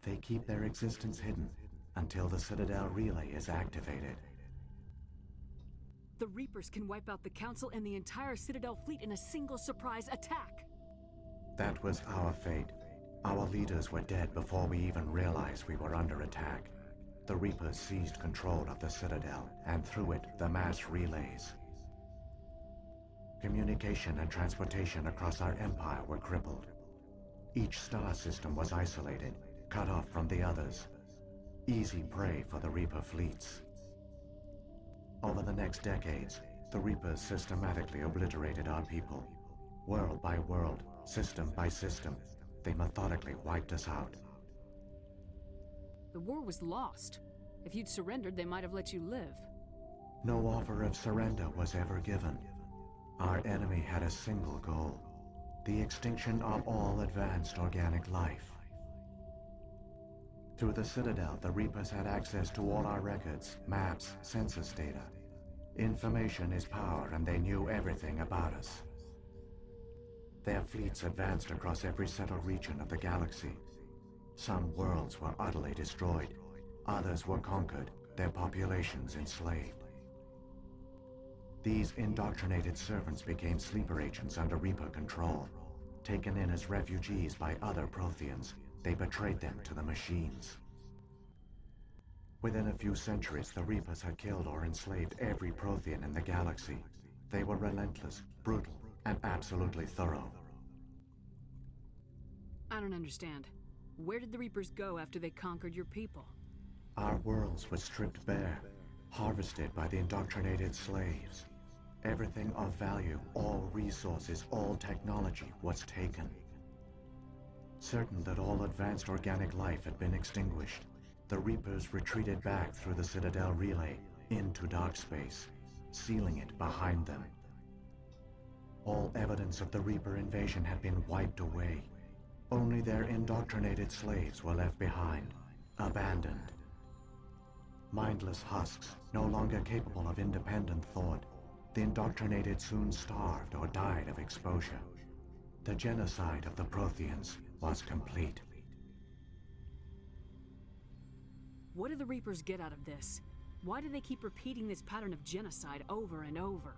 They keep their existence hidden until the Citadel relay is activated. The Reapers can wipe out the Council and the entire Citadel fleet in a single surprise attack! That was our fate. Our leaders were dead before we even realized we were under attack. The Reapers seized control of the Citadel, and through it, the mass relays. Communication and transportation across our empire were crippled. Each star system was isolated, cut off from the others. Easy prey for the Reaper fleets. Over the next decades, the Reapers systematically obliterated our people. World by world, system by system, they methodically wiped us out. The war was lost. If you'd surrendered, they might have let you live. No offer of surrender was ever given. Our enemy had a single goal: the extinction of all advanced organic life. Through the Citadel, the Reapers had access to all our records, maps, census data. Information is power, and they knew everything about us. Their fleets advanced across every settled region of the galaxy. Some worlds were utterly destroyed. Others were conquered, their populations enslaved. These indoctrinated servants became sleeper agents under Reaper control. Taken in as refugees by other Protheans, they betrayed them to the machines. Within a few centuries, the Reapers had killed or enslaved every Prothean in the galaxy. They were relentless, brutal, and absolutely thorough. I don't understand. Where did the Reapers go after they conquered your people? Our worlds were stripped bare, harvested by the indoctrinated slaves. Everything of value, all resources, all technology was taken. Certain that all advanced organic life had been extinguished, the Reapers retreated back through the Citadel relay into dark space, sealing it behind them. All evidence of the Reaper invasion had been wiped away. Only their indoctrinated slaves were left behind, abandoned. Mindless husks, no longer capable of independent thought, the indoctrinated soon starved or died of exposure. The genocide of the Protheans was complete. What do the Reapers get out of this? Why do they keep repeating this pattern of genocide over and over?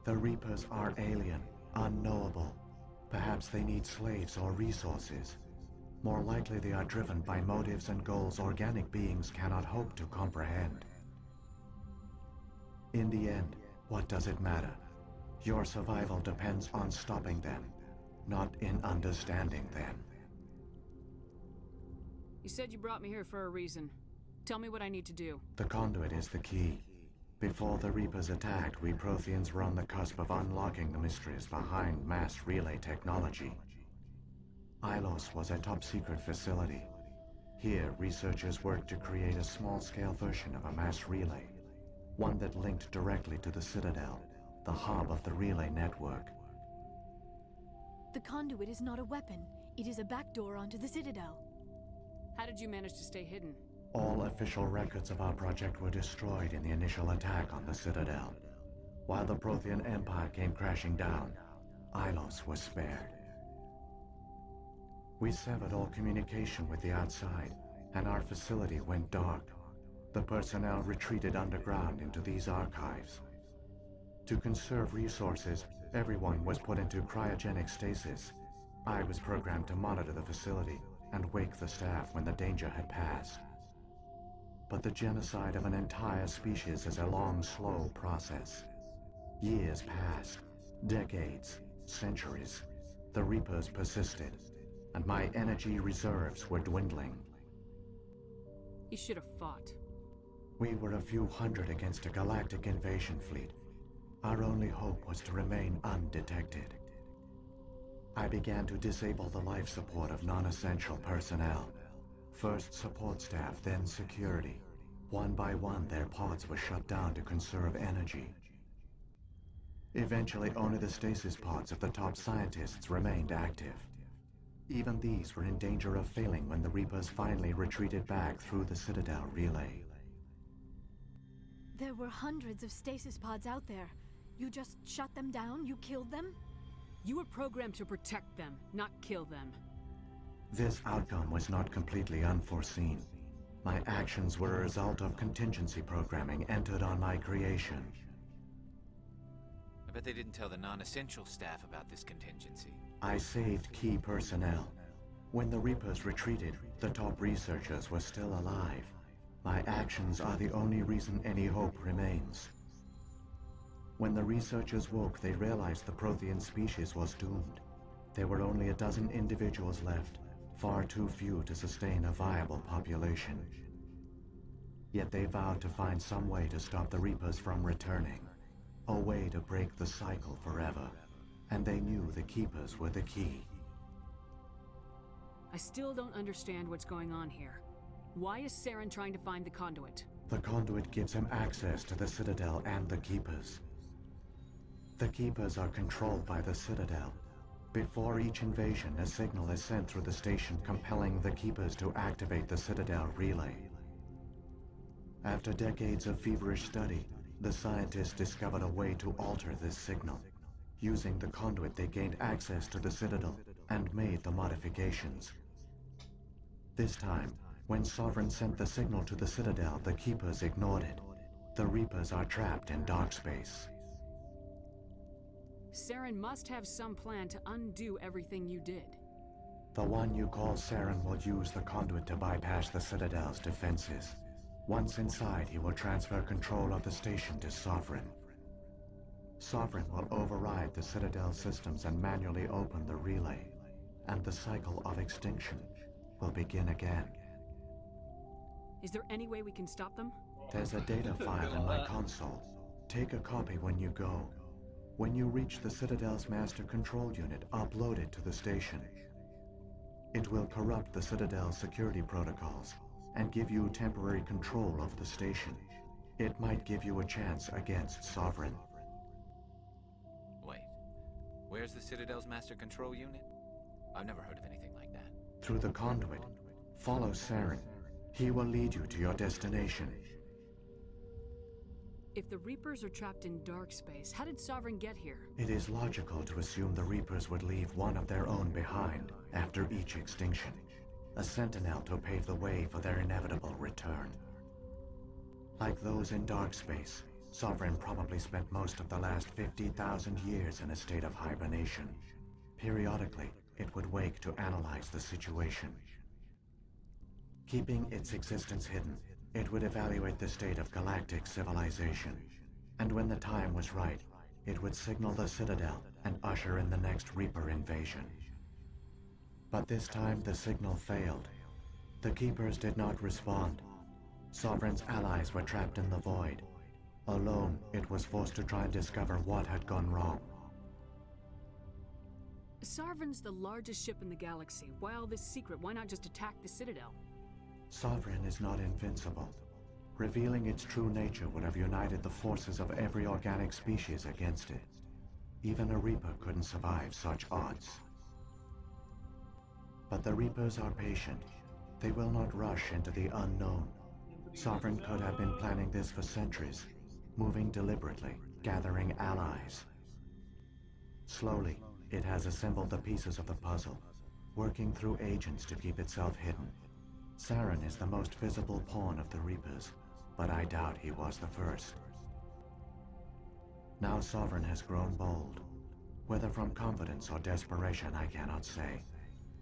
The Reapers are alien, unknowable. Perhaps they need slaves or resources. More likely they are driven by motives and goals organic beings cannot hope to comprehend. In the end, what does it matter? Your survival depends on stopping them, not in understanding them. You said you brought me here for a reason. Tell me what I need to do. The conduit is the key. Before the Reapers attacked, we Protheans were on the cusp of unlocking the mysteries behind mass relay technology. Ilos was a top-secret facility. Here, researchers worked to create a small-scale version of a mass relay, one that linked directly to the Citadel, the hub of the relay network. The conduit is not a weapon. It is a backdoor onto the Citadel. How did you manage to stay hidden? All official records of our project were destroyed in the initial attack on the Citadel. While the Prothean Empire came crashing down, Ilos was spared. We severed all communication with the outside, and our facility went dark. The personnel retreated underground into these archives. To conserve resources, everyone was put into cryogenic stasis. I was programmed to monitor the facility and wake the staff when the danger had passed. But the genocide of an entire species is a long, slow process. Years passed, decades, centuries. The Reapers persisted, and my energy reserves were dwindling. You should have fought. We were a few hundred against a galactic invasion fleet. Our only hope was to remain undetected. I began to disable the life support of non-essential personnel. First support staff, then security. One by one, their pods were shut down to conserve energy. Eventually, only the stasis pods of the top scientists remained active. Even these were in danger of failing when the Reapers finally retreated back through the Citadel relay. There were hundreds of stasis pods out there. You just shut them down? You killed them? You were programmed to protect them, not kill them. This outcome was not completely unforeseen. My actions were a result of contingency programming entered on my creation. I bet they didn't tell the non-essential staff about this contingency. I saved key personnel. When the Reapers retreated, the top researchers were still alive. My actions are the only reason any hope remains. When the researchers woke, they realized the Prothean species was doomed. There were only a dozen individuals left, far too few to sustain a viable population. Yet they vowed to find some way to stop the Reapers from returning. A way to break the cycle forever. And they knew the Keepers were the key. I still don't understand what's going on here. Why is Saren trying to find the conduit? The conduit gives him access to the Citadel and the Keepers. The Keepers are controlled by the Citadel. Before each invasion, a signal is sent through the station compelling the Keepers to activate the Citadel relay. After decades of feverish study, the scientists discovered a way to alter this signal. Using the conduit, they gained access to the Citadel and made the modifications. This time, when Sovereign sent the signal to the Citadel, the Keepers ignored it. The Reapers are trapped in dark space. Saren must have some plan to undo everything you did. The one you call Saren will use the conduit to bypass the Citadel's defenses. Once inside, he will transfer control of the station to Sovereign. Sovereign will override the Citadel systems and manually open the relay, and the cycle of extinction will begin again. Is there any way we can stop them? There's a data file in my console. Take a copy when you go. When you reach the Citadel's master control unit, upload it to the station. It will corrupt the Citadel's security protocols and give you temporary control of the station. It might give you a chance against Sovereign. Wait, where's the Citadel's master control unit? I've never heard of anything like that. Through the conduit, follow Saren. He will lead you to your destination. If the Reapers are trapped in dark space, how did Sovereign get here? It is logical to assume the Reapers would leave one of their own behind after each extinction. A sentinel to pave the way for their inevitable return. Like those in dark space, Sovereign probably spent most of the last 50,000 years in a state of hibernation. Periodically, it would wake to analyze the situation. Keeping its existence hidden, it would evaluate the state of galactic civilization. And when the time was right, it would signal the Citadel and usher in the next Reaper invasion. But this time the signal failed. The Keepers did not respond. Sovereign's allies were trapped in the void. Alone, it was forced to try and discover what had gone wrong. Sovereign's the largest ship in the galaxy. Why all this secret? Why not just attack the Citadel? Sovereign is not invincible. Revealing its true nature would have united the forces of every organic species against it. Even a Reaper couldn't survive such odds. But the Reapers are patient. They will not rush into the unknown. Sovereign could have been planning this for centuries, moving deliberately, gathering allies. Slowly, it has assembled the pieces of the puzzle, working through agents to keep itself hidden. Saren is the most visible pawn of the Reapers, but I doubt he was the first. Now Sovereign has grown bold. Whether from confidence or desperation, I cannot say.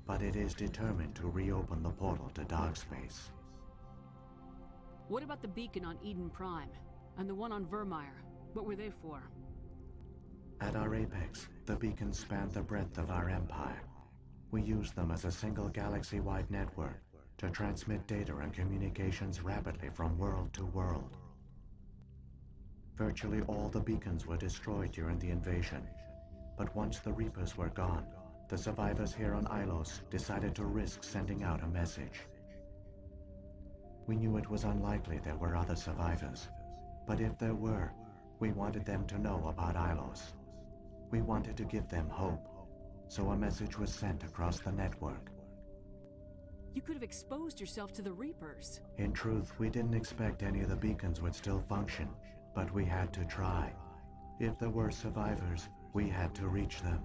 But it is determined to reopen the portal to Darkspace. What about the beacon on Eden Prime? And the one on Vermeer? What were they for? At our apex, the beacons spanned the breadth of our empire. We used them as a single galaxy-wide network to transmit data and communications rapidly from world to world. Virtually all the beacons were destroyed during the invasion, but once the Reapers were gone, the survivors here on Ilos decided to risk sending out a message. We knew it was unlikely there were other survivors, but if there were, we wanted them to know about Ilos. We wanted to give them hope, so a message was sent across the network. You could have exposed yourself to the Reapers. In truth, we didn't expect any of the beacons would still function, but we had to try. If there were survivors, we had to reach them.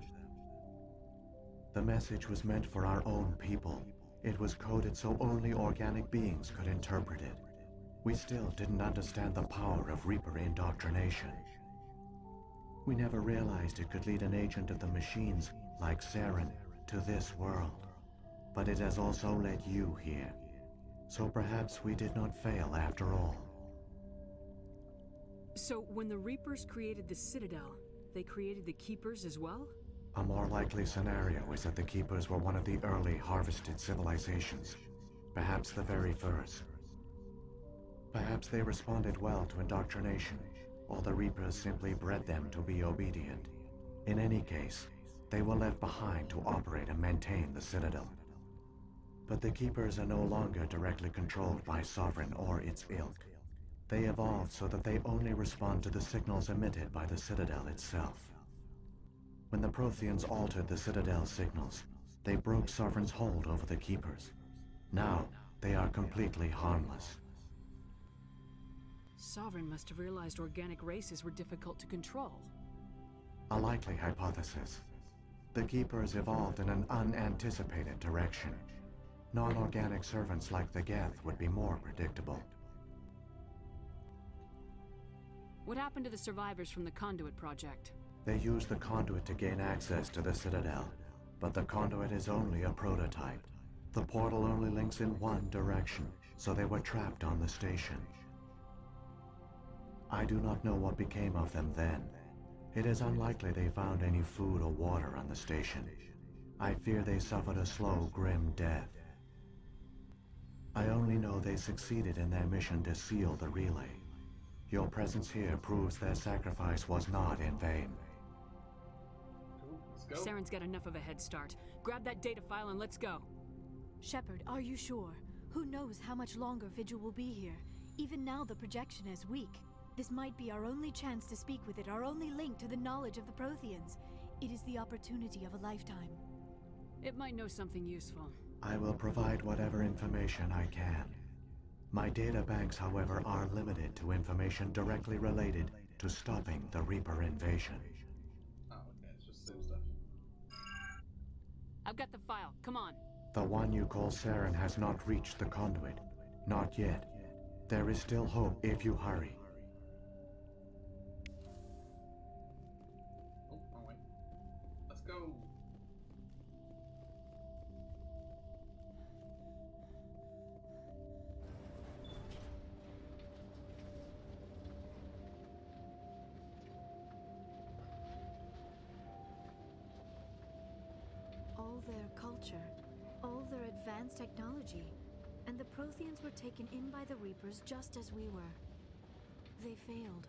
The message was meant for our own people. It was coded so only organic beings could interpret it. We still didn't understand the power of Reaper indoctrination. We never realized it could lead an agent of the machines, like Saren, to this world. But it has also led you here. So perhaps we did not fail after all. So when the Reapers created the Citadel, they created the Keepers as well? A more likely scenario is that the Keepers were one of the early harvested civilizations. Perhaps the very first. Perhaps they responded well to indoctrination, or the Reapers simply bred them to be obedient. In any case, they were left behind to operate and maintain the Citadel. But the Keepers are no longer directly controlled by Sovereign or its ilk. They evolved so that they only respond to the signals emitted by the Citadel itself. When the Protheans altered the Citadel's signals, they broke Sovereign's hold over the Keepers. Now, they are completely harmless. Sovereign must have realized organic races were difficult to control. A likely hypothesis. The Keepers evolved in an unanticipated direction. Non-organic servants like the Geth would be more predictable. What happened to the survivors from the Conduit project? They used the Conduit to gain access to the Citadel, but the Conduit is only a prototype. The portal only links in one direction, so they were trapped on the station. I do not know what became of them then. It is unlikely they found any food or water on the station. I fear they suffered a slow, grim death. I only know they succeeded in their mission to seal the relay. Your presence here proves their sacrifice was not in vain. Saren's got enough of a head start. Grab that data file and let's go. Shepard, are you sure? Who knows how much longer Vigil will be here? Even now the projection is weak. This might be our only chance to speak with it, our only link to the knowledge of the Protheans. It is the opportunity of a lifetime. It might know something useful. I will provide whatever information I can. My data banks, however, are limited to information directly related to stopping the Reaper invasion. Oh, okay, it's just the same stuff. I've got the file, come on. The one you call Saren has not reached the Conduit. Not yet. There is still hope if you hurry. Oh, wrong way. Let's go. All their culture, all their advanced technology, and the Protheans were taken in by the Reapers just as we were. They failed.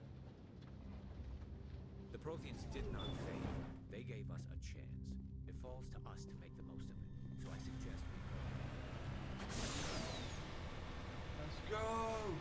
The Protheans did not fail. They gave us a chance. It falls to us to make the most of it. So I suggest we Let's go!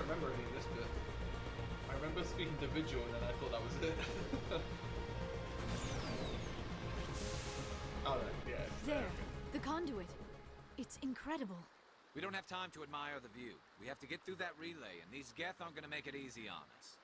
don't remember any of this bit. I remember speaking to Vigil and then I thought that was it. Oh, yeah. There, the conduit. It's incredible. We don't have time to admire the view. We have to get through that relay, and these Geth aren't gonna make it easy on us.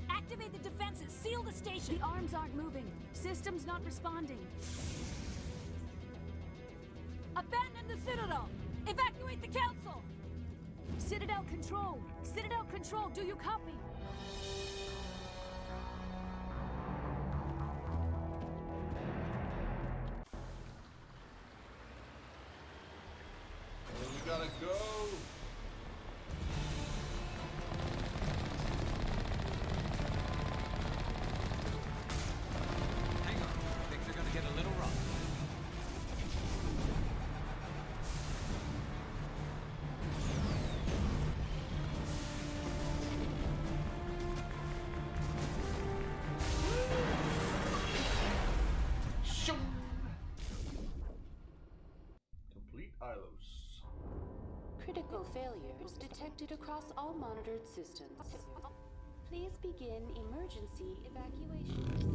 Activate the defenses! Seal the station! The arms aren't moving. System's not responding. Abandon the Citadel! Evacuate the Council! Citadel Control! Citadel Control, do you copy? You gotta go! Hang on, things are gonna get a little rough. Complete Ilos. Critical failures detected across all monitored systems. Please begin emergency evacuation.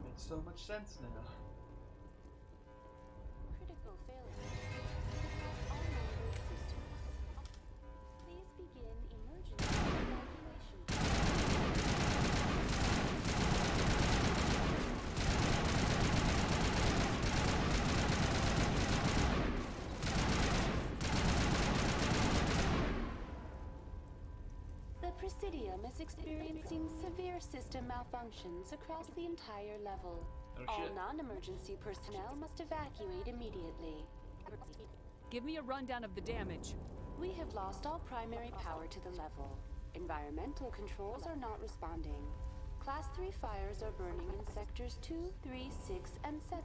Makes so much sense now. Critical failures detected across all monitored systems. Please begin emergency evacuation. The Presidium is experiencing severe system malfunctions across the entire level. Oh, All shit. non-emergency personnel must evacuate immediately. Give me a rundown of the damage. We have lost all primary power to the level. Environmental controls are not responding. Class 3 fires are burning in sectors 2, 3, 6, and 7.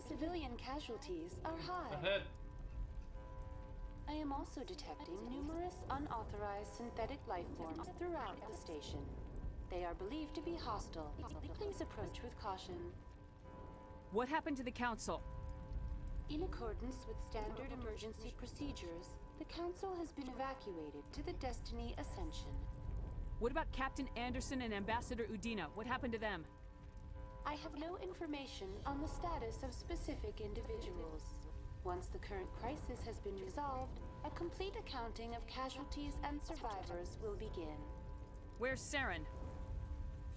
Civilian casualties are high. Ahead. I am also detecting numerous unauthorized synthetic life forms throughout the station. They are believed to be hostile. Please approach with caution. What happened to the Council? In accordance with standard emergency procedures, the Council has been evacuated to the Destiny Ascension. What about Captain Anderson and Ambassador Udina? What happened to them? I have no information on the status of specific individuals. Once the current crisis has been resolved, a complete accounting of casualties and survivors will begin. Where's Saren?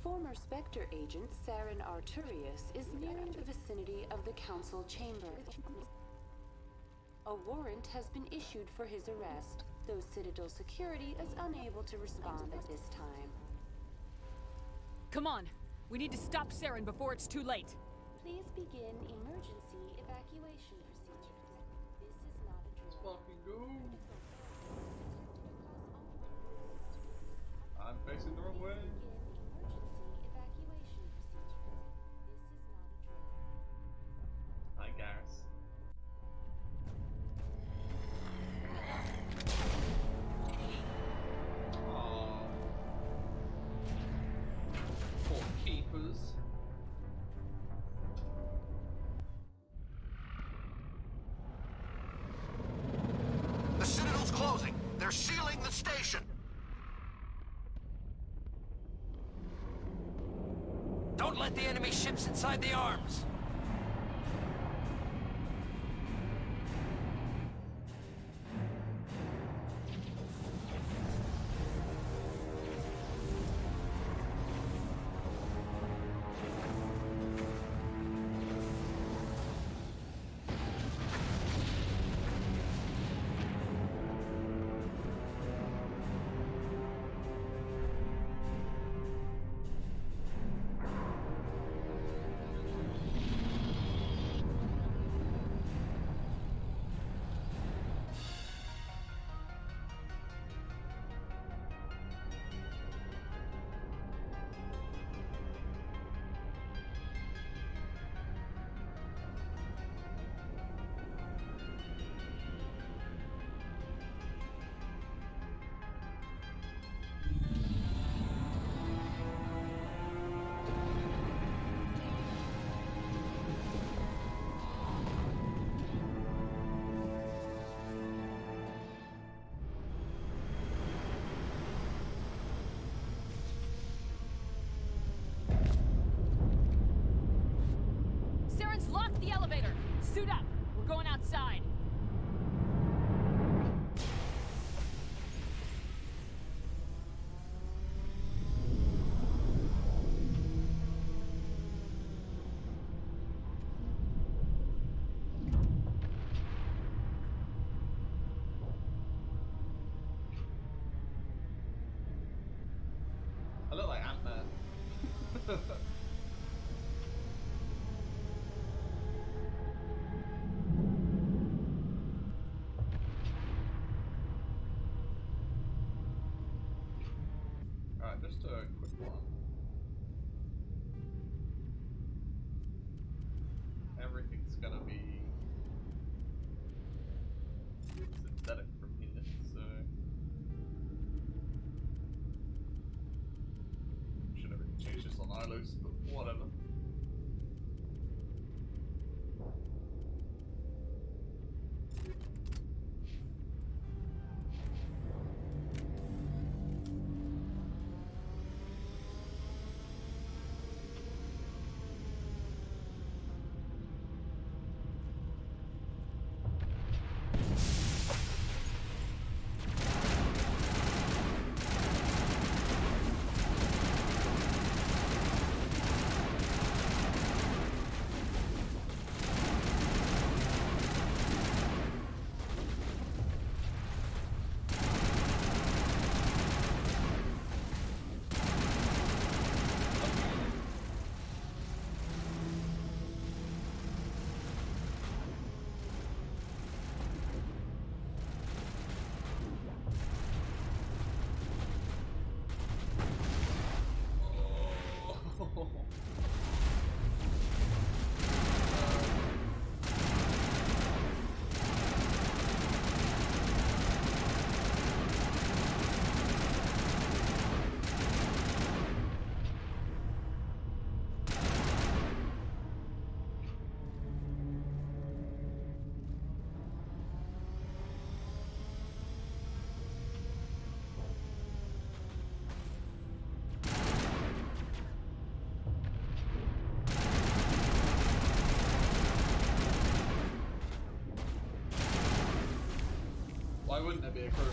Former Spectre agent Saren Arturius is nearing the vicinity of the Council chamber. A warrant has been issued for his arrest, though Citadel security is unable to respond at this time. Come on! We need to stop Saren before it's too late! Please begin emergency evacuation procedures. This is not a drill. Fucking go! I'm facing the wrong way. Hi, Garrus. Aww. Poor keepers. The Citadel's closing. They're sealing the station. let the enemy ships inside the arms. Lock the elevator! Suit up! We're going outside! I look like Ant-Man. Just a quick one. Everything's gonna be synthetic from here, so should have changed this on Ilos, but whatever. Why wouldn't there be a crew?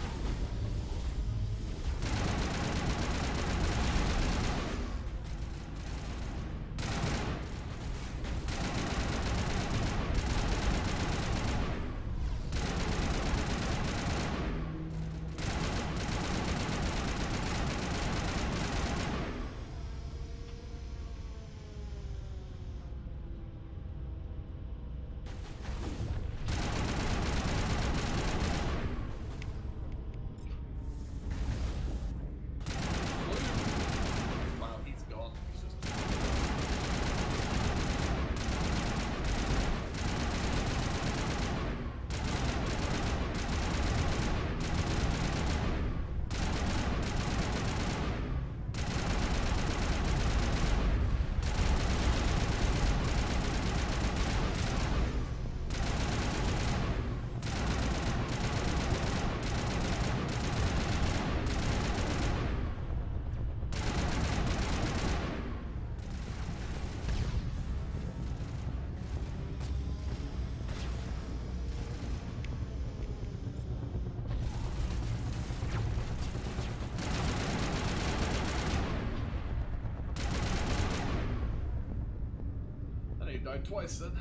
died twice then.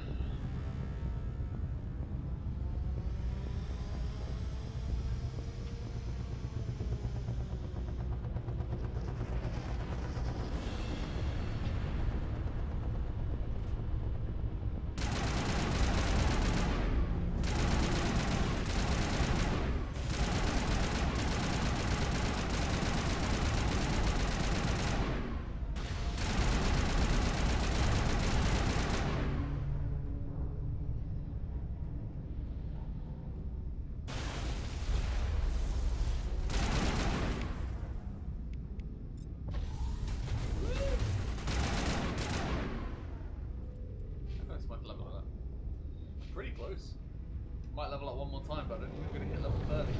Pretty close. Might level up one more time, but I don't think we're going to hit level 30.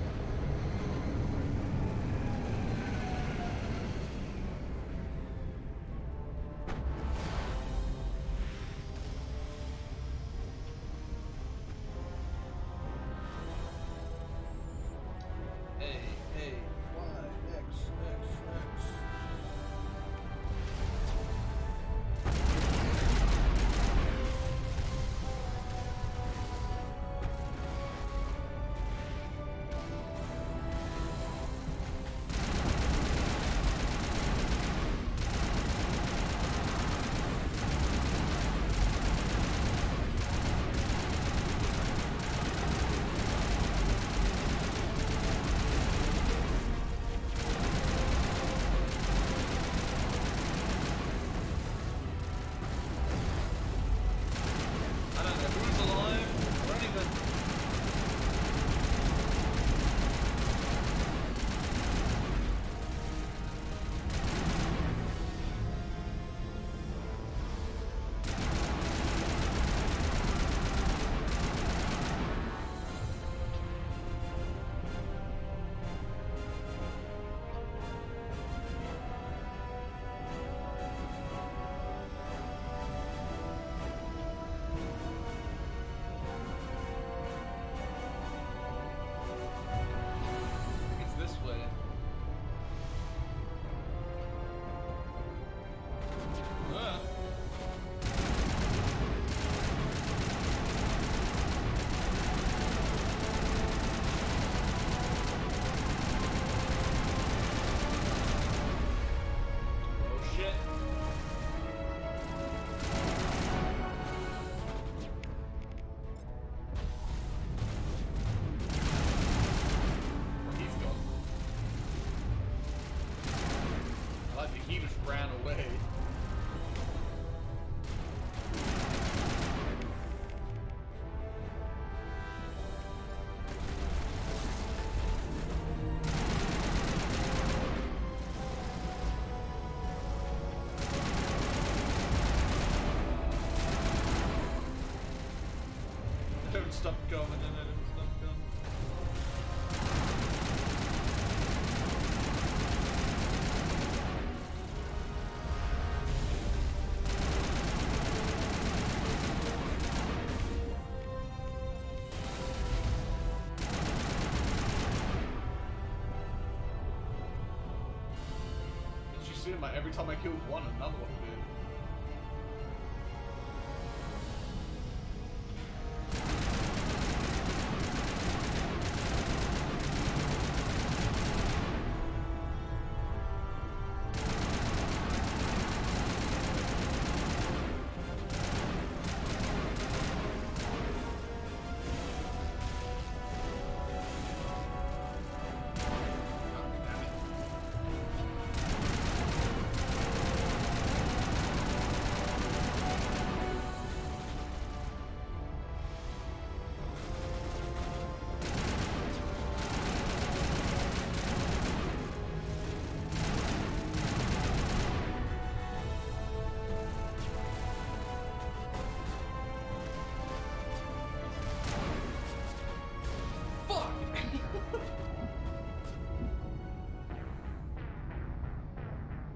Don't stop going, and I don't stop going. Did you see him? Like, every time I killed one, another one appeared.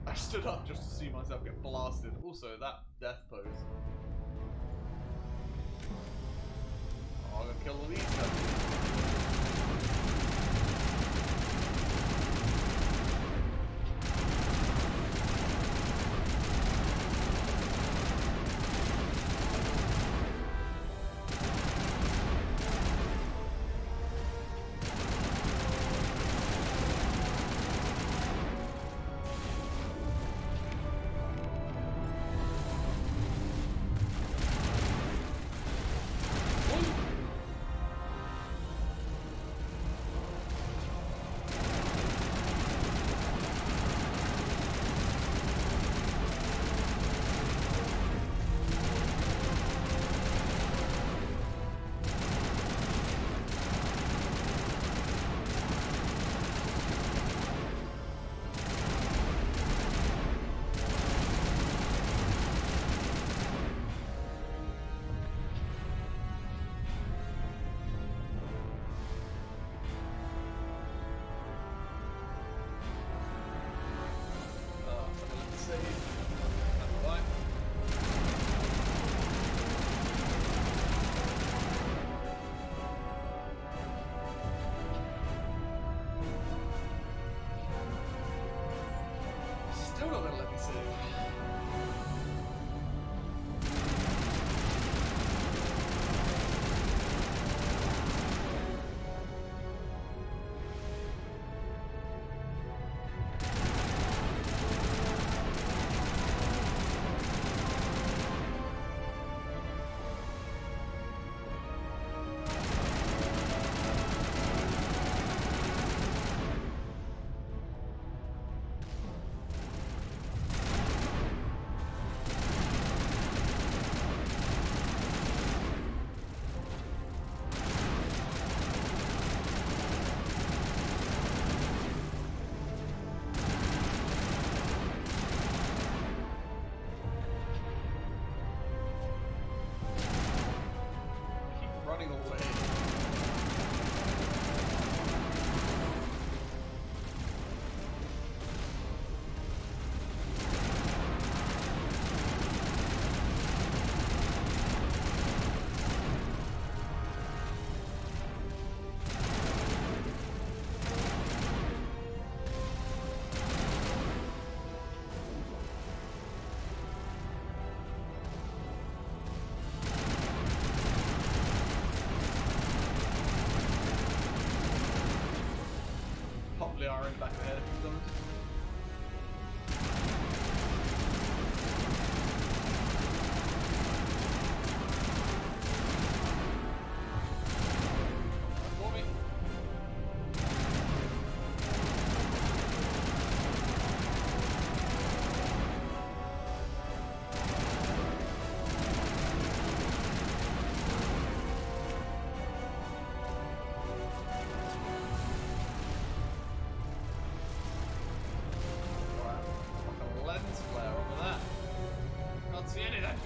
I stood up just to see myself get blasted. Also, that death pose. Oh, I'm gonna kill all these guys. still not gonna let me save. Running away. Probably are in the back of the head if he's done it. For me. Lens flare over there. Can't see anything.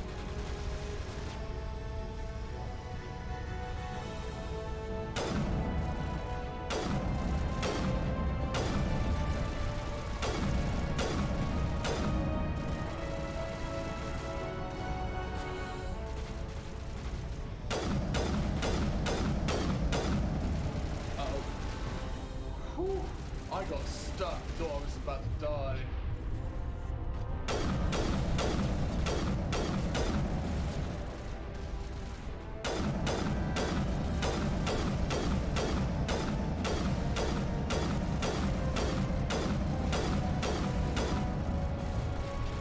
Uh-oh. Whew. I got stuck. Thought I was about to die.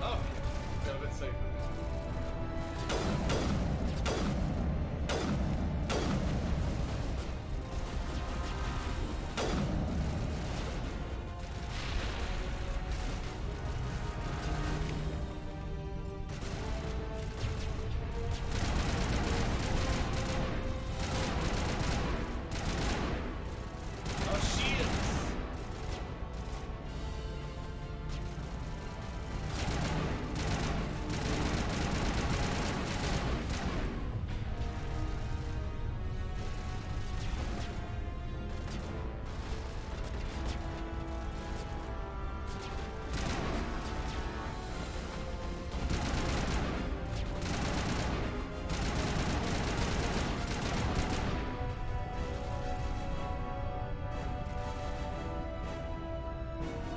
Oh, got a bit safer. Oh, shields!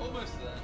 Almost there.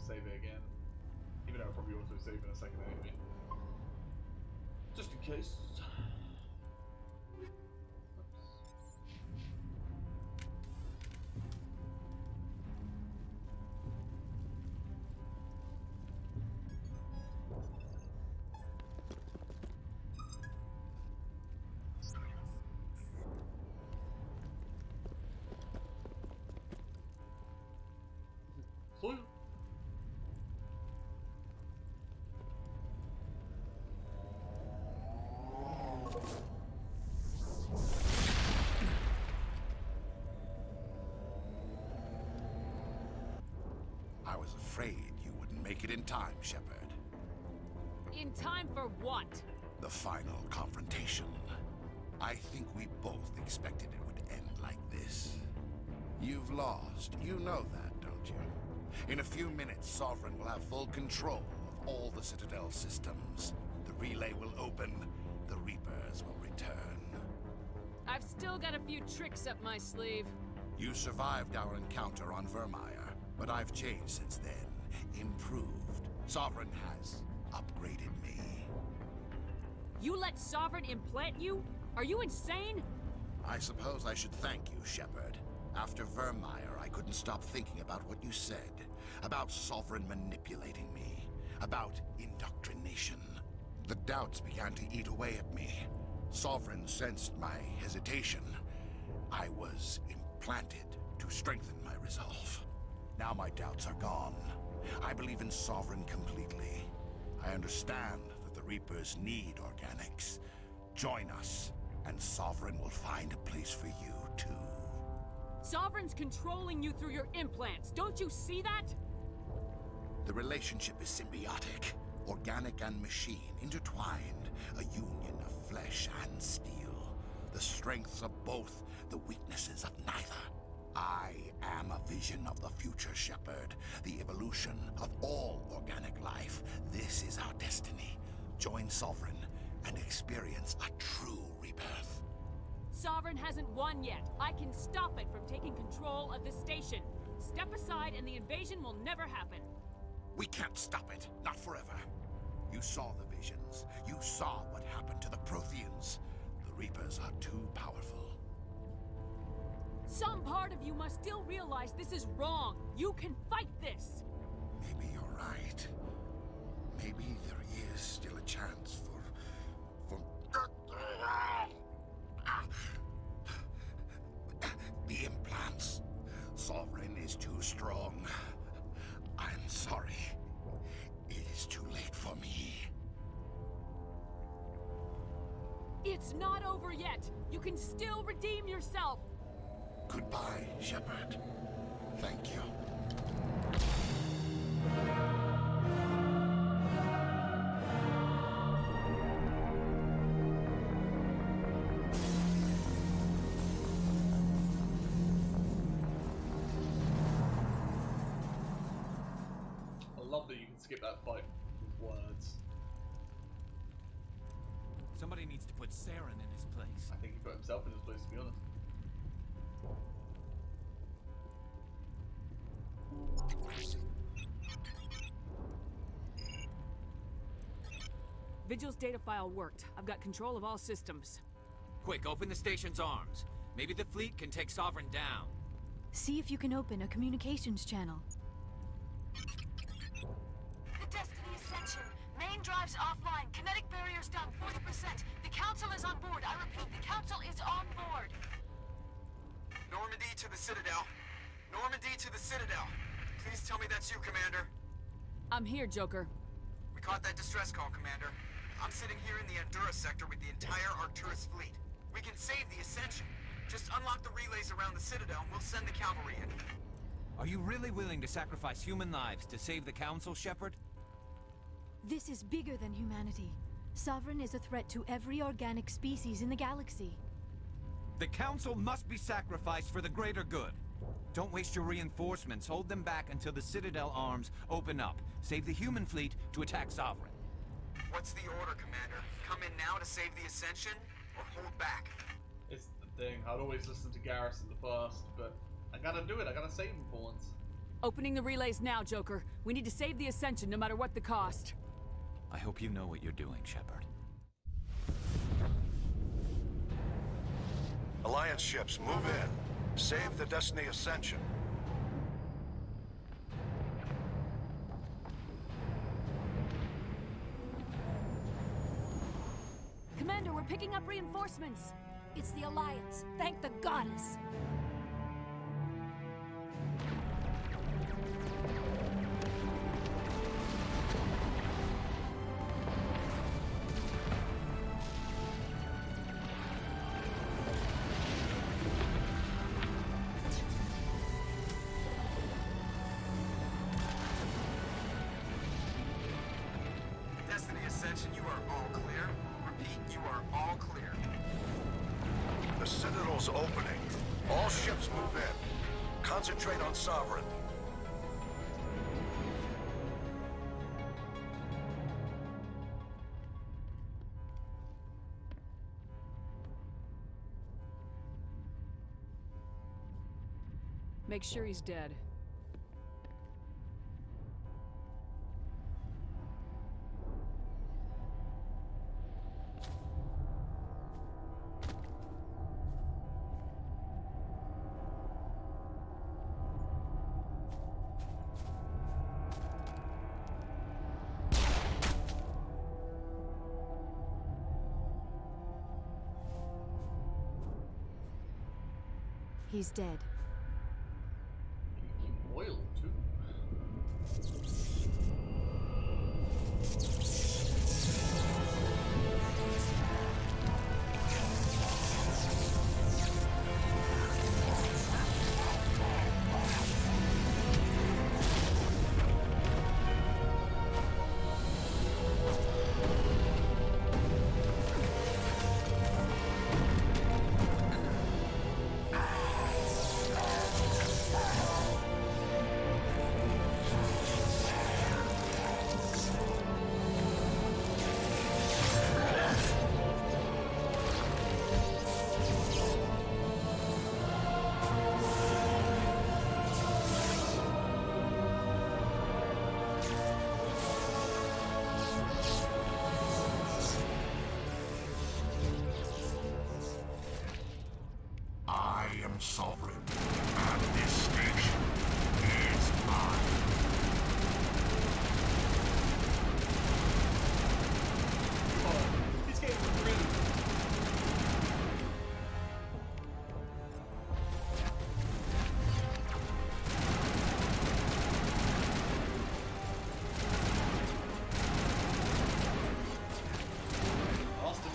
save it again. Even though I'll probably also save in a second anyway. Just in case. Soil. I was afraid you wouldn't make it in time, Shepard. In time for what? The final confrontation. I think we both expected it would end like this. You've lost. You know that, don't you? In a few minutes, Sovereign will have full control of all the Citadel systems. The relay will open. The Reapers will return. I've still got a few tricks up my sleeve. You survived our encounter on Vermeer, but I've changed since then. Improved. Sovereign has upgraded me. You let Sovereign implant you? Are you insane? I suppose I should thank you, Shepard. After Vermeer, I couldn't stop thinking about what you said. About Sovereign manipulating me. About indoctrination. The doubts began to eat away at me. Sovereign sensed my hesitation. I was implanted to strengthen my resolve. Now my doubts are gone. I believe in Sovereign completely. I understand that the Reapers need organics. Join us, and Sovereign will find a place for you, too. Sovereign's controlling you through your implants. Don't you see that? The relationship is symbiotic. Organic and machine, intertwined. A union of flesh and steel. The strengths of both, the weaknesses of neither. I am a vision of the future, Shepard. The evolution of all organic life. This is our destiny. Join Sovereign and experience a true rebirth. Sovereign hasn't won yet. I can stop it from taking control of the station. Step aside and the invasion will never happen. We can't stop it. Not forever. You saw the visions. You saw what happened to the Protheans. The Reapers are too powerful. Some part of you must still realize this is wrong. You can fight this. Maybe you're right. Maybe there is still a chance for... The implants. Sovereign is too strong. I'm sorry. It is too late for me. It's not over yet. You can still redeem yourself. Goodbye, Shepard. Thank you. I love that you can skip that fight with words. Somebody needs to put Saren in his place. I think he put himself in his place, to be honest. Vigil's data file worked. I've got control of all systems. Quick, open the station's arms. Maybe the fleet can take Sovereign down. See if you can open a communications channel. The Destiny Ascension. Main drives offline. Kinetic barriers down 40%. The Council is on board. I repeat, the Council is on board. Normandy to the Citadel. Normandy to the Citadel. Please tell me that's you, Commander. I'm here, Joker. We caught that distress call, Commander. I'm sitting here in the Endura sector with the entire Arcturus fleet. We can save the Ascension. Just unlock the relays around the Citadel and we'll send the cavalry in. Are you really willing to sacrifice human lives to save the Council, Shepard? This is bigger than humanity. Sovereign is a threat to every organic species in the galaxy. The Council must be sacrificed for the greater good. Don't waste your reinforcements. Hold them back until the Citadel arms open up. Save the human fleet to attack Sovereign. What's the order, Commander? Come in now to save the Ascension, or hold back? It's the thing. I'd always listen to Garrus in the past, but I gotta do it. I gotta save him for once. Opening the relays now, Joker. We need to save the Ascension no matter what the cost. I hope you know what you're doing, Shepard. Alliance ships, move in. Save the Destiny Ascension. Commander, we're picking up reinforcements. It's the Alliance. Thank the goddess. Destiny Ascension, you are all clear. Repeat, you are all clear. The Citadel's opening. All ships move in. Concentrate on Sovereign. Make sure he's dead. He's dead. Oil, too. I am sovereign, and this station is mine. This game was really... Austin.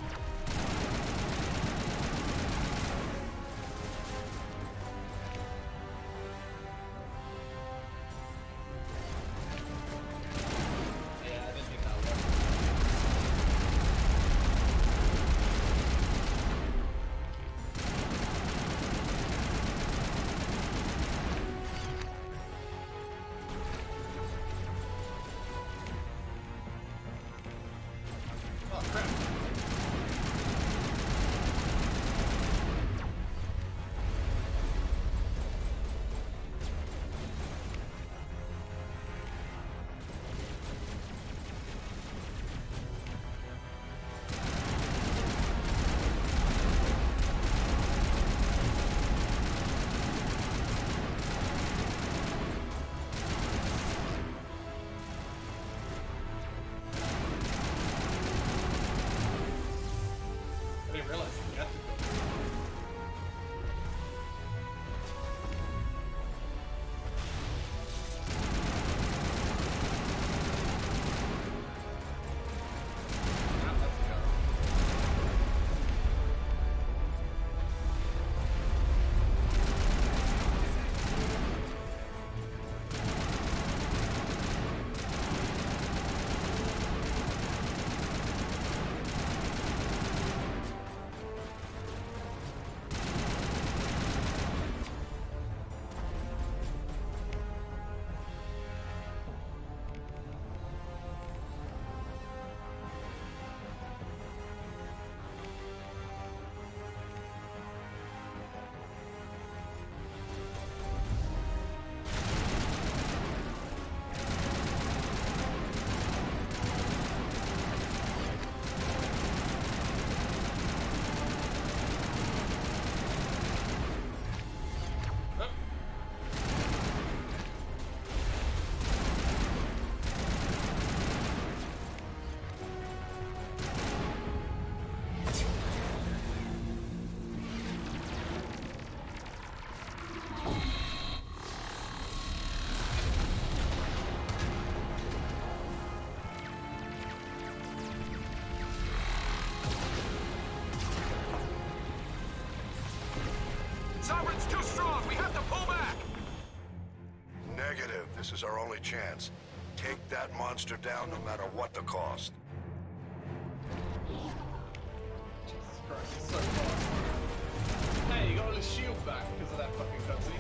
is our only chance. Take that monster down no matter what the cost. Jesus Christ, it's so far. Hey, you got all his shield back because of that fucking cutscene.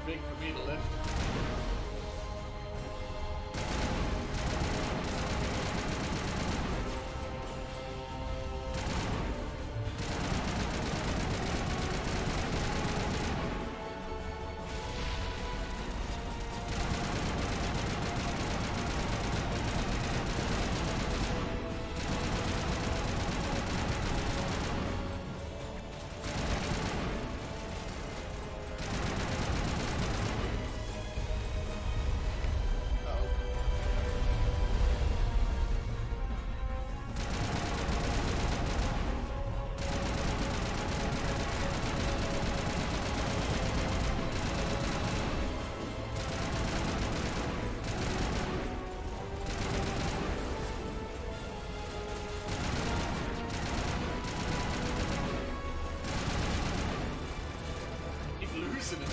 Big for me to lift. Losing it.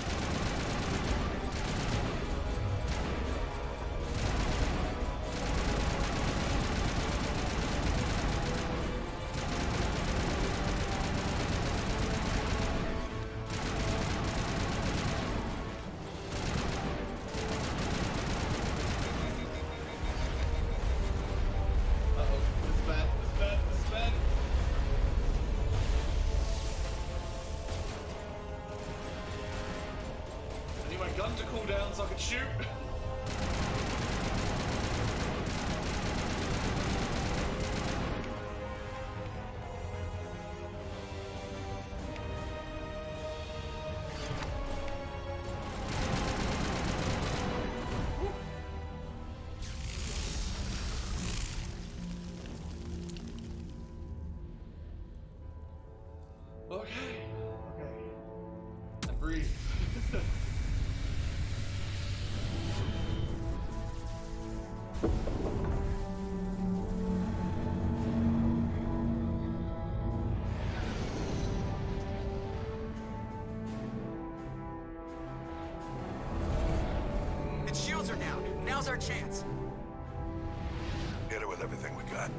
Gun to cool down so I can shoot. Okay. And breathe. Its shields are down. Now's our chance. Hit it with everything we got.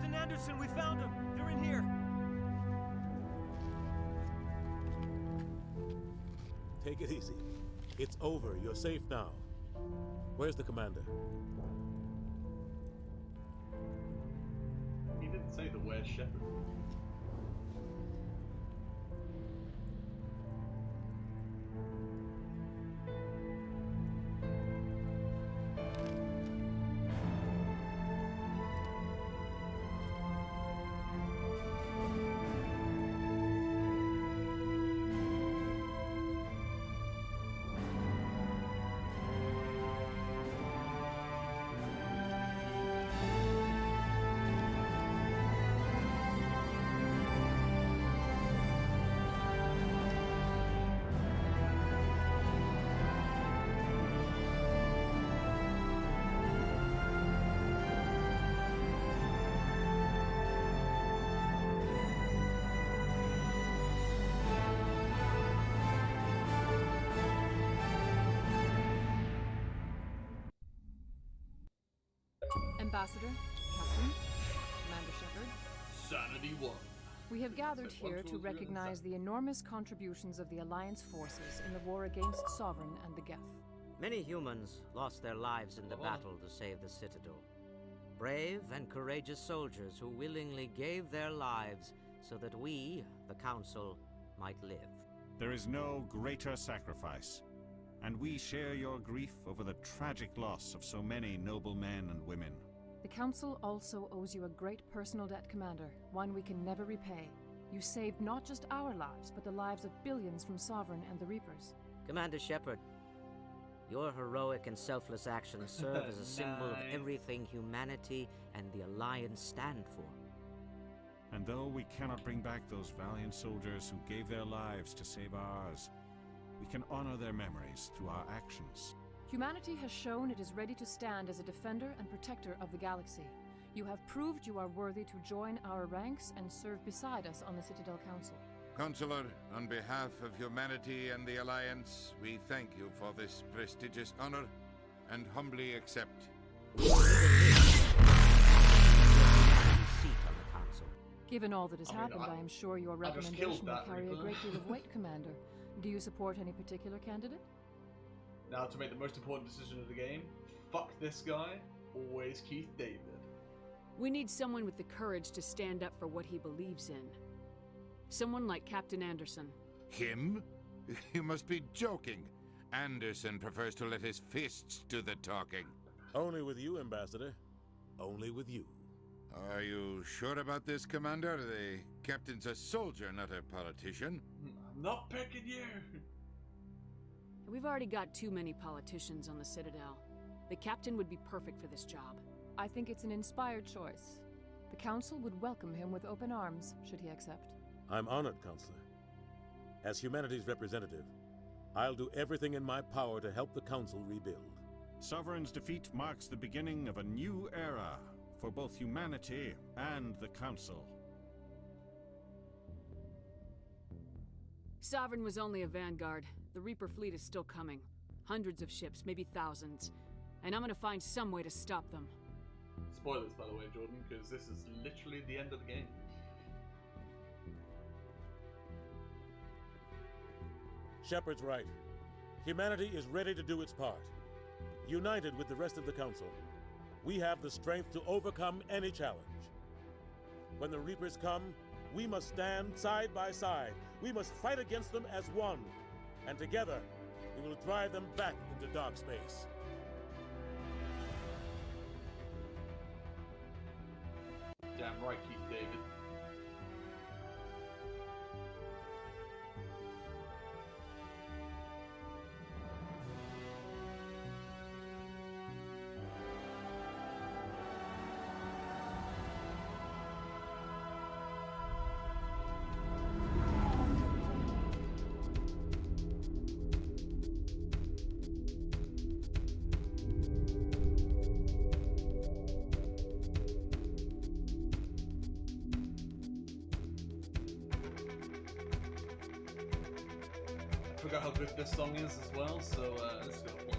Captain Anderson, we found them. They're in here. Take it easy. It's over. You're safe now. Where's the commander? He didn't say the where's Shepard. Ambassador, Captain, Commander Shepard. Sanity 1. We have gathered here to recognize the enormous contributions of the Alliance forces in the war against Sovereign and the Geth. Many humans lost their lives in the battle to save the Citadel. Brave and courageous soldiers who willingly gave their lives so that we, the Council, might live. There is no greater sacrifice, and we share your grief over the tragic loss of so many noble men and women. The Council also owes you a great personal debt, Commander, one we can never repay. You saved not just our lives, but the lives of billions from Sovereign and the Reapers. Commander Shepard, your heroic and selfless actions serve as a symbol of everything humanity and the Alliance stand for. And though we cannot bring back those valiant soldiers who gave their lives to save ours, we can honor their memories through our actions. Humanity has shown it is ready to stand as a defender and protector of the galaxy. You have proved you are worthy to join our ranks and serve beside us on the Citadel Council. Consular, on behalf of humanity and the Alliance, we thank you for this prestigious honor and humbly accept. Given all that has happened, I am sure your recommendation will carry a great deal of weight, Commander. Do you support any particular candidate? Now, to make the most important decision of the game, fuck this guy, always Keith David. We need someone with the courage to stand up for what he believes in. Someone like Captain Anderson. Him? You must be joking. Anderson prefers to let his fists do the talking. Only with you, Ambassador. Only with you. Are you sure about this, Commander? The captain's a soldier, not a politician. I'm not picking you. We've already got too many politicians on the Citadel. The captain would be perfect for this job. I think it's an inspired choice. The Council would welcome him with open arms, should he accept. I'm honored, Counselor. As humanity's representative, I'll do everything in my power to help the Council rebuild. Sovereign's defeat marks the beginning of a new era for both humanity and the Council. Sovereign was only a vanguard. The Reaper fleet is still coming. Hundreds of ships, maybe thousands. And I'm gonna find some way to stop them. Spoilers, by the way, Jordan, because this is literally the end of the game. Shepard's right. Humanity is ready to do its part. United with the rest of the Council, we have the strength to overcome any challenge. When the Reapers come, we must stand side by side. We must fight against them as one. And together, we will drive them back into dark space. Damn right, Keith David. I forgot how good this song is as well, so let's go play.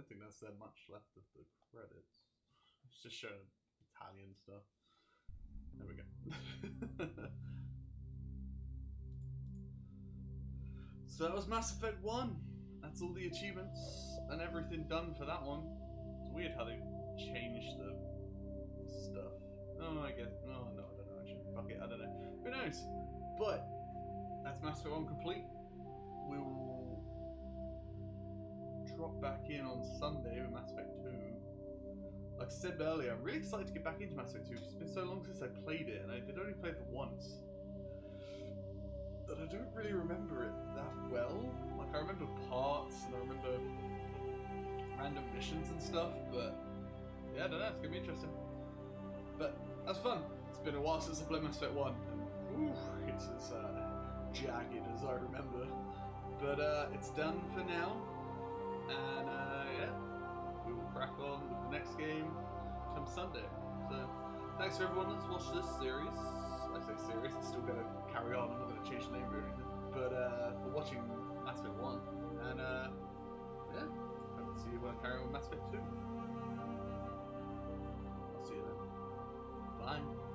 don't think that's there much left of the credits. It's just showing Italian stuff. There we go. So that was Mass Effect 1. That's all the achievements and everything done for that one. It's weird how they changed the stuff. Oh, I guess. Oh, no, I don't know actually. Fuck it, I don't know. Who knows? But that's Mass Effect 1 complete. We will drop back in on Sunday with Mass Effect 2. Like I said earlier, I'm really excited to get back into Mass Effect 2. It's been so long since I played it, and I did only play it once. That I don't really remember it that well. Like, I remember parts, and I remember random missions and stuff, but yeah, I don't know, it's gonna be interesting. But that's fun. It's been a while since I played Mass Effect 1, and it's as jagged as I remember. But it's done for now, and yeah, we will crack on with the next game come Sunday. So thanks for everyone that's watched this series. I say series, it's still gonna carry on. I'm not gonna change the name or anything. But for watching Mass Effect 1, and yeah, hope to see you when I carry on with Mass Effect 2. I'll see you then. Bye.